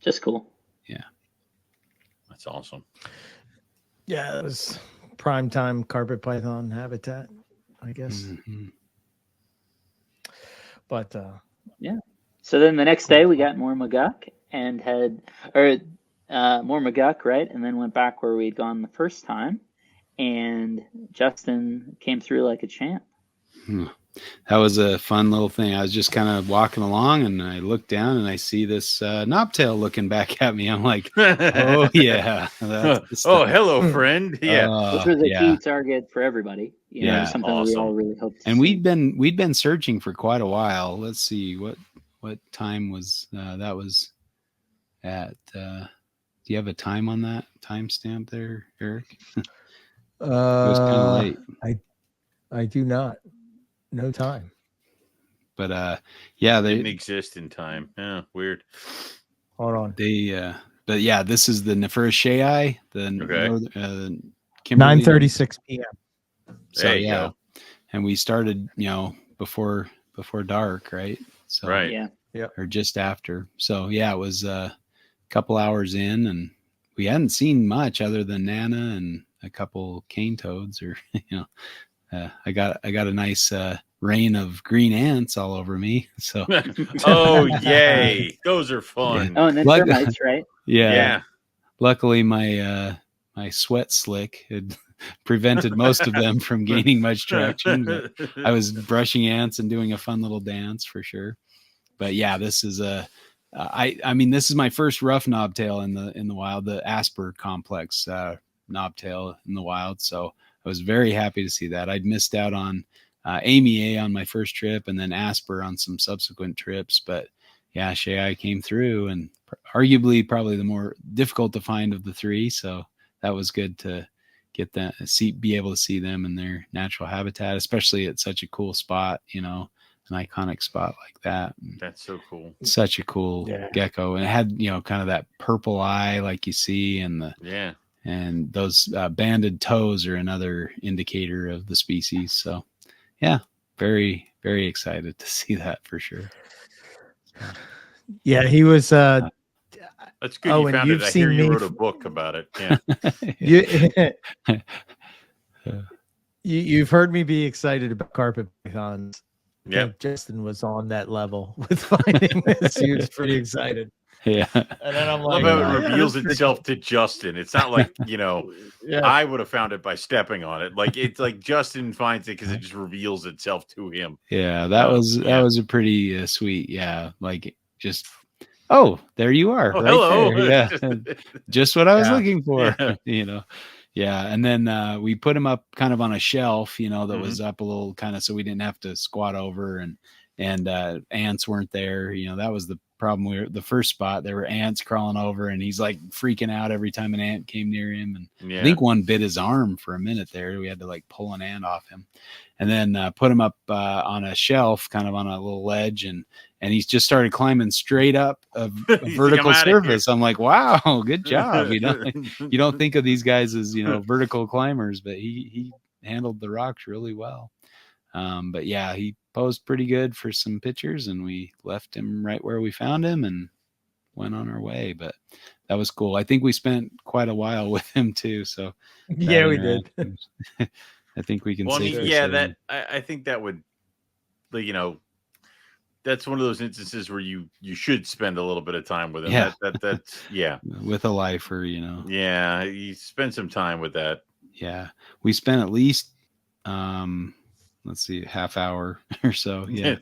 just cool.
Yeah,
that's awesome.
Yeah, it was prime time carpet python habitat, I guess. But
yeah. So then the next day we got more Maguk and more Maguk, right? And then went back where we'd gone the first time, and Justin came through like a champ.
That was a fun little thing. I was just kind of walking along, and I looked down and I see this knobtail looking back at me. I'm like, oh yeah.
Oh, hello, friend. Yeah.
Which was a key target for everybody. You know, something we all really hoped to see.
We'd been searching for quite a while. Let's see what time was that was at do you have a time on that timestamp there, Eric? It was kind of late.
I do not. No time.
But
yeah,
they didn't exist in time. Yeah, weird.
Hold on.
But yeah, this is the Neferishai, the
9:36 p.m.
So there you go. And we started, you know, before dark, right? So
right.
Yeah.
Or just after. So yeah, it was a couple hours in, and we hadn't seen much other than Nana and a couple cane toads, or you know, I got a nice rain of green ants all over me. So
oh yay, those are fun.
Oh, and then termites, right?
Yeah. Luckily, my sweat slick had prevented most of them from gaining much traction. But I was brushing ants and doing a fun little dance for sure. But yeah, this is I mean, this is my first rough knobtail in the wild, the Asper complex knobtail in the wild. So I was very happy to see that. I'd missed out on Amy A on my first trip, and then Asper on some subsequent trips. But yeah, Shai came through, and arguably probably the more difficult to find of the three. So that was good to get that, be able to see them in their natural habitat, especially at such a cool spot, you know, an iconic spot like that.
That's so cool.
Such a cool gecko. And it had, you know, kind of that purple eye like you see, and and those banded toes are another indicator of the species. So yeah, very, very excited to see that for sure.
Yeah, he was
That's good.
Oh,
You
and
found
you've
it. I
seen
hear you
me
wrote a book about it. Yeah.
You've heard me be excited about carpet pythons. I
Yep.
think Justin was on that level with finding this. He was pretty excited.
Yeah.
And then I'm
I love
like,
how
oh,
it
yeah,
reveals
that's pretty
itself to Justin. It's not like, you know,
Yeah.
I would have found it by stepping on it. Like it's like Justin finds it because it just reveals itself to him.
Yeah, that was a pretty sweet. Yeah, like just there you are,
Oh,
right
hello.
there. Yeah, just what I was
Yeah.
looking for.
Yeah.
You know, yeah. And then we put him up kind of on a shelf, you know, that
Mhm.
was up a little kind of so we didn't have to squat over and ants weren't there. You know, that was the problem. The first spot there were ants crawling over, and he's like freaking out every time an ant came near him. And I think one bit his arm for a minute there. We had to like pull an ant off him, and then put him up on a shelf, kind of on a little ledge, and he's just started climbing straight up a vertical surface. I'm like, wow, good job. You know, you don't think of these guys as, you know, vertical climbers, but he handled the rocks really well. But yeah, he posed pretty good for some pictures, and we left him right where we found him and went on our way. But that was cool. I think we spent quite a while with him too. So
Yeah, we did.
I think we can
Well,
safely
yeah,
say
that I think that would, you know, that's one of those instances where you should spend a little bit of time with him.
Yeah.
That's yeah.
With a lifer, you know.
Yeah, you spend some time with that.
Yeah, we spent at least let's see, half hour or so. Yeah,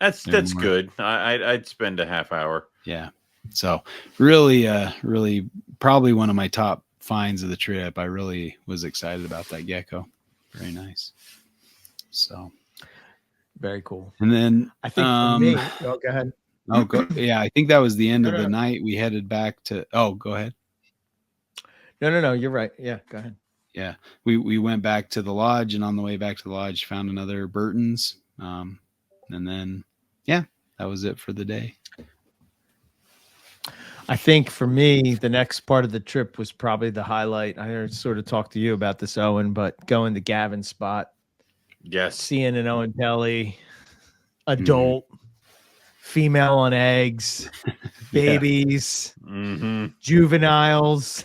that's good. I'd spend a half hour.
Yeah, so really probably one of my top finds of the trip. I really was excited about that gecko. Very nice. So
very cool.
And then
I think for me, go ahead.
Yeah, I think that was the end of the night. We headed back to. Oh, go ahead.
No, you're right. Yeah, go ahead.
Yeah, we went back to the lodge, and on the way back to the lodge, found another Burton's, and then that was it for the day.
I think for me, the next part of the trip was probably the highlight. I sort of talked to you about this, Owen, but going to Gavin's spot,
yes,
seeing an Owen Pell adult, female on eggs, babies, juveniles,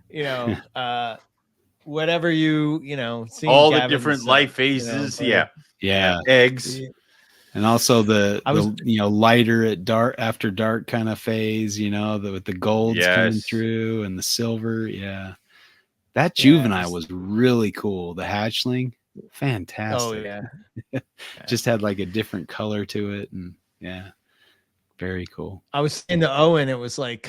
you know, whatever you know,
all
Gavin's,
the different life phases, eggs,
and also the you know, lighter at dark, after dark kind of phase, you know, with the golds coming through and the silver. That juvenile was really cool. The hatchling, fantastic. Just had like a different color to it, and very cool.
I was saying to Owen, it was like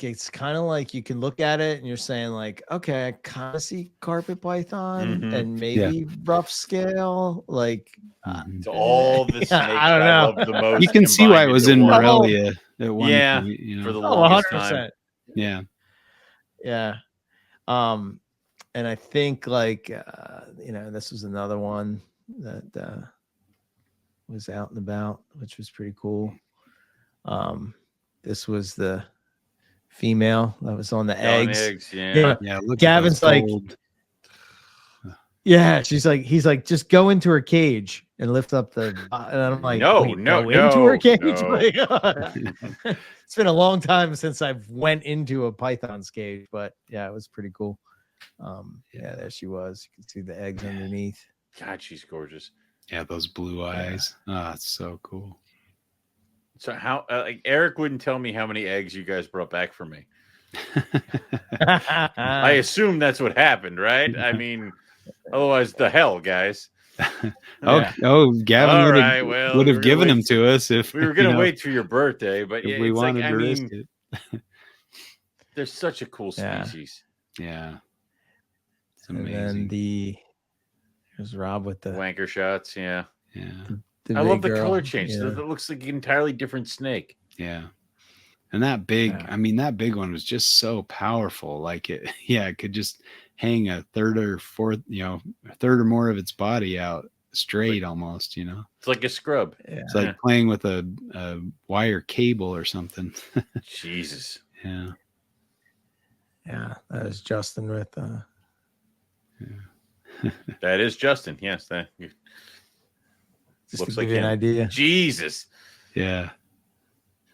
it's kind of like you can look at it and you're saying like, okay, I kind of see carpet python and maybe rough scale, like
it's all the snakes
I don't know.
I love the most.
You can see why it was in Morelia at one point, you know,
for the longest
100%.
time.
Yeah. And I think like you know, this was another one that was out and about, which was pretty cool. This was the female that was on the eggs. Gavin's like, she's like, he's like, just go into her cage and lift up the. And I'm like,
no,
into her cage.
No.
It's been a long time since I've went into a python's cage, but yeah, it was pretty cool. There she was. You can see the eggs underneath.
God, she's gorgeous.
Yeah, those blue eyes. Oh, it's so cool.
So how like Eric wouldn't tell me how many eggs you guys brought back for me. I assume that's what happened, right? I mean, otherwise the hell, guys.
Gavin would have given them to us if
we were going to wait till your birthday, but
if we wanted to risk it.
They're such a cool species.
Yeah. It's amazing.
And then there's Rob with the
wanker shots. Yeah.
I
love the color change. It looks like an entirely different snake.
Yeah. And that big, I mean, that big one was just so powerful. Like it could just hang a third or more of its body out straight, almost, you know.
It's like a scrub.
It's like playing with a wire cable or something.
Jesus.
Yeah, that is Justin with
that is Justin. Yes, that
just looks to give you an idea.
Jesus.
Yeah.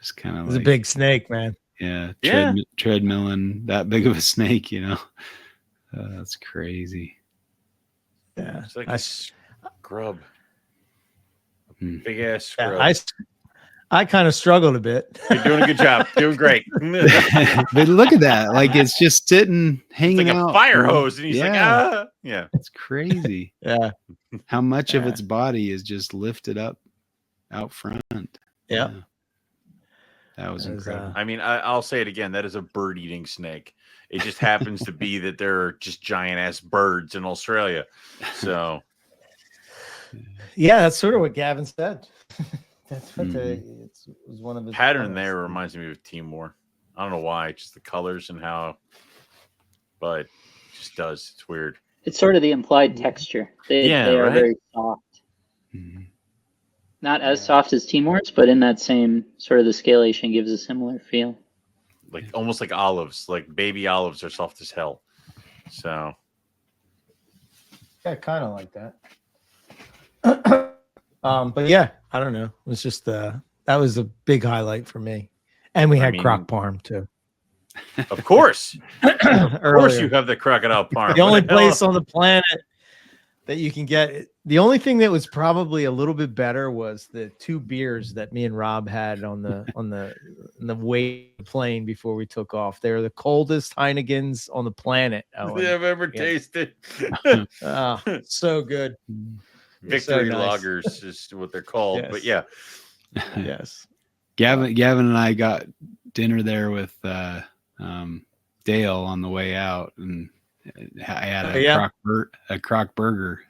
Just kind of
it's a big snake, man.
treadmilling that big of a snake, you know. That's crazy.
Yeah,
It's like a scrub. Big ass scrub.
Yeah, I kind of struggled a bit.
You're doing a good job. Doing great.
But look at that. Like it's just sitting, hanging
it's like
out.
a fire hose. And he's like, ah. Yeah.
It's crazy.
Yeah.
How much of its body is just lifted up out front.
Yeah.
That was incredible.
I mean, I'll say it again. That is a bird-eating snake. It just happens to be that there are just giant-ass birds in Australia. So.
Yeah, that's sort of what Gavin said. That's what it was one of the
pattern there reminds me of Timor. I don't know why, just the colors and how, but it just does. It's weird.
It's sort of the implied texture. They are very soft. Not as soft as Timor's, but in that same sort of the scalation gives a similar feel.
Like almost like olives, like baby olives are soft as hell. So.
Yeah, kind of like that. But yeah, I don't know. It was just that was a big highlight for me. And we had croc parm too.
Of course. Of course you have the crocodile parm.
The only place on the planet that you can get it. The only thing that was probably a little bit better was the 2 beers that me and Rob had on the way plane before we took off. They were the coldest Heinekens on the planet.
I've ever tasted.
So good.
Victory lagers is what they're called. Yes. But yeah.
Yes.
Gavin and I got dinner there with Dale on the way out, and I had a croc burger.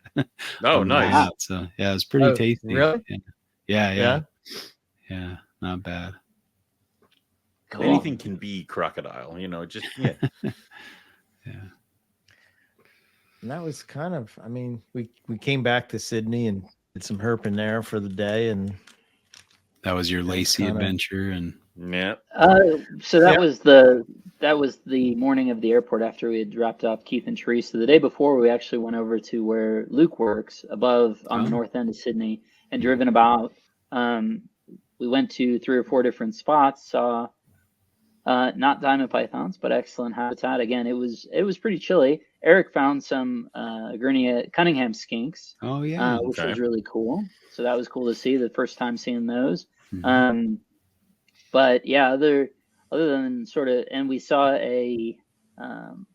Oh, nice.
So yeah, it was pretty tasty.
Really?
Yeah. Not bad.
Cool. Anything can be crocodile, just yeah.
And that was kind of, I mean, we came back to Sydney and did some herping there for the day, and
that was your Lacey adventure, and
so that was the morning of the airport after we had dropped off Keith and Teresa. The day before, we actually went over to where Luke works above on the north end of Sydney and driven about. We went to 3 or 4 different spots, saw not diamond pythons, but excellent habitat. Again, it was pretty chilly. Eric found some Cunningham skinks.
Oh yeah,
which was really cool. So that was cool to see. The first time seeing those. But yeah, other than sort of, and we saw a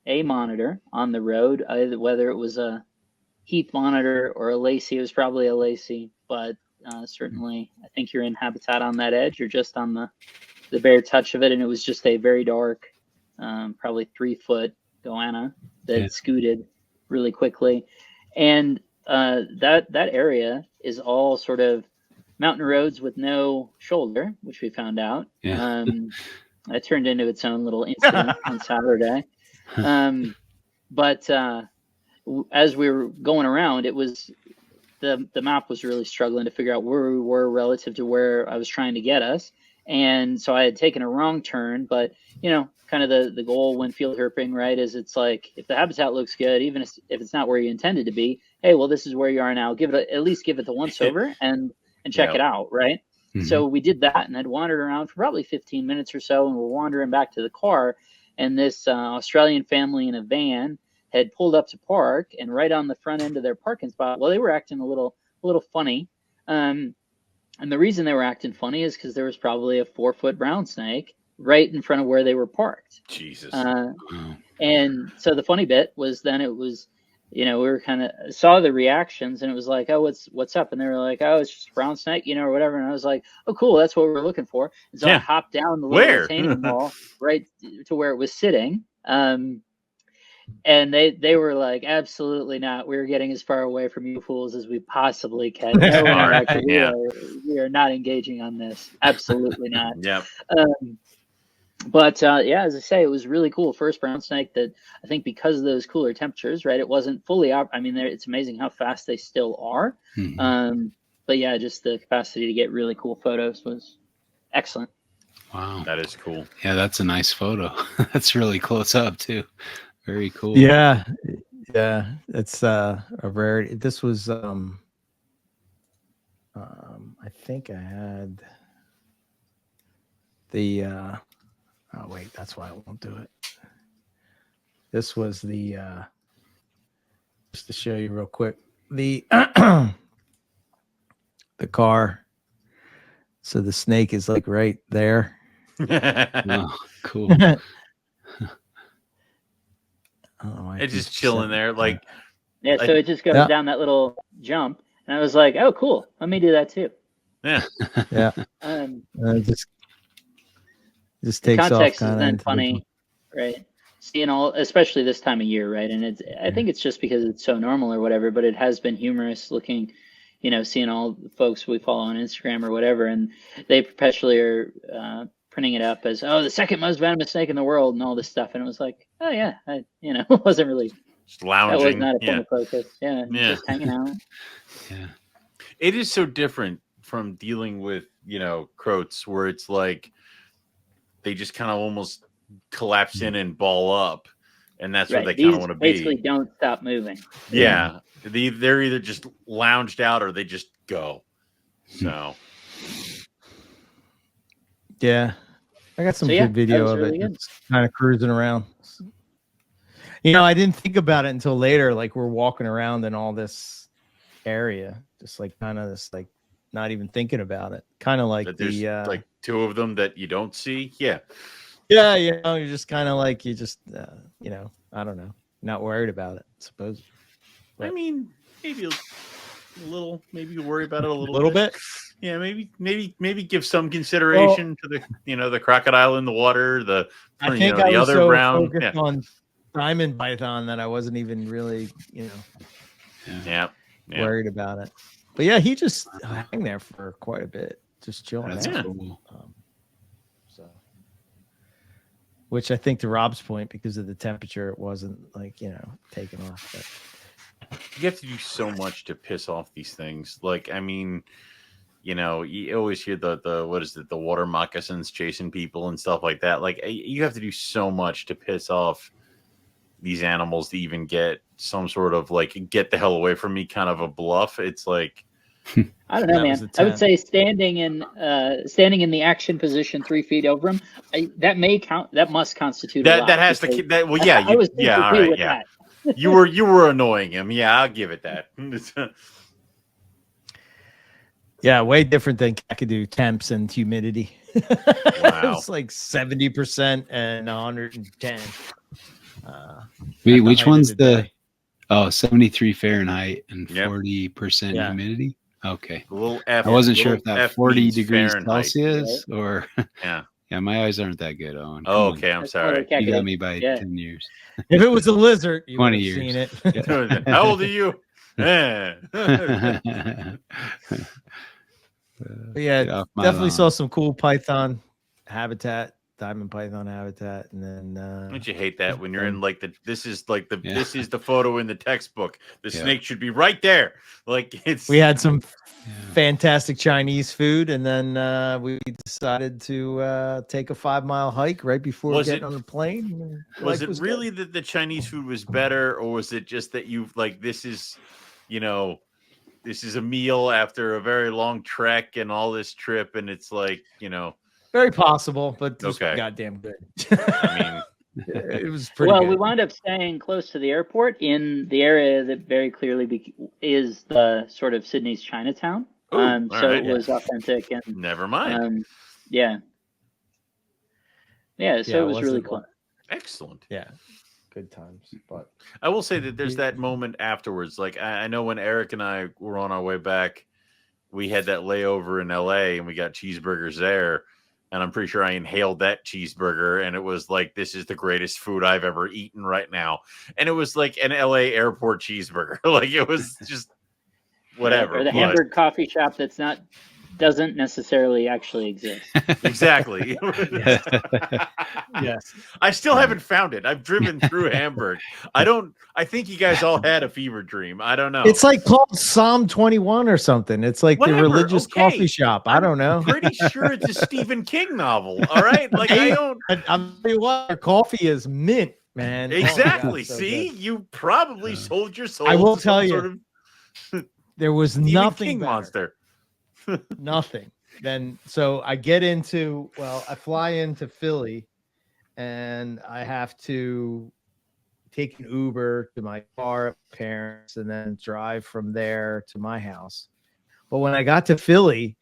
monitor on the road, whether it was a Heath monitor or a Lacey. It was probably a Lacey, but certainly I think you're in habitat on that edge. You're just on the bare touch of it, and it was just a very dark, probably 3-foot goanna that scooted really quickly. And that area is all sort of mountain roads with no shoulder, which we found out. That turned into its own little incident on Saturday. But as we were going around, it was the map was really struggling to figure out where we were relative to where I was trying to get us. And so I had taken a wrong turn, but kind of the goal when field herping, right, is it's like, if the habitat looks good, even if it's not where you intended to be, hey, well, this is where you are now. At least give it the once over and check it out, right? So we did that and had wandered around for probably 15 minutes or so, and we're wandering back to the car, and this Australian family in a van had pulled up to park, and right on the front end of their parking spot, well, they were acting a little funny. And the reason they were acting funny is because there was probably a 4-foot brown snake right in front of where they were parked.
Jesus.
And so the funny bit was then it was, we were kind of saw the reactions, and it was like, oh, what's up? And they were like, oh, it's just a brown snake, or whatever. And I was like, oh, cool, that's what we're looking for. And so I hopped down the little retaining wall right to where it was sitting. And they were like, absolutely not. We're getting as far away from you fools as we possibly can. No, we are not engaging on this. Absolutely not.
Yep.
But as I say, it was really cool. First brown snake that I think because of those cooler temperatures, right? It wasn't fully up. I mean, it's amazing how fast they still are. But yeah, just the capacity to get really cool photos was excellent.
Wow.
That is cool.
Yeah, that's a nice photo. That's really close up too. Very cool.
Yeah. It's a rarity. This was I think I had the Oh wait, that's why I won't do it. This was the just to show you real quick the the car. So the snake is like right there.
Oh, cool.
It's just chilling there, like
yeah. So it just goes down that little jump, and I was like, "Oh, cool! Let me do that too."
Yeah,
yeah. Just takes
context
off.
Is then funny, right? Seeing all, especially this time of year, right? And I think it's just because it's so normal or whatever, but it has been humorous looking, seeing all the folks we follow on Instagram or whatever, and they perpetually are printing it up as, oh, the second most venomous snake in the world and all this stuff. And it was like, oh yeah, it wasn't really
just lounging.
That was not a point of focus. Yeah, just hanging out.
Yeah,
it is so different from dealing with croats, where it's like they just kind of almost collapse in and ball up, and that's what they kind of want to be.
Basically, don't stop moving.
Yeah, they're either just lounged out or they just go. So,
yeah, I got some good video of it. It's kind of cruising around. I didn't think about it until later. Like we're walking around in all this area, just like kind of this, like not even thinking about it. Kind of like
there's like two of them that you don't see. Yeah.
Yeah, you're just kind of like I don't know, not worried about it. I suppose.
But, I mean, maybe a little. Maybe you worry about it a
little bit.
Yeah, maybe give some consideration to the the crocodile in the water. The other round
on diamond python that I wasn't even really worried about it. But yeah, he just hang there for quite a bit, just chilling.
That's cool.
Which I think to Rob's point, because of the temperature, it wasn't like, taking off. But
you have to do so much to piss off these things. Like, I mean, you always hear the what is it, the water moccasins chasing people and stuff like that. Like, you have to do so much to piss off these animals to even get some sort of like, get the hell away from me kind of a bluff. It's like,
I don't know, man. I would say standing in the action position 3 feet over him, that may count. That must constitute
that. That has to. That well, yeah, all right, yeah. you were annoying him. Yeah, I'll give it that.
Yeah, way different than Kakadu temps and humidity.
Wow.
It's like 70% and 110.
Wait, which one's the? 73 Fahrenheit and 40% humidity. Okay.
A little F,
I wasn't sure if that 40 degrees
Fahrenheit.
Celsius or
yeah.
Yeah, my eyes aren't that good, Owen.
Oh, okay, I'm sorry.
You got me by 10 years.
If it was a lizard, you
20
would have
years.
seen it.
How old are you? Yeah.
Yeah, definitely saw some cool python habitat, diamond python habitat, and then
don't you hate that when you're in like this is the photo in the textbook. The snake should be right there. Like we
had some fantastic Chinese food, and then we decided to take a 5-mile hike right before getting on the plane.
Was it really that the Chinese food was better, or was it just that you like this is a meal after a very long trek and all this trip, and it's like
very possible, but just goddamn good.
I mean,
it was pretty
well.
good.
We wound up staying close to the airport in the area that very clearly is the sort of Sydney's Chinatown. So it was authentic and
never mind.
So it was really cool.
Excellent.
Yeah, good times. But
I will say that there's that moment afterwards. Like I know when Eric and I were on our way back, we had that layover in LA and we got cheeseburgers there. And I'm pretty sure I inhaled that cheeseburger, and it was like, this is the greatest food I've ever eaten right now. And it was like an LA airport cheeseburger. Like it was just whatever.
Or the Hamburg coffee shop doesn't necessarily actually exist.
Exactly.
Yes.
I still haven't found it. I've driven through Hamburg. I think you guys all had a fever dream. I don't know.
It's like called Psalm 21 or something. It's like the religious coffee shop. I don't know.
I'm pretty sure it's a Stephen King novel. All right. Like I'm
telling you what, their coffee is mint, man.
Exactly.
Oh, God,
see, you probably sold your soul.
I will
to
tell you,
sort of
there was
Stephen
nothing
King
better.
monster.
Nothing. Then so I get into I fly into Philly, and I have to take an Uber to my car at my parents and then drive from there to my house. But when I got to Philly,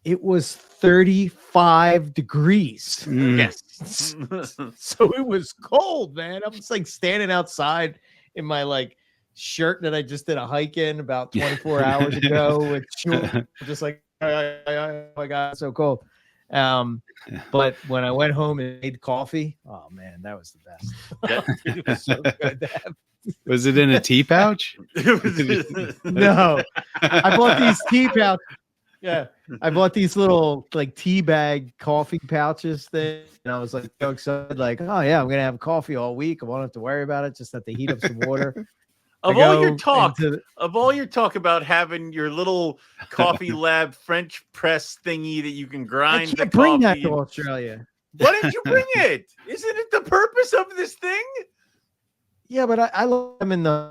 it was 35 degrees.
Yes.
So it was cold, man. I was like standing outside in my like shirt that I just did a hike in about 24 hours ago with just like, oh my God, it's so cold. But when I went home and made coffee, oh man, that was the best. It was so good to have.
Was it in a tea pouch?
No, I bought these tea pouches. Yeah, I bought these little like tea bag coffee pouches thing, and I was like so excited, like, oh yeah, I'm gonna have coffee all week. I won't have to worry about it. Just have to heat up some water.
Of all your talk about having your little coffee lab French press thingy that you can grind,
I can't bring that to Australia.
Why didn't you bring it? Isn't it the purpose of this thing?
Yeah, but I love them in the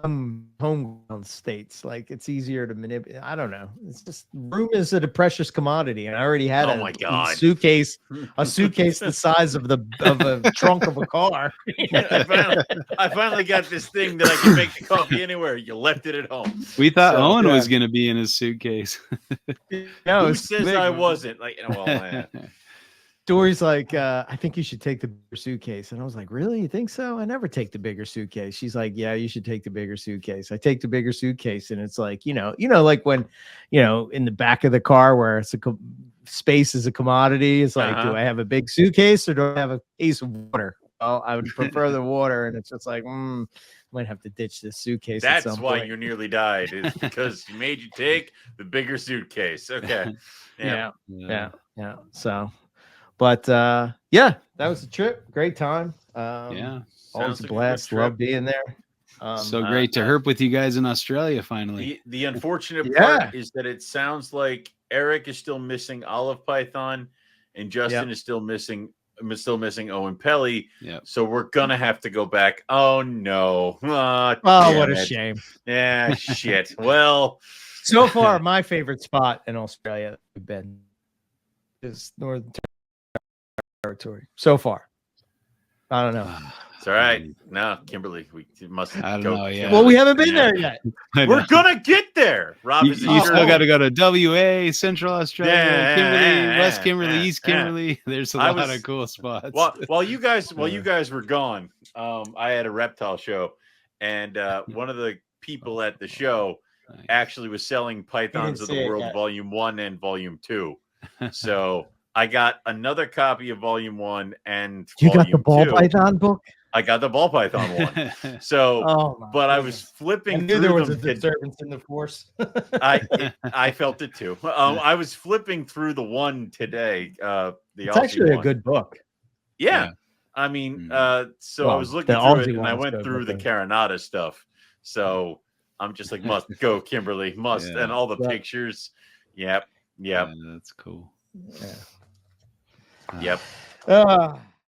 homegrown states. Like it's easier to manipulate. I don't know. It's just room is a precious commodity, and I already had a suitcase the size of a trunk of a car.
I finally got this thing that I can make the coffee anywhere. You left it at home.
We thought Owen was going to be in his suitcase.
No,
who says I wasn't? Like, well,
Dory's like, I think you should take the bigger suitcase. And I was like, really? You think so? I never take the bigger suitcase. She's like, yeah, you should take the bigger suitcase. I take the bigger suitcase. And it's like, like when, in the back of the car where it's space is a commodity. It's like, do I have a big suitcase or do I have a case of water? Well, I would prefer the water. And it's just like, might have to ditch this suitcase.
That's why you nearly died, is because you made you take the bigger suitcase. Okay.
Yeah. So. But yeah, that was a trip. Great time. Always a blast. Love being there.
So great to herp with you guys in Australia finally.
The unfortunate part is that it sounds like Eric is still missing Olive Python, and Justin is still missing Owen and Pell.
Yep.
So we're gonna have to go back. Oh no!
What a shame.
Yeah, shit. Well,
so far my favorite spot in Australia we've been is Northern Territory so far. I don't know.
It's all right. No, Kimberly, we must
I don't
go.
know, yeah.
Well, we haven't been there yet.
We're gonna get there. Rob,
you still got to go to WA, Central Australia, Kimberley, West Kimberley, East Kimberley. There's a lot of cool spots.
While you guys were gone, I had a reptile show, and one of the people at the show actually was selling Pythons of the World Volume 1 and Volume 2. So I got another copy of Volume 1 and
you
Volume
got the ball
2.
python book.
I got the ball python one. So, but I was flipping. I knew
there was a disturbance in the force.
I felt it too. I was flipping through the one today.
It's actually a good book.
Yeah. I mean, so I was looking through it, and I went through the Carinata stuff. So I'm just like, must go, Kimberly, must, and all the pictures. Yep.
Yeah, that's cool.
Yeah.
Yep.